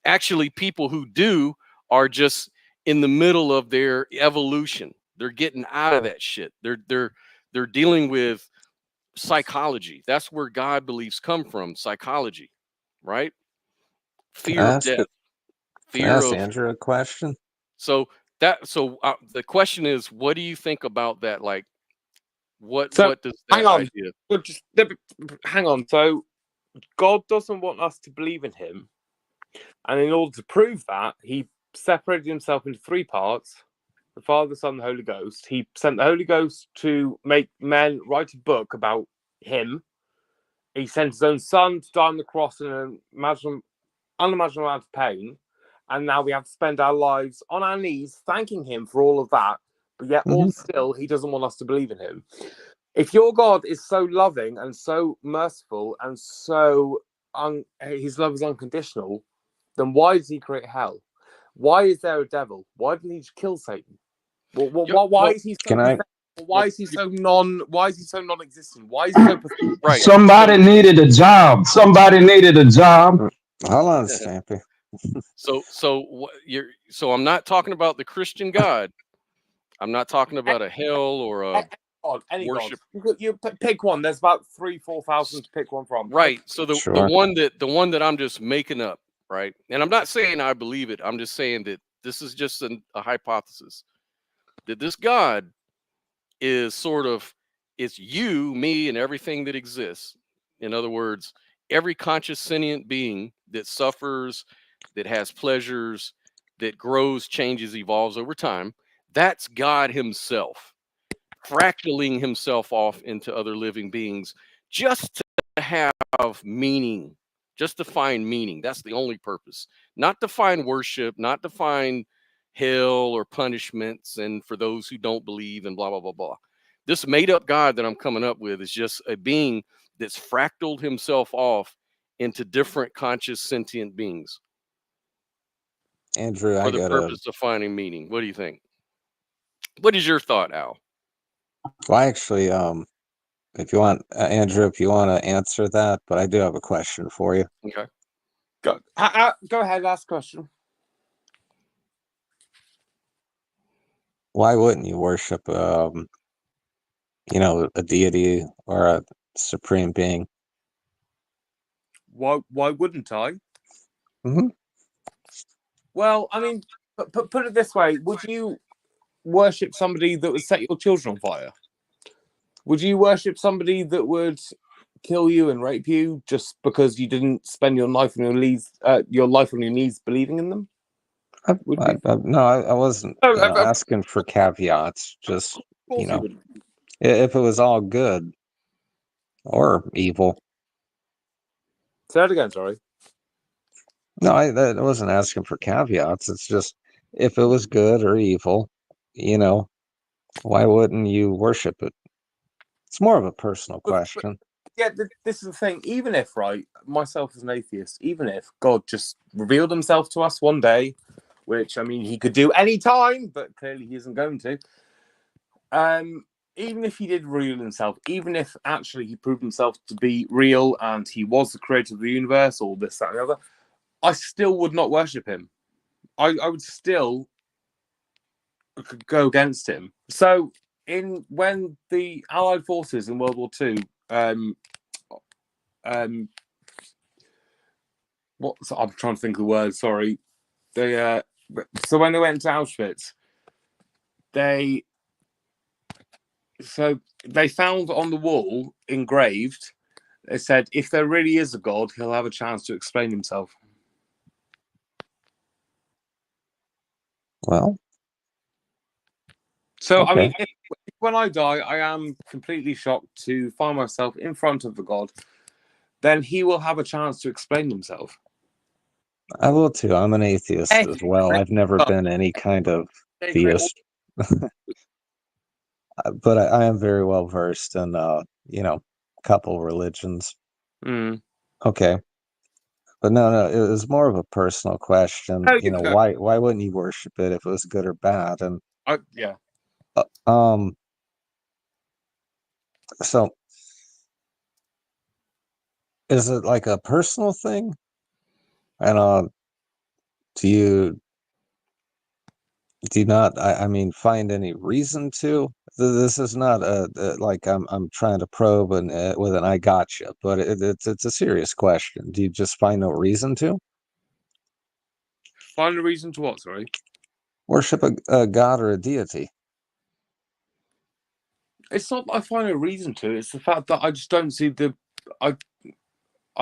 Actually, people who do are just in the middle of their evolution. They're getting out of that shit. They're dealing with psychology. That's where God beliefs come from, psychology, right? Can Fear I of ask death, can I fear ask of Andrew a question? so the question is, what do you think about that? Like, what So does hang that on. idea? Well, just hang on. So God doesn't want us to believe in him, and in order to prove that, he separated himself into three parts: the Father, Son, and the Holy Ghost. He sent the Holy Ghost to make men write a book about him. He sent his own son to die on the cross in an unimaginable amount of pain. And now we have to spend our lives on our knees thanking him for all of that. But yet, all still, he doesn't want us to believe in him. If your God is so loving and so merciful and so his love is unconditional, then why does he create hell? Why is there a devil? Why didn't he just kill Satan? Why Well, is he so Can I Why is he so non-existent? Why is he so pathetic? Right. Somebody needed a job. Somebody needed a job. Hold on, Stampy. So I'm not talking about the Christian God. I'm not talking about a hell or a Any worship. god. You pick one. There's about 3,000-4,000 to pick one from. Right. So the Sure. one that I'm just making up, right? And I'm not saying I believe it. I'm just saying that this is just a hypothesis. That this God is sort of, it's you, me, and everything that exists. In other words, every conscious sentient being that suffers, that has pleasures, that grows, changes, evolves over time, that's God himself, fractaling himself off into other living beings just to have meaning, just to find meaning. That's the only purpose. Not to find worship, not to find hell or punishments, and for those who don't believe and blah, blah, blah, blah. This made up God that I'm coming up with is just a being that's fractaled himself off into different conscious sentient beings Andrew, I for the got a. purpose of finding meaning. What do you think? What is your thought, Al? Well, actually, if you want, Andrew, if you want to answer that, but I do have a question for you. Okay. Go ahead, ask a question. Why wouldn't you worship, a deity or a supreme being? Why wouldn't I? Mm-hmm. Well, I mean, put it this way: would you worship somebody that would set your children on fire? Would you worship somebody that would kill you and rape you just because you didn't spend your life on your knees, believing in them? I wasn't asking for caveats. Just, Of course you wouldn't. if it was all good or evil. Say that again, sorry. No, I wasn't asking for caveats. It's just if it was good or evil, why wouldn't you worship it? It's more of a personal question. Yeah, this is the thing. Even if, right, myself as an atheist, even if God just revealed himself to us one day, which, I mean, he could do any time, but clearly he isn't going to. Even if he did reveal himself, even if actually he proved himself to be real and he was the creator of the universe or this, that, and the other, I still would not worship him. I would still go against him. So when the Allied forces in World War II, I'm trying to think of the word. Sorry, so when they went to Auschwitz, they found on the wall engraved. They said, "If there really is a God, he'll have a chance to explain himself." Well, so okay. I mean, if when I die, I am completely shocked to find myself in front of the God. Then he will have a chance to explain himself. I will too. I'm an atheist as well. I've never been any kind of theist, but I am very well versed in, a couple religions. Mm. Okay, but no, it was more of a personal question. Why wouldn't you worship it if it was good or bad? And yeah. So is it like a personal thing? And do you not, I mean, find any reason to? This is not like I'm trying to probe and with an I gotcha, but it's a serious question. Do you just find no reason to Find a reason to what? Sorry. worship a god or a deity? It's not that I find a reason to. It's the fact that I just don't see I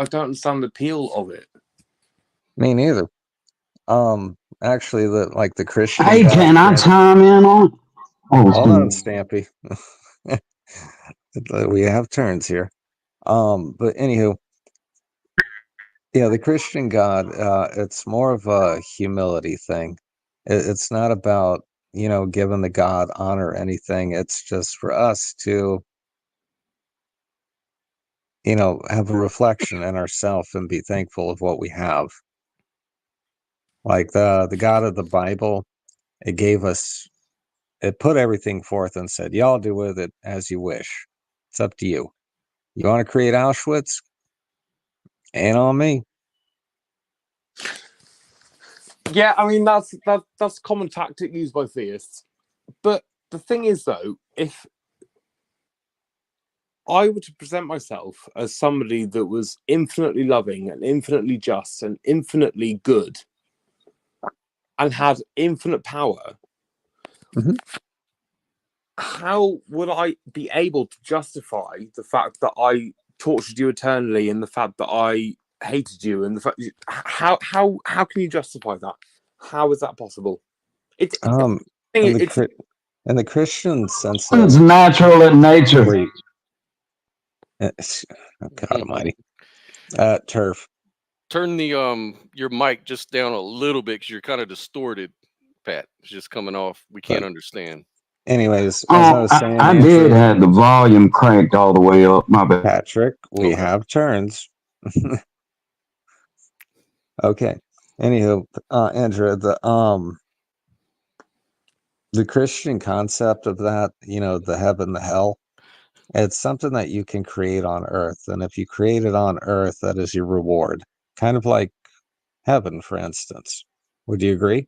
don't understand the appeal of it. Me neither. Actually, the Christian. Hey, God, can I chime in on? Hold on, Stampy. We have turns here. But anywho, the Christian God, it's more of a humility thing. It's not about, giving the God honor or anything. It's just for us to, have a reflection in ourselves and be thankful of what we have. Like the God of the Bible, it gave us it put everything forth and said, y'all do with it as you wish. It's up to you. You want to create Auschwitz? Ain't on me. Yeah, I mean that's a common tactic used by theists. But the thing is, though, if I were to present myself as somebody that was infinitely loving and infinitely just and infinitely good and had infinite power, Mhm. how would I be able to justify the fact that I tortured you eternally and the fact that I hated you and the fact how can you justify that? How is that possible? It's in the Christian sense It's of natural in nature. free. Oh, God Almighty, turf. Turn the your mic just down a little bit because you're kind of distorted, Pat. It's just coming off. We can't understand. Anyways, as I was saying, I Andrew, did have the volume cranked all the way up. My bad. Patrick, we Okay. have turns. Okay. Anywho, Andrew, the Christian concept of that, the heaven, the hell, it's something that you can create on earth. And if you create it on earth, that is your reward. Kind of like heaven, for instance. Would you agree?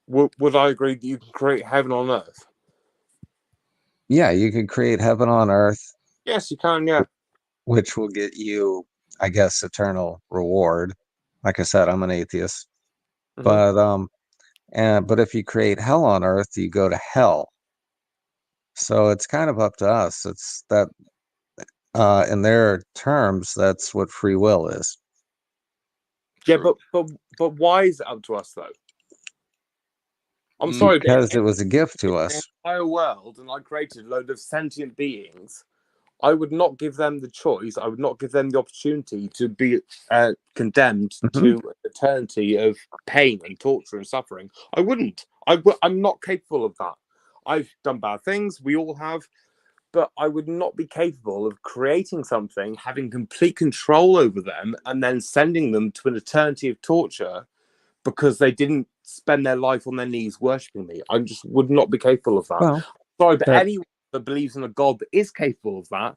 Would I agree that you can create heaven on earth? Yeah, you could create heaven on earth, Yes, you can. Yeah. which will get you, I guess, eternal reward. Like I said, I'm an atheist. Mhm. But if you create hell on earth, you go to hell. So it's kind of up to us. It's that in their terms, that's what free will is. Yeah, True. but why is it up to us though? I'm sorry, but Because it was a gift to the us. entire world and I created a load of sentient beings, I would not give them the choice. I would not give them the opportunity to be condemned Mhm. to an eternity of pain and torture and suffering. I wouldn't. I'm not capable of that. I've done bad things. We all have. But I would not be capable of creating something, having complete control over them, and then sending them to an eternity of torture because they didn't spend their life on their knees worshipping me. I just would not be capable of that. Well, Sorry, but that anyone that believes in a God that is capable of that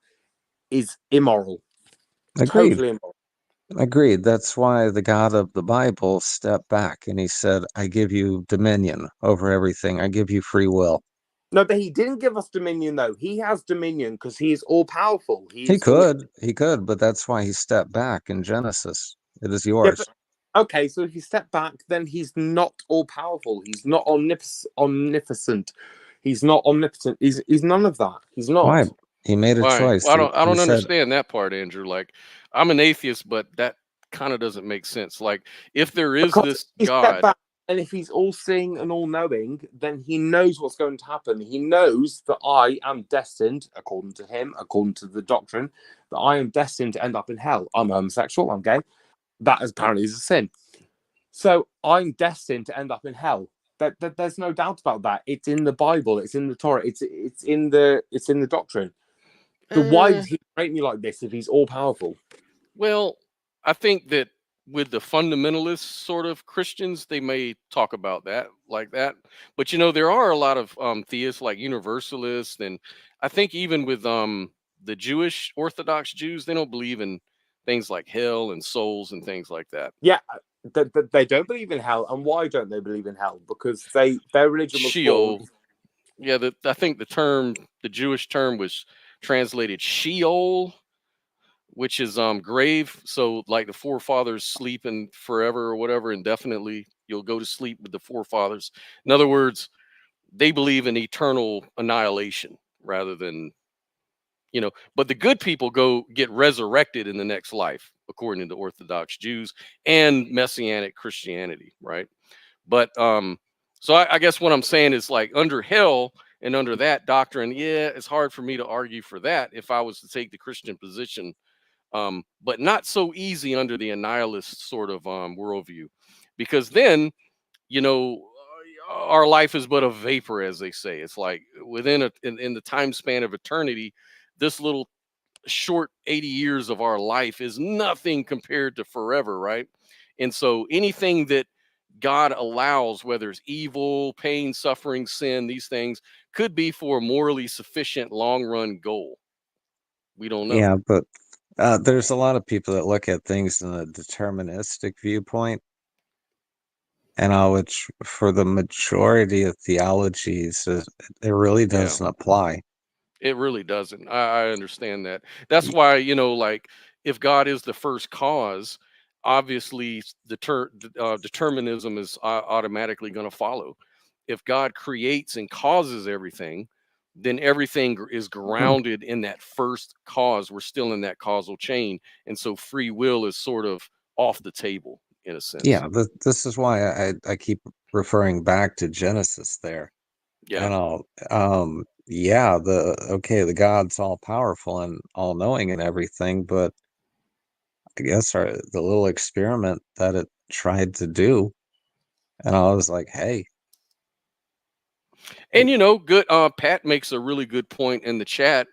is immoral. agreed. Totally immoral. Agreed. That's why the God of the Bible stepped back and he said, I give you dominion over everything. I give you free will. No, but he didn't give us dominion, though. He has dominion because he is all powerful. He could, but that's why he stepped back in Genesis. It is Yeah, yours. but okay, so if you step back, then he's not all powerful. He's not omnipotent. He's not omnipotent. He's none of that. He's not. Why? He made a Why? choice. Well, I He don't said, understand that part, Andrew. Like, I'm an atheist, but that kind of doesn't make sense. Like, if there is Because this if he step God, back, and if he's all seeing and all knowing, then he knows what's going to happen. He knows that I am destined, according to him, according to the doctrine, that I am destined to end up in hell. I'm homosexual. I'm gay. That apparently is a sin. So I'm destined to end up in hell. There's no doubt about that. It's in the Bible. It's in the Torah. It's in the doctrine. So why did he create me like this if he's all powerful? well, I think that with the fundamentalist sort of Christians, they may talk about that like that. But there are a lot of theists like universalists, and I think even with the Jewish Orthodox Jews, they don't believe in things like hell and souls and things like that. Yeah, they don't believe in hell. And why don't they believe in hell? Because their religion was Sheol. formed. Yeah, I think the Jewish term was translated Sheol, which is grave. So like the forefathers sleeping forever or whatever, indefinitely. You'll go to sleep with the forefathers. In other words, they believe in eternal annihilation rather than, but the good people get resurrected in the next life, according to the Orthodox Jews and Messianic Christianity, right? But so I guess what I'm saying is like under hell and under that doctrine, yeah, it's hard for me to argue for that if I was to take the Christian position, but not so easy under the annihilist sort of worldview, because then our life is but a vapor, as they say. It's like within in the time span of eternity, this little short 80 years of our life is nothing compared to forever, right? And so anything that God allows, whether it's evil, pain, suffering, sin, these things could be for a morally sufficient long run goal. We don't know. Yeah, but there's a lot of people that look at things in a deterministic viewpoint, and which for the majority of theologies, it really doesn't apply. It really doesn't. I understand that. That's why, like if God is the first cause, obviously determinism is automatically going to follow. If God creates and causes everything, then everything is grounded in that first cause. We're still in that causal chain. And so free will is sort of off the table in a sense. Yeah, this is why I keep referring back to Genesis there. Yeah. And the God's all powerful and all knowing and everything, but I guess the little experiment that it tried to do, and I was like, hey. And good. Pat makes a really good point in the chat.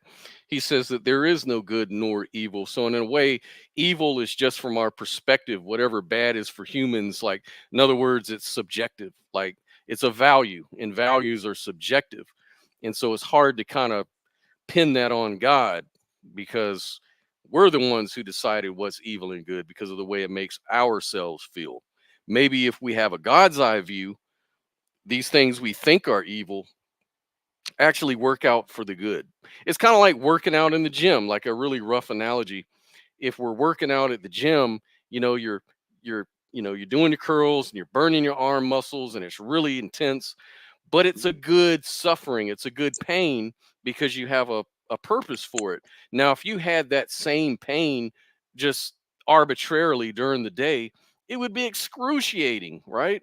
He says that there is no good nor evil. So in a way, evil is just from our perspective. Whatever bad is for humans, like in other words, it's subjective. Like it's a value, and values are subjective. And so it's hard to kind of pin that on God because we're the ones who decided what's evil and good because of the way it makes ourselves feel. Maybe if we have a God's eye view, these things we think are evil actually work out for the good. It's kind of like working out in the gym, like a really rough analogy. If we're working out at the gym, you're doing your curls and you're burning your arm muscles and it's really intense, but it's a good suffering, it's a good pain because you have a purpose for it. Now, if you had that same pain just arbitrarily during the day, it would be excruciating, right?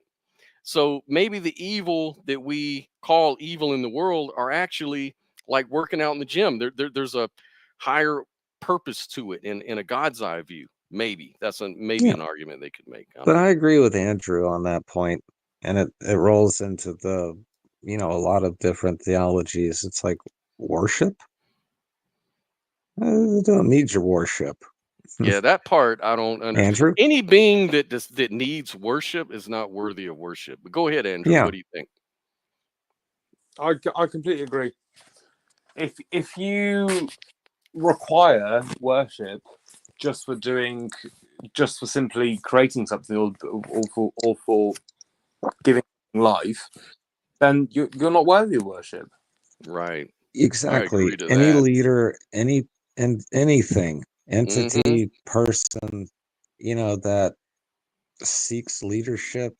So maybe the evil that we call evil in the world are actually like working out in the gym. There's a higher purpose to it in a God's eye view. Maybe that's an argument they could make. But I agree with Andrew on that point, and it rolls into the a lot of different theologies. It's like worship. I don't need your worship. Yeah, that part I don't understand. Andrew? Any being that needs worship is not worthy of worship. But go ahead, Andrew. Yeah. What do you think? I completely agree. If you require worship just for simply creating something or for giving life, then you're not worthy of worship. Right. Exactly. To Any that. leader, anything, entity, person, that seeks leadership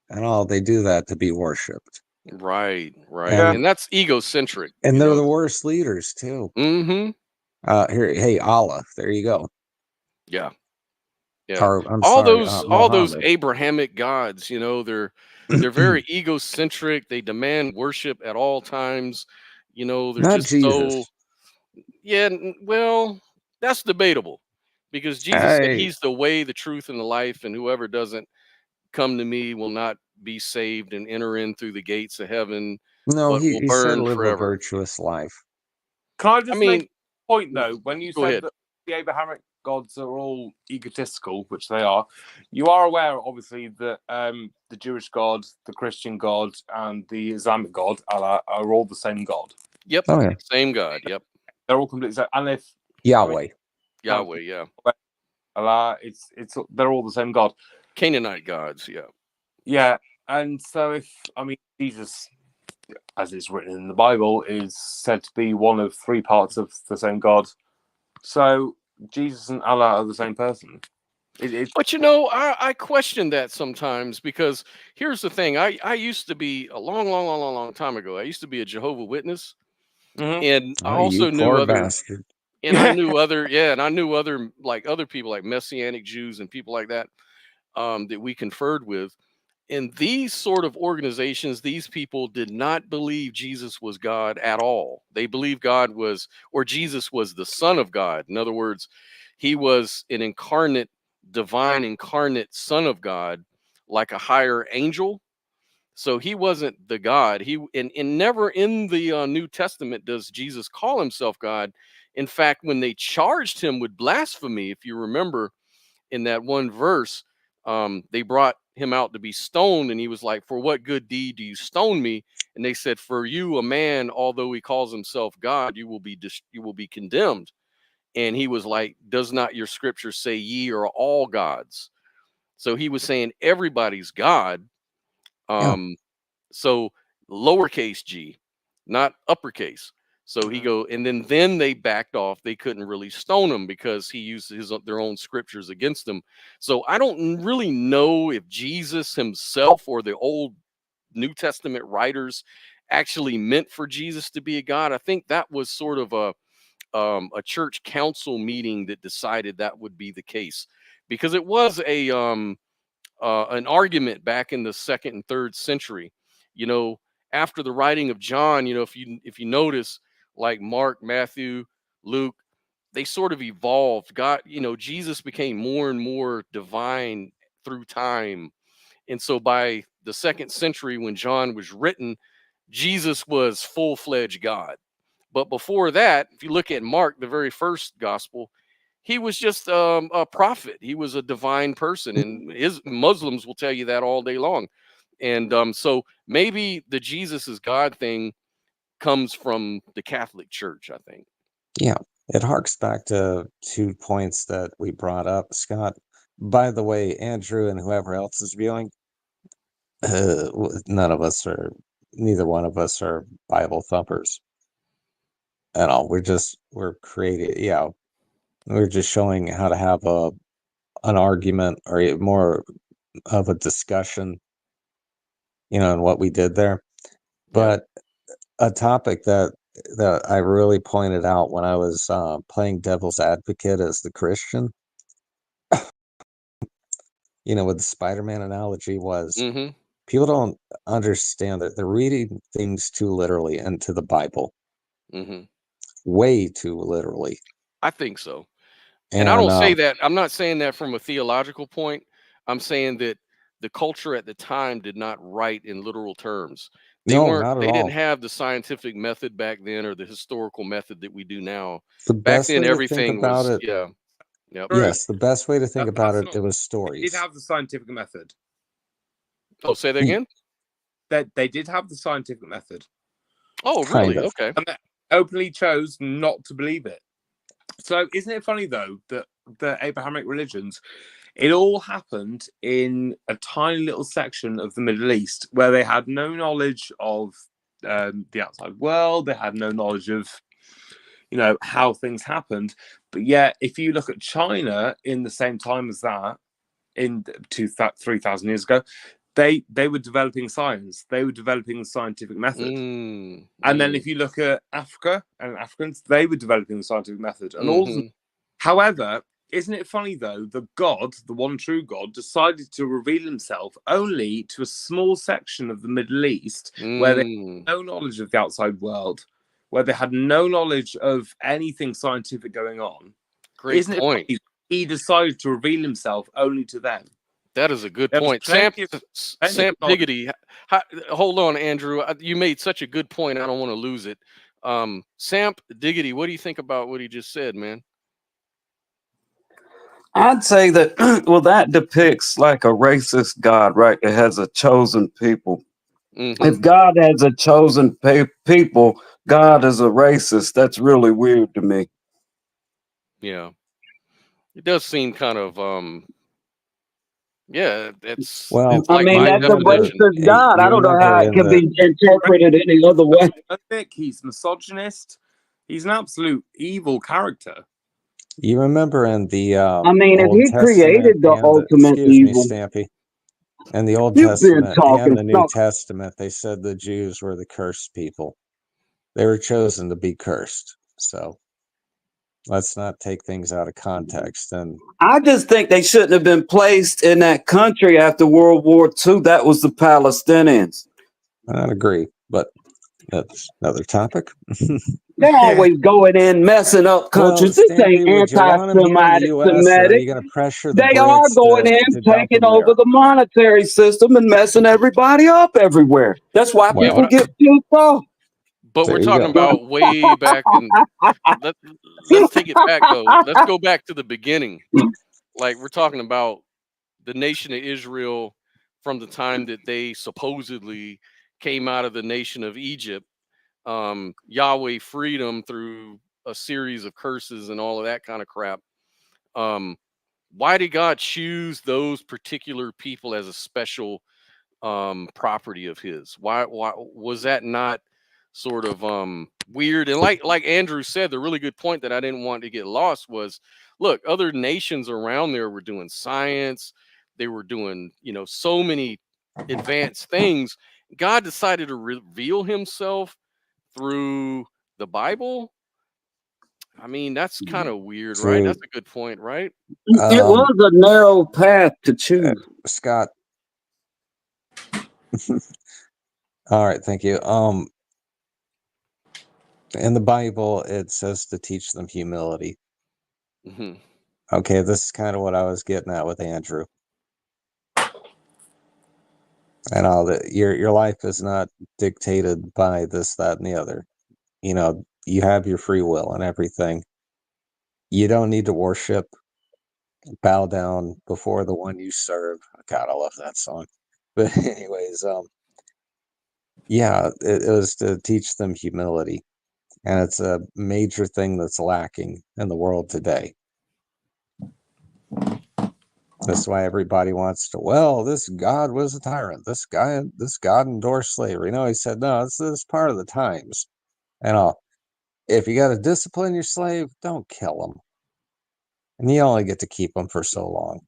and all, they do that to be worshipped. Right. And, And that's egocentric. And they're the worst leaders too. Mm-hmm. Here, hey, Allah, there you go. Yeah. Yeah. Or, all those Muhammad. Abrahamic gods, they're very egocentric. They demand worship at all times. They're not just Jesus. Well, that's debatable because Jesus said he's the way, the truth, and the life, and whoever doesn't come to me will not be saved and enter in through the gates of heaven. No, but will he burn said live forever. a virtuous life. Can I just make a point though? When you said ahead. that the Abrahamic gods are all egotistical, which they are, you are aware, obviously, that the Jewish God, the Christian God, and the Islamic God are all the same God. Yep. Oh, yeah. Same God. Yep. They're all completely same. And if Yahweh. Yahweh, yeah. Allah, they're all the same God. Canaanite gods, yeah. Yeah. And so Jesus, as is written in the Bible, is said to be one of three parts of the same God. So Jesus and Allah are the same person. But I question that sometimes because here's the thing. I used to be a long time ago. I used to be a Jehovah's Witness, and I also knew other bastard. And I knew other like other people like Messianic Jews and people like that that we conferred with. In these sort of organizations, these people did not believe Jesus was God at all. They believed God was, or Jesus was the Son of God. In other words, he was an divine incarnate Son of God, like a higher angel. So he wasn't the God. And never in the New Testament does Jesus call himself God. In fact, when they charged him with blasphemy, if you remember in that one verse, they brought him out to be stoned, and he was like, "For what good deed do you stone me?" And they said, "For you, a man, although he calls himself God, you will be condemned." And he was like, "Does not your scripture say ye are all gods?" So he was saying everybody's God. Yeah. So lowercase g, not uppercase. So he go, and then they backed off. They couldn't really stone him because he used their own scriptures against them. So I don't really know if Jesus himself or the old New Testament writers actually meant for Jesus to be a God. I think that was sort of a church council meeting that decided that would be the case, because it was an argument back in the 2nd and 3rd century. You know, after the writing of John, you know, if you notice, like Mark, Matthew, Luke, they sort of evolved. God, you know, Jesus became more and more divine through time. And so by the 2nd century, when John was written, Jesus was full-fledged God. But before that, if you look at Mark, the very first gospel, he was just a prophet. He was a divine person, and his Muslims will tell you that all day long. And so maybe the Jesus is God thing comes from the Catholic Church, I think. Yeah. It harks back to 2 points that we brought up, Scott. By the way, Andrew and whoever else is viewing, neither one of us are Bible thumpers at all. We're creating, yeah. We're just showing how to have an argument or more of a discussion, you know, in what we did there. But a topic that I really pointed out when I was playing devil's advocate as the Christian, you know, with the Spider-Man analogy was people don't understand that they're reading things too literally into the Bible. Way too literally. I think so. And I don't say that, I'm not saying that from a theological point. I'm saying that the culture at the time did not write in literal terms. They didn't have the scientific method back then, or the historical method that we do now. The Back best then, way to think everything about was, it, yeah. Yep. yes, the best way to think about That's it, not- it was They stories. did have the scientific method. Oh, say that again? They did have the scientific method. Oh, Kind really? of. Okay. And they openly chose not to believe it. So isn't it funny, though, that the Abrahamic religions, it all happened in a tiny little section of the Middle East where they had no knowledge of the outside world. They had no knowledge of, you know, how things happened. But yet, if you look at China in the same time as that, in 3,000 years ago, they were developing science. They were developing the scientific method. And then if you look at Africa and Africans, they were developing the scientific method. And all of them. However, isn't it funny, though, the God, the one true God, decided to reveal himself only to a small section of the Middle East where they had no knowledge of the outside world, where they had no knowledge of anything scientific going on. Great point. It funny? He decided to reveal himself only to them. That is a good point. Sam Diggity, hold on, Andrew. You made such a good point. I don't want to lose it. Sam Diggity, what do you think about what he just said, man? I'd say that, well, that depicts like a racist God, right? It has a chosen people. If God has a chosen people, God is a racist. That's really weird to me. Yeah. It does seem kind of, yeah, it's like I mean, that's a racist God. I don't know how it can be interpreted any other way. He's misogynist. He's an absolute evil character. You remember in the I mean, if Old he created the ultimate evil. Stampy. In the Old Testament and the New Testament, they said the Jews were the cursed people. They were chosen to be cursed. So let's not take things out of context. And I just think they shouldn't have been placed in that country after World War II. That was the Palestinians. I agree, but that's another topic. They're always going in, messing up countries. This ain't anti-Semitic. Are you going to pressure the They are going in, taking over the monetary system and messing everybody up everywhere. That's why people get pissed off. But we're talking about way back in. Let's take it back though. Let's go back to the beginning. Like we're talking about the nation of Israel from the time that they supposedly came out of the nation of Egypt. Yahweh freed them through a series of curses and all of that kind of crap. Why did God choose those particular people as a special property of his? Why was that not sort of weird? And like Andrew said, the really good point that I didn't want to get lost was, look, other nations around there were doing science, they were doing, so many advanced things. God decided to reveal himself through the Bible. I mean, that's kind of weird, right? Through That's a good point, right? It was a narrow path to choose. Scott. All right, thank you. In the Bible, it says to teach them humility. Hmm. Okay, this is kind of what I was getting at with Andrew. And all that your life is not dictated by this, that, and the other. You have your free will and everything. You don't need to worship, bow down before the one you serve. God, I love that song. But anyways, yeah, it was to teach them humility. And it's a major thing that's lacking in the world today. That's why everybody wants to, well, this God was a tyrant. This God endorsed slavery. No, he said, no, this is part of the times. And if you got to discipline your slave, don't kill him. And you only get to keep them for so long.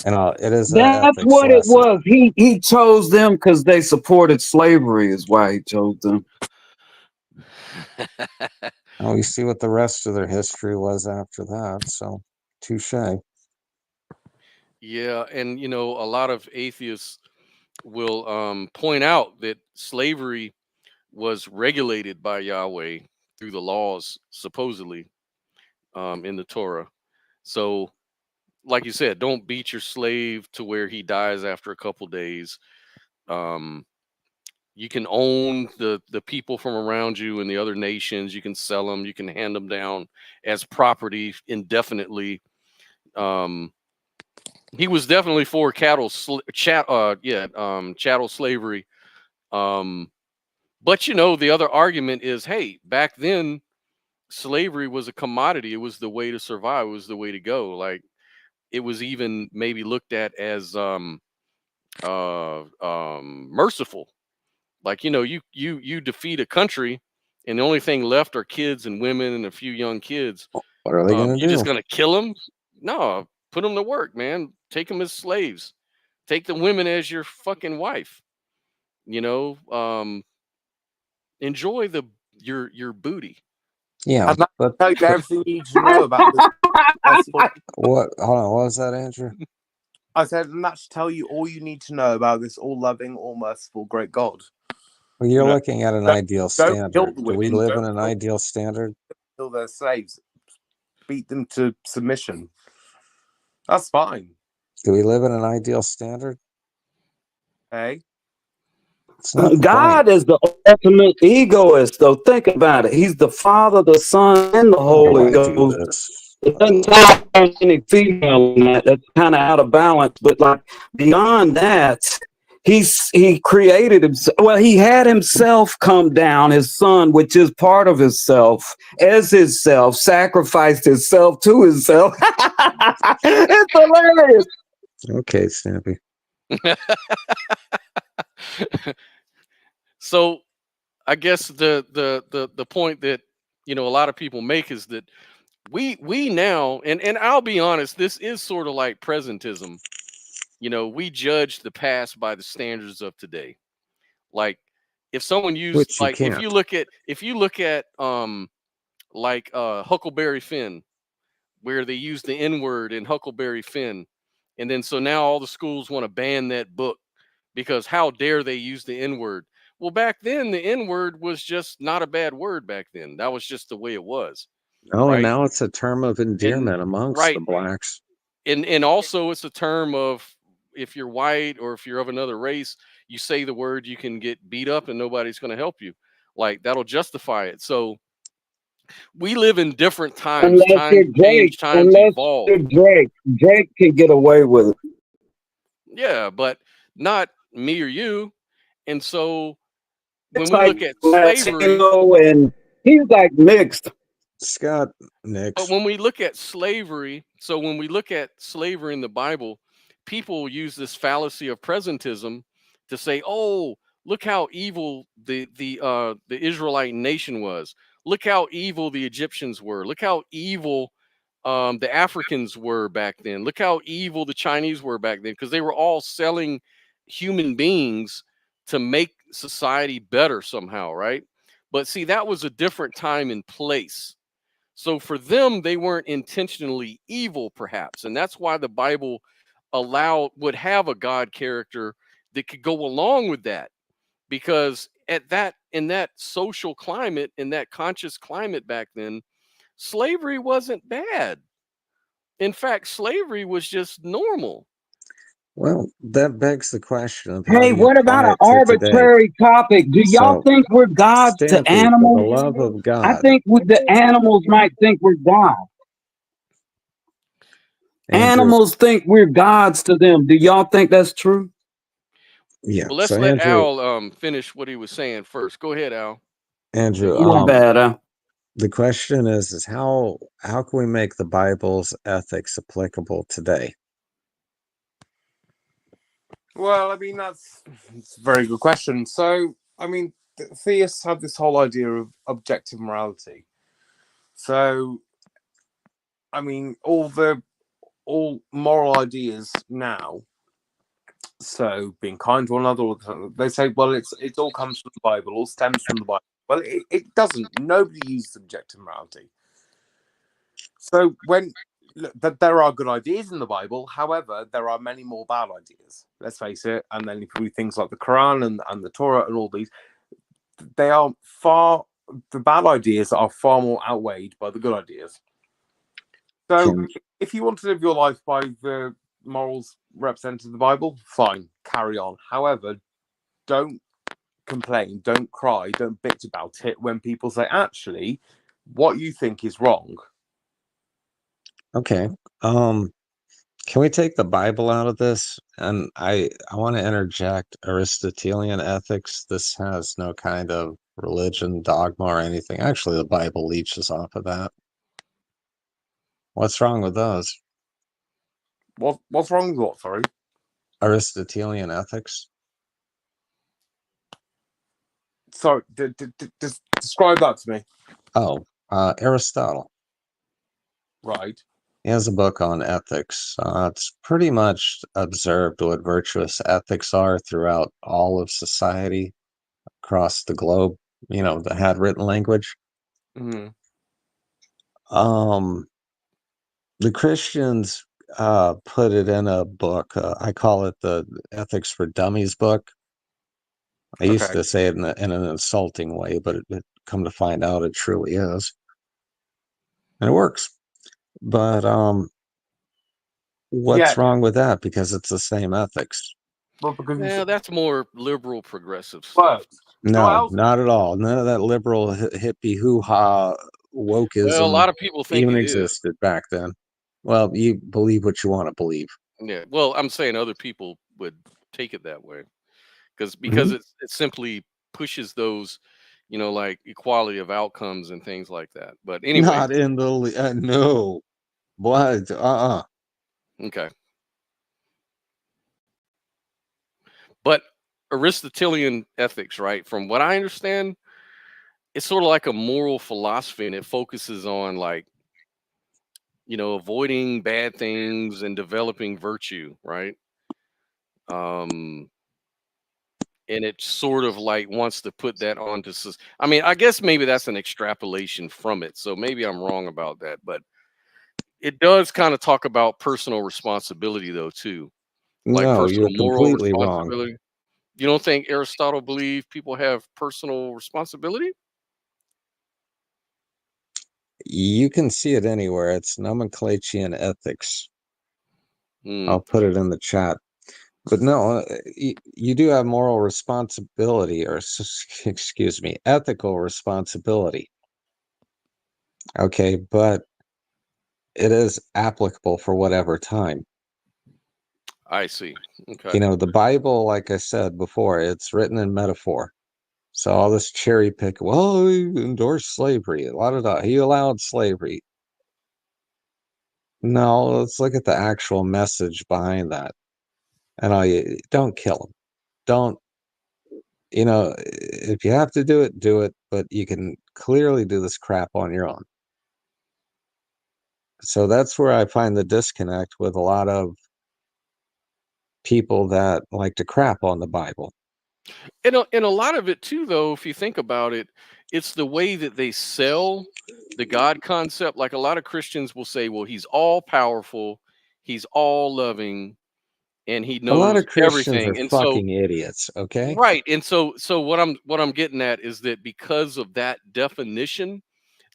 And it is an That's ethics what it lesson. was. He chose them because they supported slavery, is why he chose them. And we see what the rest of their history was after that. So, touche. Yeah, and a lot of atheists will point out that slavery was regulated by Yahweh through the laws, supposedly, in the Torah. So, like you said, don't beat your slave to where he dies after a couple days. You can own the people from around you and the other nations. You can sell them. You can hand them down as property indefinitely. He was definitely for chattel slavery. But the other argument is, hey, back then slavery was a commodity. It was the way to survive. It was the way to go. Like, it was even maybe looked at as merciful. Like, you defeat a country, and the only thing left are kids and women and a few young kids. What are they going to You're do? just gonna kill them? No, put them to work, man. Take them as slaves. Take the women as your fucking wife. Enjoy your booty. Yeah, And that but tell you everything you need to know about this. what? Hold on, what was that, Andrew? I said, and that should tell you all you need to know about this all-loving, all-merciful, great God. Well, you're looking at an ideal Don't kill standard. the Do we women, live don't in an kill- ideal standard? Kill their slaves, beat them to submission. That's fine. Do we live in an ideal standard? Hey, It's not the God point. is the ultimate egoist, though. Think about it. He's the Father, the Son, and the Why Holy do I do Ghost. this? It doesn't sound like any female in that. That's kind of out of balance. But like beyond that, he created himself. Well, he had himself come down, his son, which is part of himself, as himself, sacrificed himself to himself. It's hilarious. Okay, Stampy. So, I guess the point that a lot of people make is that we now, and I'll be honest, this is sort of like presentism. We judge the past by the standards of today. Like, if someone used, Which you like, if can't. you look at like Huckleberry Finn, where they use the N-word in Huckleberry Finn, and then so now all the schools want to ban that book because how dare they use the N-word? Well, back then the N-word was just not a bad word back then. That was just the way it was. Oh, and Right. now it's a term of endearment And amongst the right. blacks. And also it's a term of, if you're white or if you're of another race, you say the word, you can get beat up and nobody's going to help you. Like, that'll justify it. So We live in different times. Unless you're Times Drake, change, times evolve. Drake can get away with it. Yeah, but not me or you. And so when It's we like look at slavery, Latino, and he's like mixed. Scott but Nix. when we look at slavery, so when we look at slavery in the Bible, people use this fallacy of presentism to say, "Oh, look how evil the Israelite nation was. Look how evil the Egyptians were. Look how evil the Africans were back then. Look how evil the Chinese were back then, because they were all selling human beings to make society better somehow, right? But see, that was a different time and place. So for them, they weren't intentionally evil, perhaps, and that's why the Bible would have a God character that could go along with that, because at that in that social climate, in that conscious climate back then, slavery wasn't bad. In fact, slavery was just normal. Well, that begs the question of how Hey, do you what about apply an it to today? arbitrary topic? Do y'all So, think we're gods to Stampy, for the animals? love of I God, think the animals might think we're gods. Andrew. Animals think we're gods to them. Do y'all think that's true? Yeah. Well, So let's let Andrew, Al finish what he was saying first. Go ahead, Al. Andrew, My bad. the question is how can we make the Bible's ethics applicable today? Well, I mean, it's a very good question. So, I mean, theists have this whole idea of objective morality. So, I mean, all moral ideas now. So, being kind to one another, they say, well, it all comes from the Bible, all stems from the Bible. Well, it doesn't. Nobody uses objective morality. So, there are good ideas in the Bible, however, there are many more bad ideas. Let's face it. And then if we read things like the Quran and the Torah and all these, the bad ideas are far more outweighed by the good ideas. So if you want to live your life by the morals represented in the Bible, fine, carry on. However, don't complain, don't cry, don't bitch about it when people say, actually, what you think is wrong. Okay. Can we take the Bible out of this? And I want to interject Aristotelian ethics. This has no kind of religion, dogma, or anything. Actually, the Bible leeches off of that. What's wrong with those? What's wrong with what, sorry? Aristotelian ethics. Sorry, describe that to me. Oh, Aristotle. Right. He has a book on ethics. It's pretty much observed what virtuous ethics are throughout all of society across the globe, that had written language. Mm-hmm. The Christians put it in a book. I call it the Ethics for Dummies book. I used to say it in an insulting way, but it come to find out it truly is. And it works. But what's wrong with that? Because it's the same ethics. Well, because Yeah, that's more liberal progressive stuff. No, not at all. None of that liberal hippie hoo-ha Well, a wokeism lot of people think even it is. existed back then. Well, you believe what you want to believe. Yeah. Well, I'm saying other people would take it that way because Mhm. it simply pushes those, like equality of outcomes and things like that. But anyway, Not in the no. What? okay. But Aristotelian ethics, right? From what I understand, it's sort of like a moral philosophy, and it focuses on avoiding bad things and developing virtue, right? Um, and it sort of like wants to put that onto. I mean, I guess maybe that's an extrapolation from it, so maybe I'm wrong about that, but it does kind of talk about personal responsibility, though, too, like No, you're personal moral completely wrong. responsibility. You don't think Aristotle believed people have personal responsibility? You can see it anywhere. It's nomenclature ethics. Hmm. I'll put it in the chat. But no, you do have moral responsibility, or excuse me, ethical responsibility. Okay, but it is applicable for whatever time. I see. Okay. You know, the Bible, like I said before, it's written in metaphor. So all this cherry pick, well, he endorsed slavery. A lot of that, he allowed slavery. No, let's look at the actual message behind that. And don't kill him. Don't, you know, if you have to do it, do it. But you can clearly do this crap on your own. So that's where I find the disconnect with a lot of people that like to crap on the Bible. And a lot of it too, though, if you think about it, it's the way that they sell the God concept. Like a lot of Christians will say, well, he's all powerful, he's all loving, and he A lot knows of Christians are everything. And so fucking idiots, okay? right. And so what I'm getting at is that because of that definition,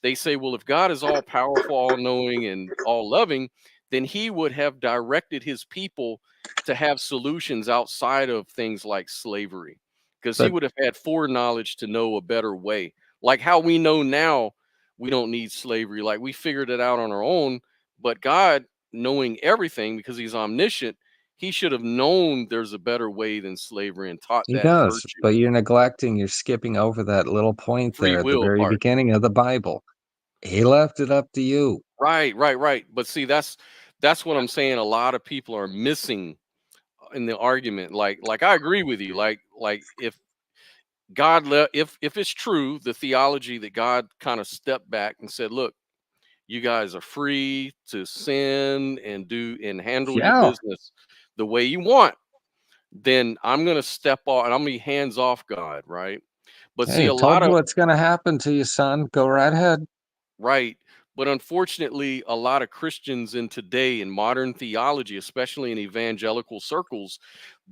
they say, well, if God is all powerful, all knowing, and all loving, then he would have directed his people to have solutions outside of things like slavery, because he But would have had foreknowledge to know a better way. Like how we know now we don't need slavery, like we figured it out on our own. But God, knowing everything because he's omniscient, he should have known there's a better way than slavery and taught he that does, virtue. but you're skipping over that little point Free there at the will very part. beginning of the Bible. He left it up to you. Right. But see, that's what I'm saying. A lot of people are missing in the argument. Like I agree with you. Like if if it's true, the theology that God kind of stepped back and said, look, you guys are free to sin and do and handle your Yeah. business the way you want, then I'm gonna step off and I'm gonna be hands off God, right? But see, Hey, a told lot you of what's going to happen to you, son. Go right ahead. right. But unfortunately, a lot of Christians in today in modern theology, especially in evangelical circles,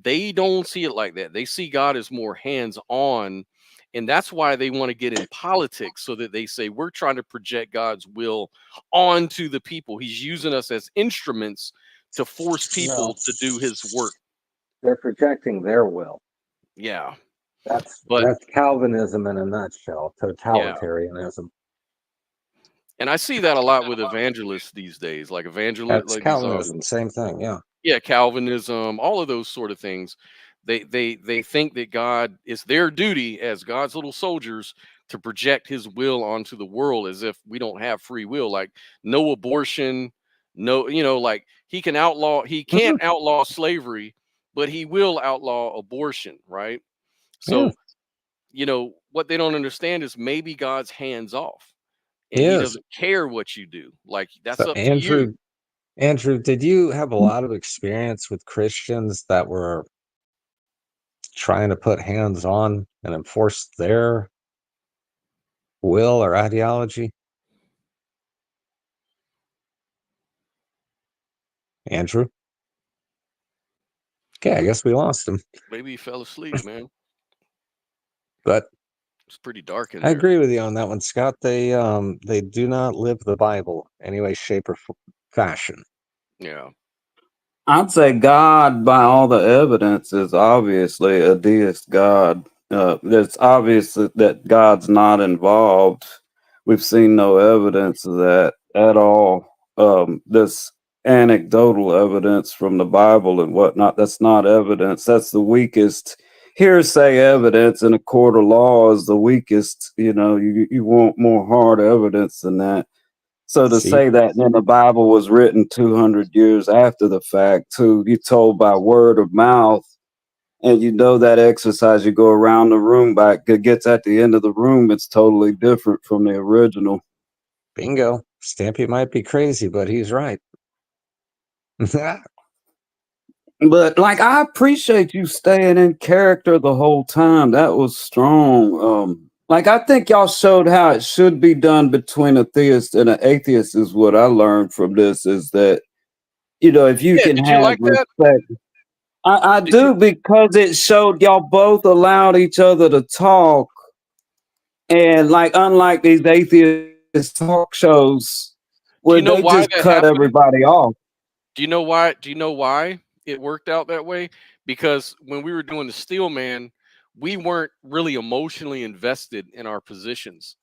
they don't see it like that. They see God as more hands on. And that's why they want to get in politics so that they say, we're trying to project God's will onto the people. He's using us as instruments to force No, people to do his work. they're projecting their will. Yeah. That's But Calvinism in a nutshell, yeah. totalitarianism. And I see that a lot with evangelists these days, like That's like these Calvinism, same thing, yeah. yeah, Calvinism, all of those sort of things. They think that God, it's their duty as God's little soldiers to project his will onto the world, as if we don't have free will, like no abortion, no, like he Mhm. can't outlaw slavery, but he will outlaw abortion, right? Yeah, So, what they don't understand is maybe God's hands off he and he is. doesn't care what you do. Like that's So up to you. Andrew, did you have a lot of experience with Christians that were trying to put hands on and enforce their will or ideology? Andrew? Okay, I guess we lost him. Maybe he fell asleep, man. But It's pretty dark in I there. agree with you on that one, Scott. They do not live the Bible any way, shape, or fashion. Yeah. I'd say God, by all the evidence, is obviously a deist God. It's obvious that God's not involved. We've seen no evidence of that at all. This anecdotal evidence from the Bible and whatnot, that's not evidence. That's the weakest hearsay evidence in a court of law is the weakest. You want more hard evidence than that. So to See, say that then the Bible was written 200 years after the fact, too, you told by word of mouth, and that exercise you go around the room back, it gets at the end of the room, it's totally different from the original. bingo. Stampy might be crazy, but he's right. But like, I appreciate you staying in character the whole time. That was strong. Like, I think y'all showed how it should be done between a theist and an atheist. Is what I learned from this. Is that if you Yeah. can Did you have like that? respect. I Did you? do, because it showed y'all both allowed each other to talk, and like, unlike these atheist talk shows Do where you know they why just that cut happened? everybody off. Do you know why? Do you know why it worked out that way? Because when we were doing the Steelman, we weren't really emotionally invested in our positions.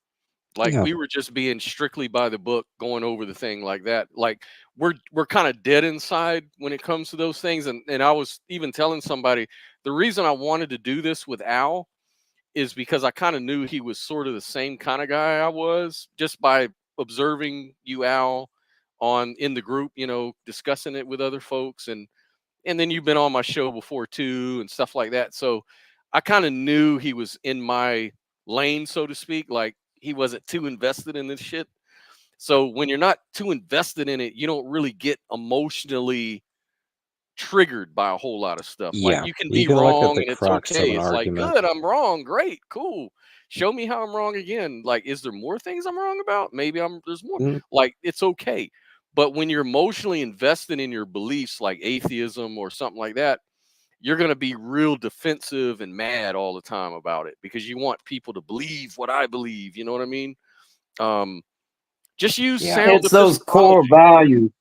Like Yeah. we were just being strictly by the book, going over the thing like that. Like we're kind of dead inside when it comes to those things. And I was even telling somebody the reason I wanted to do this with Al is because I kind of knew he was sort of the same kind of guy I was just by observing you, Al, on in the group, discussing it with other folks, and then you've been on my show before too and stuff like that. So I kind of knew he was in my lane, so to speak. Like he wasn't too invested in this shit. So when you're not too invested in it, you don't really get emotionally triggered by a whole lot of stuff. Like Yeah. you can You be can look at wrong the and it's crux of okay. an It's like, argument. good, I'm wrong. Great, cool. Show me how I'm wrong again. Like, is there more things I'm wrong about? Maybe there's more. Mm, Like, it's okay. But when you're emotionally invested in your beliefs, like atheism or something like that, you're going to be real defensive and mad all the time about it because you want people to believe what I believe. You know what I mean? Um, just use yeah. sound It's those epistemology. core values.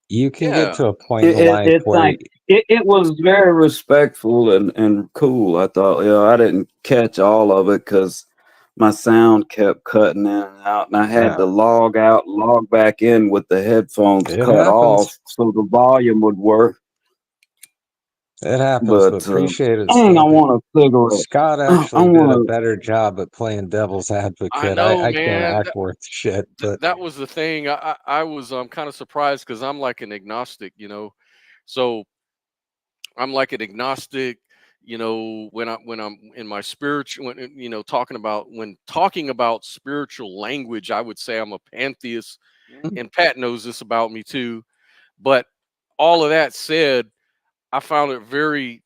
You can get Yeah. to a point in life It's where like it was very respectful and cool. I thought, I didn't catch all of it because my sound kept cutting in and out, and I had to log out, log back in with the headphones it cut happens. off so the volume would work. It happens, But but appreciate it, dang, I Steelman. want a cigarette. Scott I actually did a want better job at playing devil's I advocate. know, I can't man. act worth shit, but That was the thing. I was kind of surprised because I'm like an agnostic, so I'm like an agnostic. When I'm in my spiritual, when talking about spiritual language, I would say I'm a pantheist, mm, and Pat knows this about me too. But all of that said, I found it very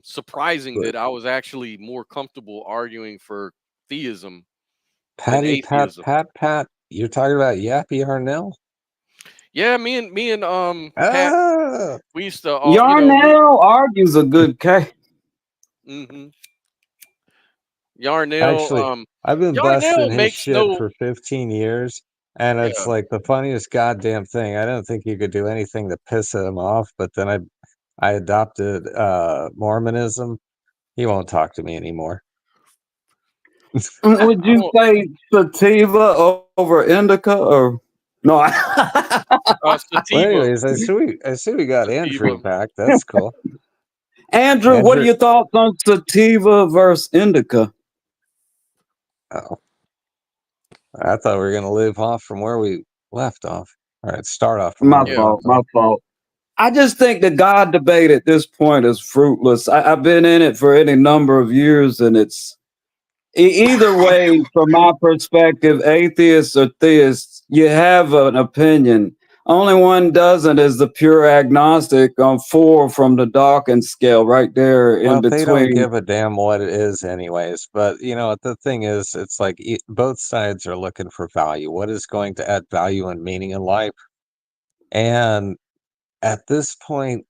surprising but that I was actually more comfortable arguing for theism than Patty atheism. Pat, you're talking about Yappy Arnell? Yeah, me and Pat, Ah, we used to all, Yarnell argues a good case. hmm Yarnell, actually, I've been busting Yarnell his makes shit no, for 15 years, and it's yeah. like the funniest goddamn thing. I didn't think you could do anything to piss him off, but then I adopted Mormonism. He won't talk to me anymore. Would I you don't, say sativa over indica or no? Well, sativa, anyways, I see we got Andrew sativa. back. That's cool. Andrew, what are Andrew, your thoughts on sativa versus indica? oh, I thought we were gonna live off from where we left off. All right, start off from where My we Yeah, fault. left My off. fault. I just think the God debate at this point is fruitless. I've been in it for any number of years, and it's either way, from my perspective, atheists or theists, you have an opinion. Only one doesn't is the pure agnostic on 4 from the Dawkins scale, right there in Well, they don't between. give a damn what it is, anyways. But the thing is, it's like both sides are looking for value. What is going to add value and meaning in life? And at this point,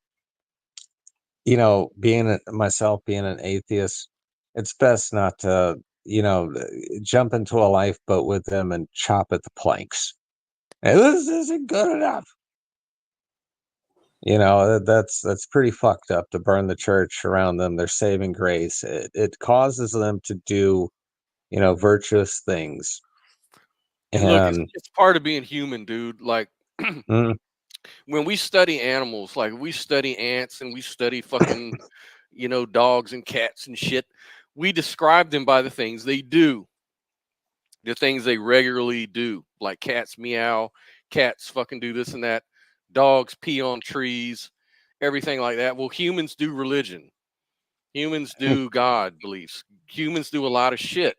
myself being an atheist, it's best not to, jump into a lifeboat with them and chop at the planks. And this isn't good enough. That's pretty fucked up to burn the church around them. Their saving grace. It causes them to do, virtuous things. and look, it's And it's part of being human, dude. Like mm, when we study animals, like we study ants and we study fucking, dogs and cats and shit. We describe them by the things they do, the things they regularly do. Like cats meow, cats fucking do this and that, dogs pee on trees, everything like that. Well, humans do religion, humans do God beliefs, humans do a lot of shit.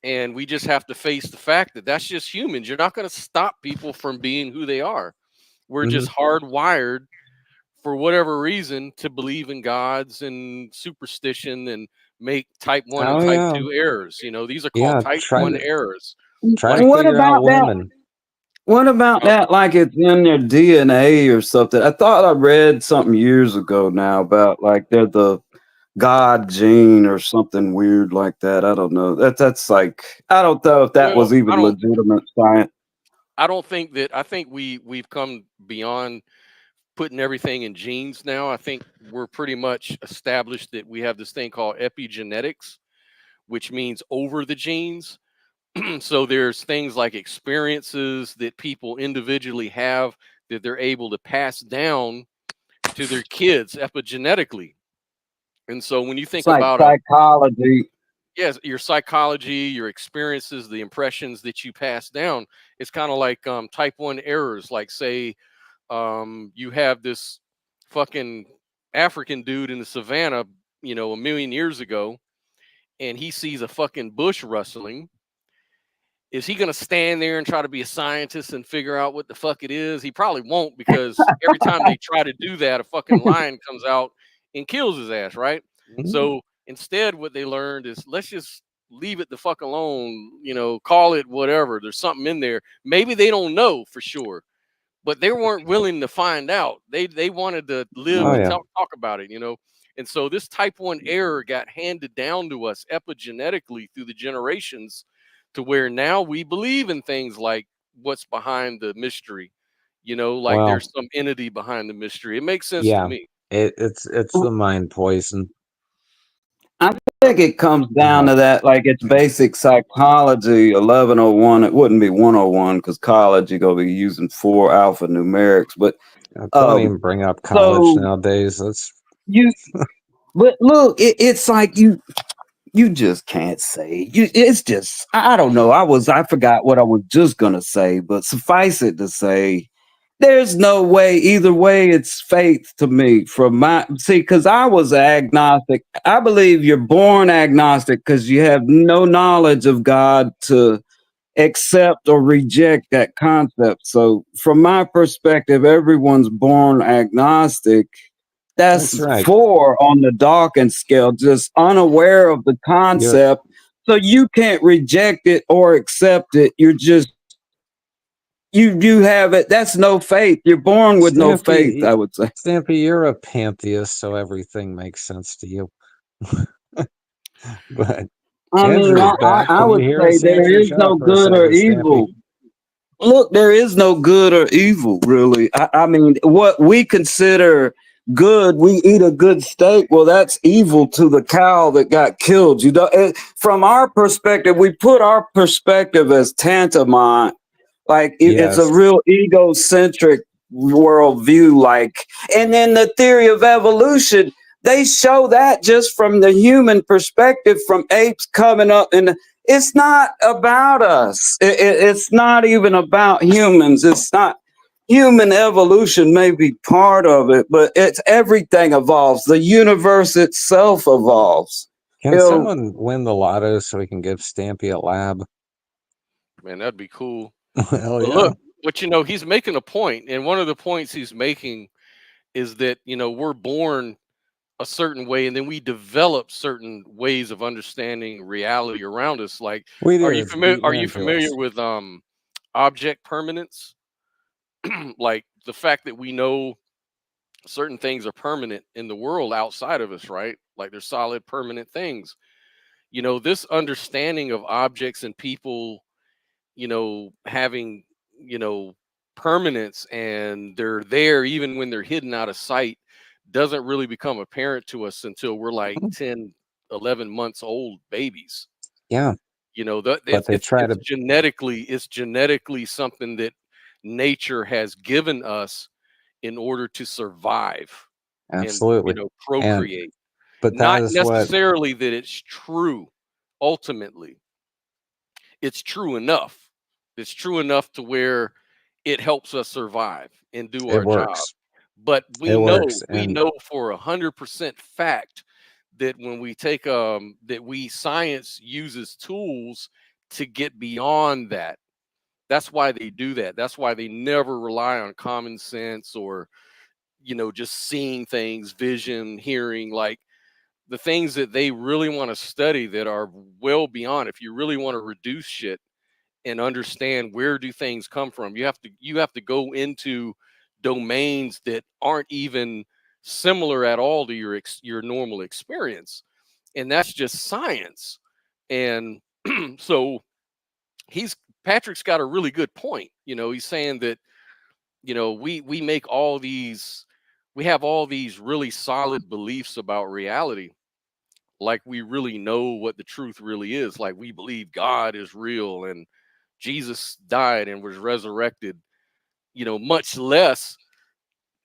And we just have to face the fact that that's just humans. You're not going to stop people from being who they are. We're mhm. just hardwired for whatever reason to believe in gods and superstition and make type 1 and Oh type yeah, 2 errors. These are called yeah. type Try 1 to errors. try to Like, What figure out about that? women. What about uh, that? Like it's in their DNA or something? I thought I read something years ago now about like they're the God gene or something weird like that. I don't know. That's like I don't know if that well, was even legitimate science. I don't think that, I think we've come beyond putting everything in genes now. I think we're pretty much established that we have this thing called epigenetics, which means over the genes. So there's things like experiences that people individually have that they're able to pass down to their kids epigenetically. And so when you It's think like about psychology. yes, your psychology, your experiences, the impressions that you pass down, it's kind of like type 1 errors. Like, say, you have this fucking African dude in the savannah, a million years ago, and he sees a fucking bush rustling. Is he going to stand there and try to be a scientist and figure out what the fuck it is? He probably won't, because every time they try to do that, a fucking lion comes out and kills his ass, right? So instead, what they learned is, let's just leave it the fuck alone, call it whatever. There's something in there. Maybe they don't know for sure, but they weren't willing to find out. They wanted to live Oh to yeah. talk about it. And so this type 1 error got handed down to us epigenetically through the generations, to where now we believe in things like what's behind the mystery. Like Well, there's some entity behind the mystery. It makes sense to yeah. me. It's the mind poison. I think it comes Go down to ahead. that, like it's basic psychology 1101. It wouldn't be 101 because college you're gonna be using 4 alphanumerics. But Don't even bring up college so nowadays. That's you, but look, it's like you just can't say. It's just I don't know. I forgot what I was just gonna say, but suffice it to say, there's no way either way. It's faith to me. From my because I was agnostic. I believe you're born agnostic because you have no knowledge of God to accept or reject that concept. So, from my perspective, everyone's born agnostic. That's right. 4 on the Dawkins scale, just unaware of the You're concept. So you can't reject it or accept it. You're just you have it. That's no faith. You're born with no faith, Stampy. I would say. Stampy, you're a pantheist, so everything makes sense to you. But I mean, Andrew's back. I Can you would hear say us, there Andrew? is Shut up no for a good or second, Stampy. evil. Look, there is no good or evil, really. I mean, what we consider good, we eat a good steak. Well, that's evil to the cow that got killed. From our perspective, we put our perspective as tantamount. Like it's a Yes. real egocentric worldview. Like, and then the theory of evolution, they show that just from the human perspective, from apes coming up, and it's not about us. It's not even about humans. It's not human evolution may be part of it, but it's everything evolves. The universe itself evolves. Can You know, someone win the lotto so we can give Stampy a lab? Man, that'd be cool. Hell But yeah. look, he's making a point, and one of the points he's making is that we're born a certain way, and then we develop certain ways of understanding reality around us. Like, We are do. you It's familiar beaten are you into us. familiar with object permanence? Like the fact that we know certain things are permanent in the world outside of us, right? Like they're solid permanent things. This understanding of objects and people, having, you know, permanence, and they're there even when they're hidden out of sight, doesn't really become apparent to us until we're like 10, 11 months old babies. Yeah. But It's, they try to it's genetically something that nature has given us in order to survive and absolutely. And procreate. but that Not is what necessarily that it's true. Ultimately, it's true enough. It's true enough to where it helps us survive and do it our job. works. But It works. we And know for 100% fact that when we take that we science uses tools to get beyond that. That's why they do that. That's why they never rely on common sense or just seeing things, vision, hearing, like the things that they really want to study that are well beyond. If you really want to reduce shit and understand where do things come from, you have to go into domains that aren't even similar at all to your normal experience, and that's just science. And so he's Patrick's got a really good point. He's saying that we make all these we have all these really solid beliefs about reality, like we really know what the truth really is. Like we believe God is real and Jesus died and was resurrected, much less,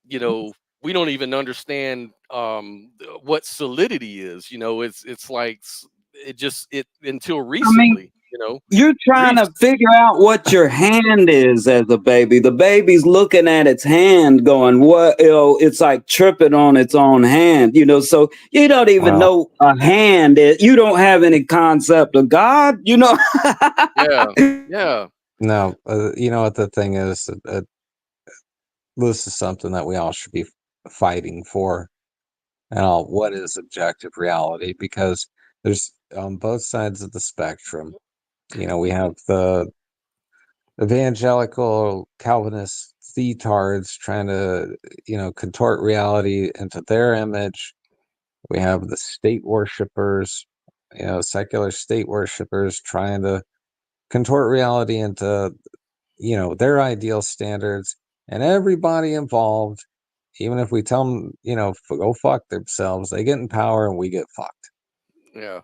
we don't even understand what solidity is. It's like it until I mean, recently, you're trying to figure out what your hand is as a baby. The baby's looking at its hand going, what, it's like tripping on its own hand, so you don't even Well, know a hand is. You don't have any concept of God, Yeah, yeah. no, you know what the thing is? This is something that we all should be fighting for. What is objective reality? Because there's on both sides of the spectrum. We have the evangelical Calvinist thetards trying to, contort reality into their image. We have the state worshipers, secular state worshipers trying to contort reality into, their ideal standards. And everybody involved, even if we tell them, go fuck themselves, they get in power and we get fucked. Yeah.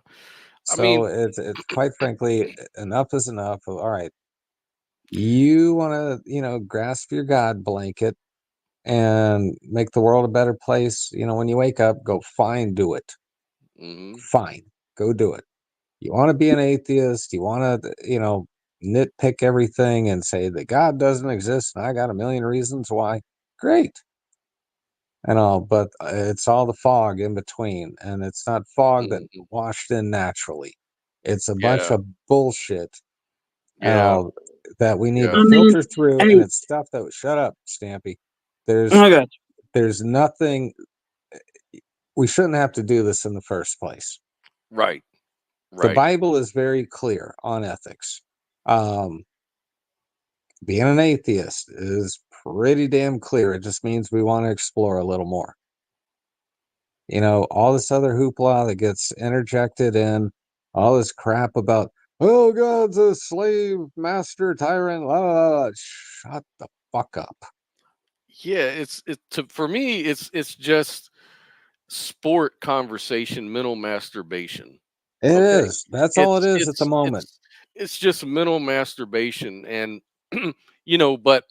I So mean, it's quite frankly, enough is enough. All right, you want to, grasp your God blanket and make the world a better place. When you wake up, go fine, do it. mhm, Fine, go do it. You want to be an atheist, you want to, nitpick everything and say that God doesn't exist and I got a million reasons why. Great. But it's all the fog in between, and it's not fog that mhm. washed in naturally. It's a bunch Yeah, of bullshit yeah, that we need to yeah. I mean, filter through, and hey, it's stuff that shut up, Stampy. There's I got there's nothing. We shouldn't have to do this in the first place. Right, The right. Bible is very clear on ethics. Um, being an atheist is pretty damn clear. It just means we want to explore a little more. All this other hoopla that gets interjected in, all this crap about, oh, God's a slave, master, tyrant, la, la, la. Shut the fuck up. Yeah, for me, it's just sport conversation, mental masturbation. It Okay. is. That's all it It's is at the it's moment. it's it's just mental masturbation. And but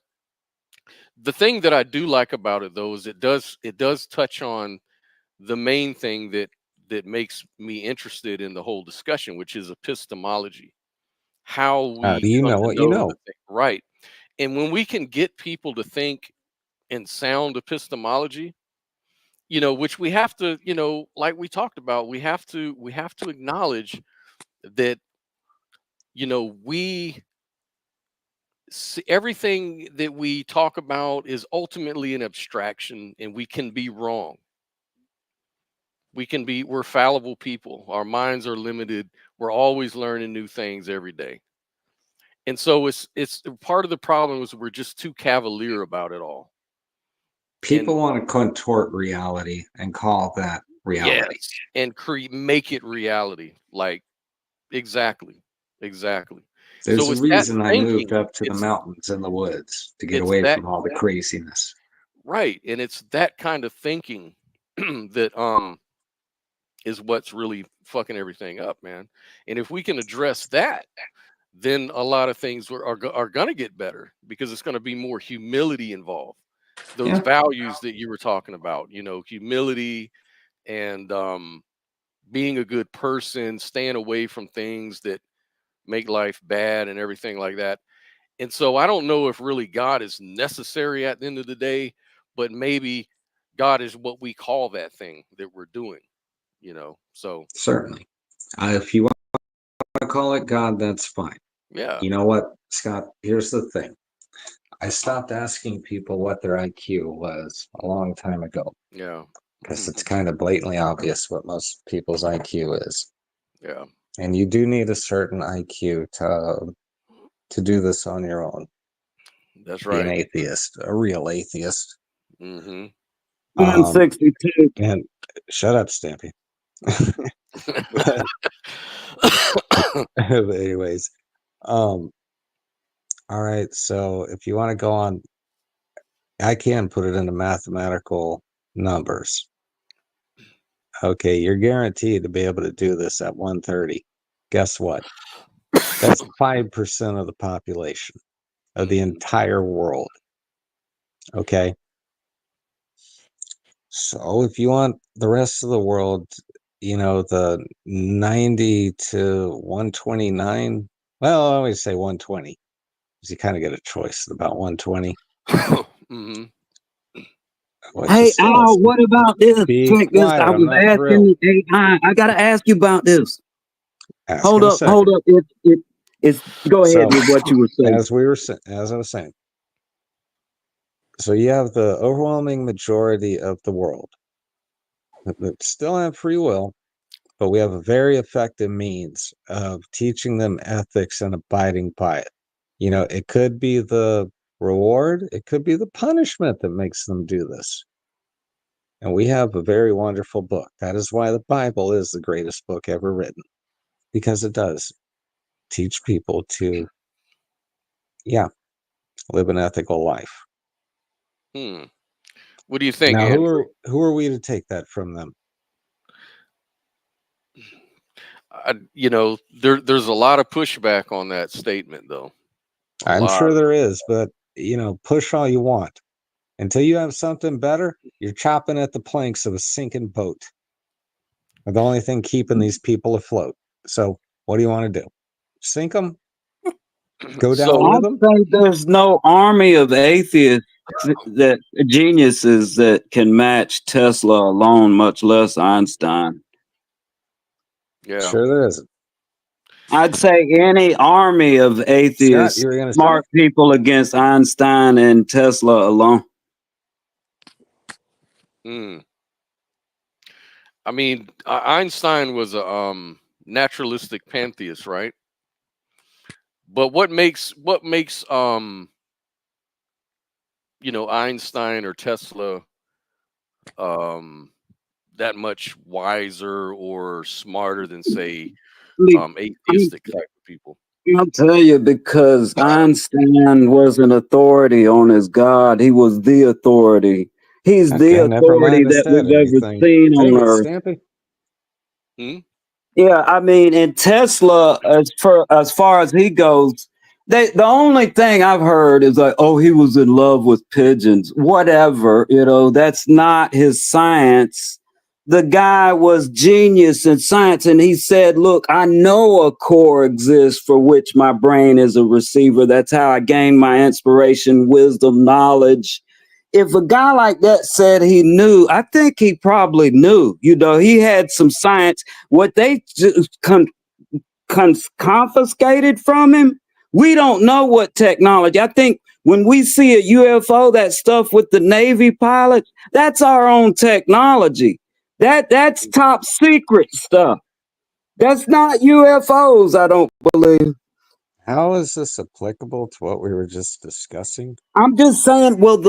the thing that I do like about it though is it does touch on the main thing that makes me interested in the whole discussion, which is epistemology. How How we do you come know to what you know the know? thing. Right. And when we can get people to think in sound epistemology, which we have to, like we talked about, we have to acknowledge that, we see everything that we talk about is ultimately an abstraction and we can be wrong. We're fallible people. Our minds are limited. We're always learning new things every day. And so it's part of the problem is we're just too cavalier about it all. People And want to contort reality and call that reality. yes, and make it reality. Like exactly. Exactly. There's So a it's that reason I moved thinking. up to the It's mountains and the woods to get it's away that from all the craziness. right. And it's that kind of thinking that is what's really fucking everything up, man. And if we can address that, then a lot of things are going to get better because it's going to be more humility involved. Those Yeah. values that you were talking about, humility and being a good person, staying away from things that make life bad and everything like that. And so I don't know if really God is necessary at the end of the day, but maybe God is what we call that thing that we're doing. So Certainly. If you want to call it God, that's fine. yeah, You know what, Scott? Here's the thing. I stopped asking people what their IQ was a long time ago yeah, because it's kind of blatantly obvious what most people's IQ is. yeah, And you do need a certain IQ to do this on your own. that's Be an right. atheist, a real atheist. Hmm. 162. And shut up, Stampy. But anyways, all right. So if you want to go on, I can put it into mathematical numbers. okay, you're guaranteed to be able to do this at 1:30. Guess what? That's 5% of the population of the entire world. Okay. So if you want the rest of the world, the 90 to 129, well, I always say 120, because you kind of get a choice about 120. Mm-hmm. Hey, Al, what about this? Be Check this. quiet, I I'm was not asking thrilled. AI. I got to ask you about this. Ask Hold in a up. second. It's go ahead So, with what you were saying. as I was saying, so you have the overwhelming majority of the world that still have free will, but we have a very effective means of teaching them ethics and abiding by it. It could be the reward, it could be the punishment that makes them do this. And we have a very wonderful book. That is why the Bible is the greatest book ever written, because it does teach people to, live an ethical life. What do you think, Now, Andrew? who are we to take that from them? There's a lot of pushback on that statement, though. I'm sure there is, but push all you want. Until you have something better, you're chopping at the planks of a sinking boat. They're the only thing keeping these people afloat. So what do you want to do? Sink them? Go down So, with I them? think there's no army of atheists that geniuses that can match Tesla alone, much less Einstein. yeah. Sure there isn't. I'd say any army of Scott, atheists, you were going to say? smart people against Einstein and Tesla alone. I mean, Einstein was a naturalistic pantheist, right? But what makes Einstein or Tesla that much wiser or smarter than, say, atheistic type of people? I'll tell you, because Einstein was an authority on his God. He was the authority. He's the Okay, never authority mind the that we've ever anything. seen Take on it, earth. Stampy. Yeah, I mean, in Tesla, as far as he goes, the only thing I've heard is like, oh, he was in love with pigeons. Whatever, that's not his science. The guy was genius in science, and he said, look, I know a core exists for which my brain is a receiver. That's how I gain my inspiration, wisdom, knowledge. If a guy like that said he knew, I think he probably knew. He had some science. What they just confiscated from him, we don't know what technology. I think when we see a UFO, that stuff with the Navy pilots, that's our own technology. That's top secret stuff. That's not UFOs, I don't believe. How is this applicable to what we were just discussing? I'm just saying, well,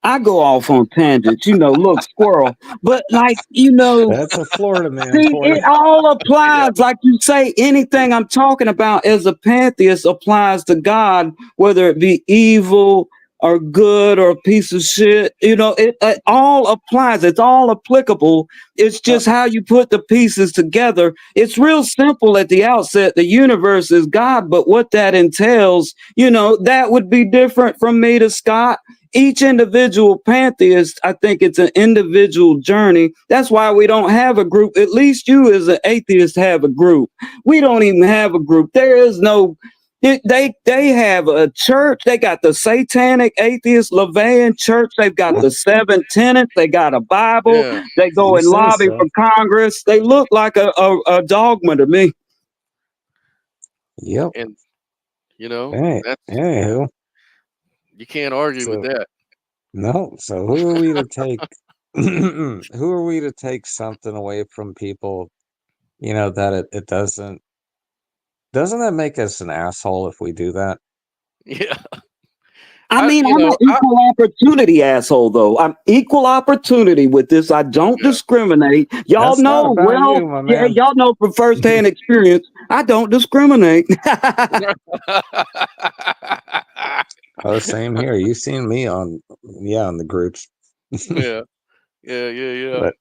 I go off on tangents, look, squirrel. But That's a Florida man see, for you. it all applies. Like you say, anything I'm talking about as a pantheist applies to God, whether it be evil or good or a piece of shit. It all applies. It's all applicable. It's just how you put the pieces together. It's real simple at the outset. The universe is God, but what that entails, that would be different from me to Scott. Each individual pantheist, I think it's an individual journey. That's why we don't have a group. At least you as an atheist have a group. We don't even have a group. There is no, they have a church. They got the Satanic Atheist Levian Church. They've got the 7 tenets. They got a Bible. Yeah. They go You and say lobby so. for Congress. They look like a dogma to me. Yep. And Anywho, you can't argue with that. no. So who are we to take? Who are we to take something away from people? That it doesn't. Doesn't that make us an asshole if we do that? Yeah. I mean, I'm an equal opportunity asshole, though. I'm equal opportunity with this. I don't discriminate. Y'all That's not know, about you, my yeah, man. y'all know from firsthand experience, I don't discriminate. Oh, same here. You've seen me on the groups. Yeah. But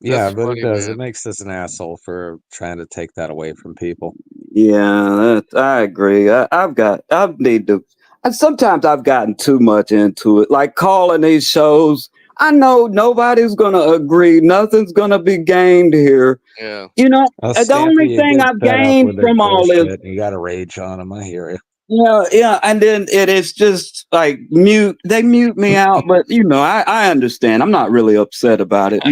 Yeah, That's but it funny, does. It man. makes us an asshole for trying to take that away from people. Yeah, I agree. I need to. Sometimes I've gotten too much into it, like calling these shows. I know nobody's gonna agree. Nothing's gonna be gained here. Yeah. You know, the Stampy, only you thing get I've fed up gained with their from all this, bullshit and you got to rage on them. I hear you. yeah, and then it is just like mute. They mute me out, but I understand. I'm not really upset about it.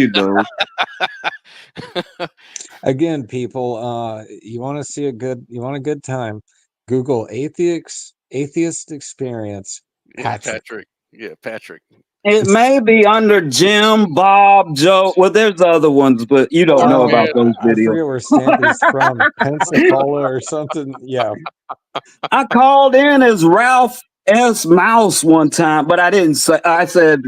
Again, people, you want to see you want a good time, Google atheist experience, Yeah, Patrick. Patrick. Yeah, Patrick. It may be under Jim, Bob, Joe. Well, there's other ones, but you don't know about Forehead. those I videos. forget where Stampy's from, Pensacola or something. Yeah, I called in as Ralph S. Mouse one time, but I didn't say. I said,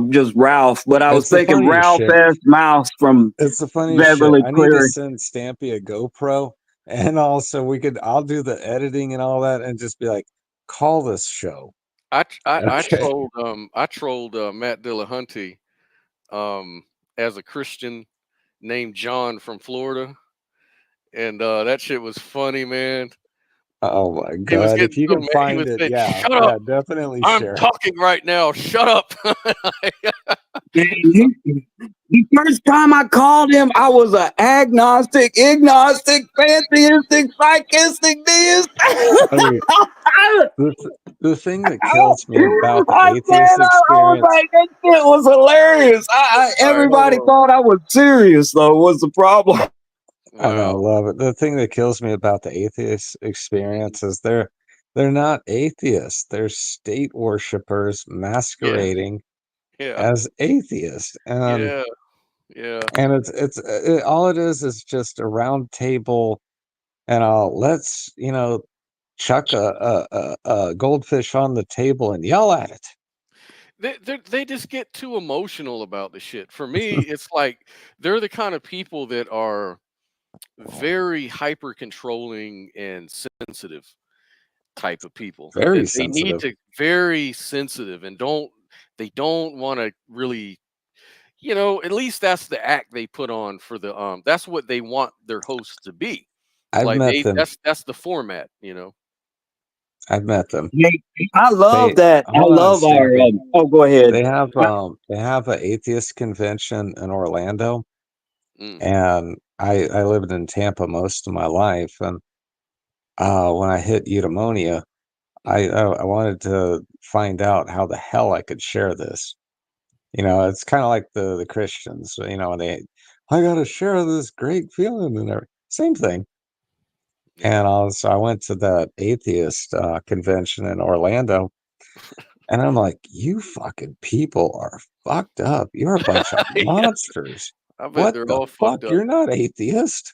just Ralph, but I was it's the thinking funniest Ralph shit. S. Mouse from It's the funniest shit. Beverly I need to Cleary. send Stampy a GoPro, and also I'll do the editing and all that, and just be like, call this show. I Okay. trolled Matt Dillahunty as a Christian named John from Florida, and that shit was funny, man. Oh my He was God! getting If you so can mad. He find was it, saying, yeah, "Shut up! definitely I'm share. talking right now. Shut up!" And the first time I called him, I was an agnostic, pantheistic, psychistic deist. Hey, the thing that kills me about the I atheist said, I was experience, like, that shit was hilarious. All right, hold Everybody on. thought I was serious, though, was the problem. I know, Wow. love it. The thing that kills me about the atheist experience is they're not atheists. They're state worshipers Yeah. masquerading Yeah. as atheists, Yeah. Yeah. and all it is just a round table, and let's chuck a goldfish on the table and yell at it. They just get too emotional about the shit. For me, it's like they're the kind of people that are very hyper controlling and sensitive type of people Very that they need sensitive. to very sensitive and don't want to really, at least that's the act they put on for the that's what they want their host to be. I've Like met them. that's the format. I've met them. Hey, I love They that. I hold on, love our. Stampy. Oh, go ahead. They have an atheist convention in Orlando, Mm, and I lived in Tampa most of my life, and when I hit eudaimonia, I wanted to find out how the hell I could share this. It's kind of like the Christians, I got to share this great feeling and everything. Same thing. yeah. And so I went to that atheist convention in Orlando, and I'm like, you fucking people are fucked up. You're a bunch of Yeah, monsters. I bet What they're the all fuck? fucked up. You're not atheist.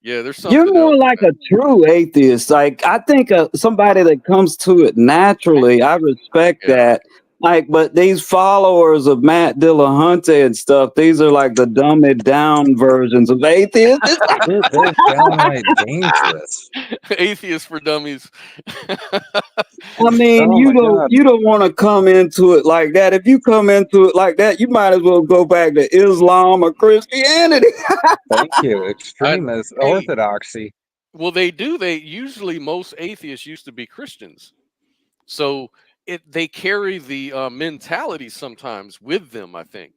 Yeah, there's You're something else, more like man. a true atheist. Like I think somebody that comes to it naturally. I respect Yeah. that. Like, but these followers of Matt Dillahunty and stuff, these are like the dumbed down versions of atheists. It's like, They're downright dangerous. Atheist for dummies. I mean, Oh you my don't God. you don't want to come into it like that. If you come into it like that, you might as well go back to Islam or Christianity. Thank you. I Extremist hey, orthodoxy. well, they do. They usually most atheists used to be Christians, so they carry the mentality sometimes with them. I think,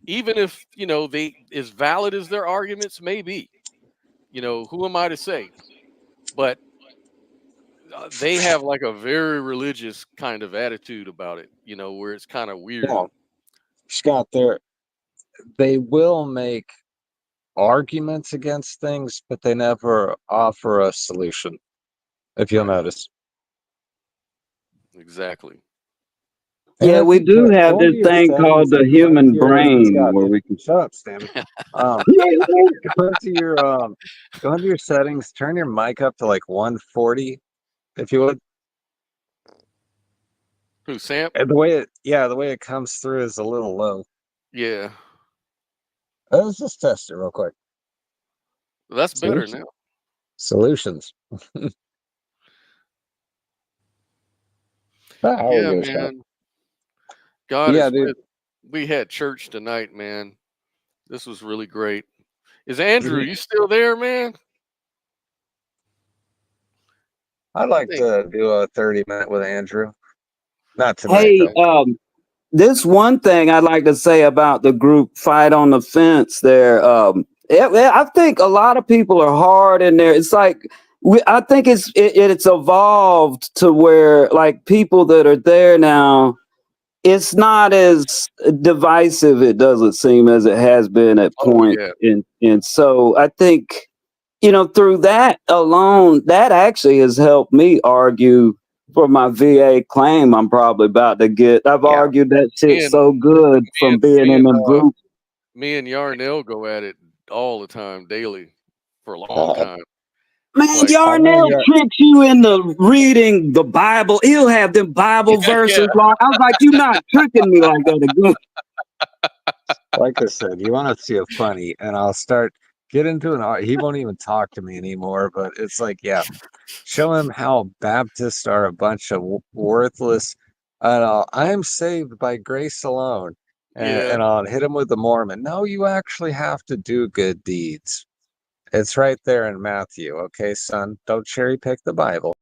even if they as valid as their arguments may be, who am I to say? But they have like a very religious kind of attitude about it, where it's kind of weird. Well, Scott, they will make arguments against things, but they never offer a solution, if you'll Right. notice. Exactly. And Yeah, I we think do have go into this your thing called settings the and go into human your brain Scott, where we can. shut up, Stanley. Um, go into your go into your settings, turn your mic up to like 140, if you would. Who, Sam? And the way it comes through is a little low. Yeah. Let's just test it real quick. That's better Solutions. now. Solutions. About an hour Yeah, ago, Scott. man. God Yeah, is dude. with. We had church tonight, man. This was really great. Is Andrew, Mhm. you still there, man? I'd I like think to do a 30-minute with Andrew. Not tonight, Hey, though. okay. this one thing I'd like to say about the group Fight on the Fence there. I think a lot of people are hard in there. It's like I think it's evolved to where like people that are there now, it's not as divisive, it doesn't seem, as it has been at Oh point. yeah. And so I think, through that alone, that actually has helped me argue for my VA claim I'm probably about to get. I've Yeah. argued that Me shit and so good me from and being me in and them groups. me and Yarnell go at it all the time, daily, for a long Oh, time. It's Man, like, I know Yarnell you're. tricks you into reading the Bible. He'll have them Bible yeah, verses long. I was like, you're not tricking me like that again. Like I said, you want to see it funny, and I'll get into he won't even talk to me anymore. But it's like, yeah, show him how Baptists are a bunch of worthless. I am saved by grace alone, yeah, and I'll hit him with the Mormon. No, you actually have to do good deeds. It's right there in Matthew. Okay, son, don't cherry pick the Bible.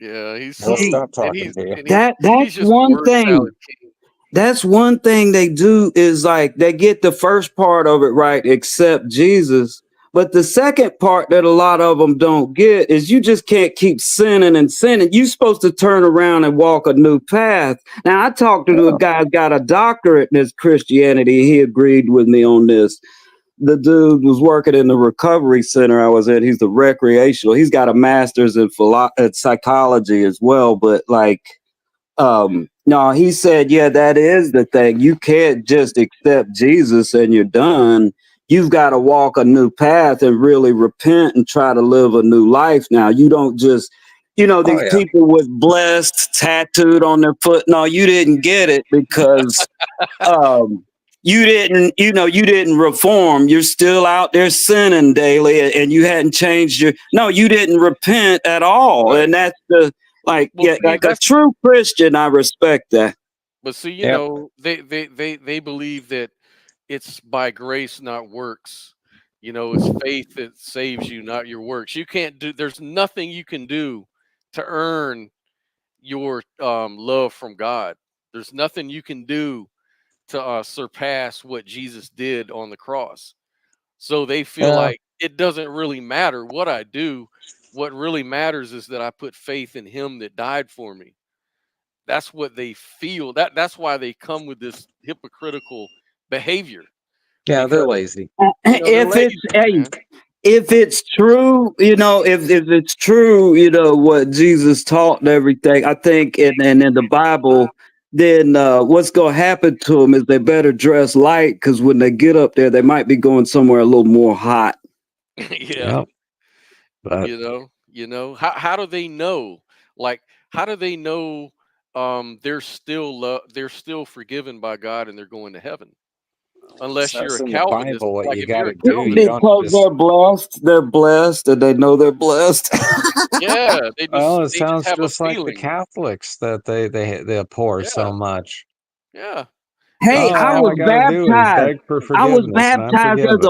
yeah. He's He'll Hey, so stop talking to you. he's that's just a one word thing. salad king. That's one thing they do is like they get the first part of it right, accept Jesus. But the second part that a lot of them don't get is you just can't keep sinning and sinning. You're supposed to turn around and walk a new path. Now, I talked to a Oh, guy who got a doctorate in this Christianity. He agreed with me on this. The dude was working in the recovery center I was at. He's the recreational. He's got a master's in psychology as well. But like, no, he said, yeah, that is the thing. You can't just accept Jesus and you're done. You've got to walk a new path and really repent and try to live a new life. Now, you don't just, oh these yeah. people with blessed tattooed on their foot. No, you didn't get it because um you didn't reform. You're still out there sinning daily and you hadn't changed you didn't repent at all. Right. And that's the like, Well, yeah, see, like a that's true Christian, I respect that. but see, Yep. they believe that it's by grace, not works. It's faith that saves you, not your works. You can't do. There's nothing you can do to earn your love from God. There's nothing you can do to surpass what Jesus did on the cross. So they feel Yeah. like it doesn't really matter what I do. What really matters is that I put faith in Him that died for me. That's what they feel. That's why they come with this hypocritical behavior Yeah, they're because lazy. they're If it's lazy, hey, man. if it's true, if it's true, what Jesus taught and everything, I think, and in the Bible, then what's gonna happen to them is they better dress light because when they get up there, they might be going somewhere a little more hot. Yeah, Yep. But how do they know? Like, how do they know they're still forgiven by God and they're going to heaven? it Unless you're says a in the Calvinist, Bible what like you if got you're to a do. You Calvinist, don't Because just. they're blessed, and they know they're blessed. yeah, Oh, it they just sounds have a just like the feeling. Catholics that they abhor so Yeah, much. yeah. They Hey, Oh, just I have all was I got to do is baptized. beg for I was forgiveness, and I'm baptized forgiven.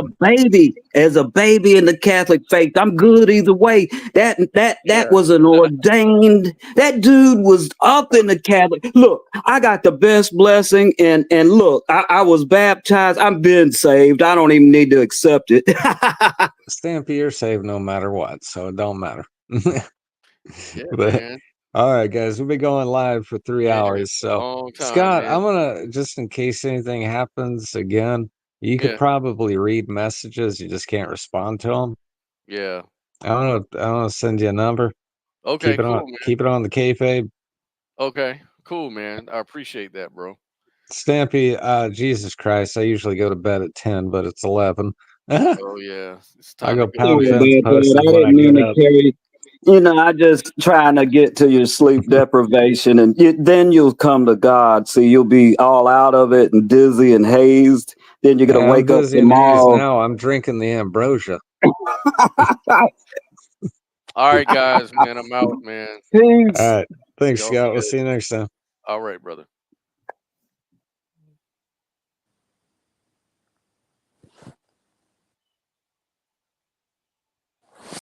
as a baby in the Catholic faith. I'm good either way. That Yeah. was an ordained. That dude was up in the Catholic. Look, I got the best blessing, and look, I was baptized. I've been saved. I don't even need to accept it. Stampy, you're saved no matter what, so it don't matter. yeah, But man. all right, guys, we'll be going live for three Man, hours. So, long time, Scott, man. I'm gonna just in case anything happens again, you could Yeah, probably read messages. You just can't respond to them. yeah. I'm gonna send you a number. Okay, cool, man. Keep it on the kayfabe. Okay, cool, man. I appreciate that, bro. Stampy, Jesus Christ, I usually go to bed at 10, but it's 11. I Oh yeah, it's time to go go to pound Sorry bed. fence about that. posted I when I didn't mean get to up. carry. I just trying to get to your sleep deprivation, and then you'll come to God. See, you'll be all out of it and dizzy and hazed. Then you're gonna I'm wake up dizzy and hazed tomorrow. now. I'm drinking the ambrosia. All right, guys, man. I'm out, man. All Peace. right. Thanks, Y'all be Scott. We'll good. see you next time. All right, brother.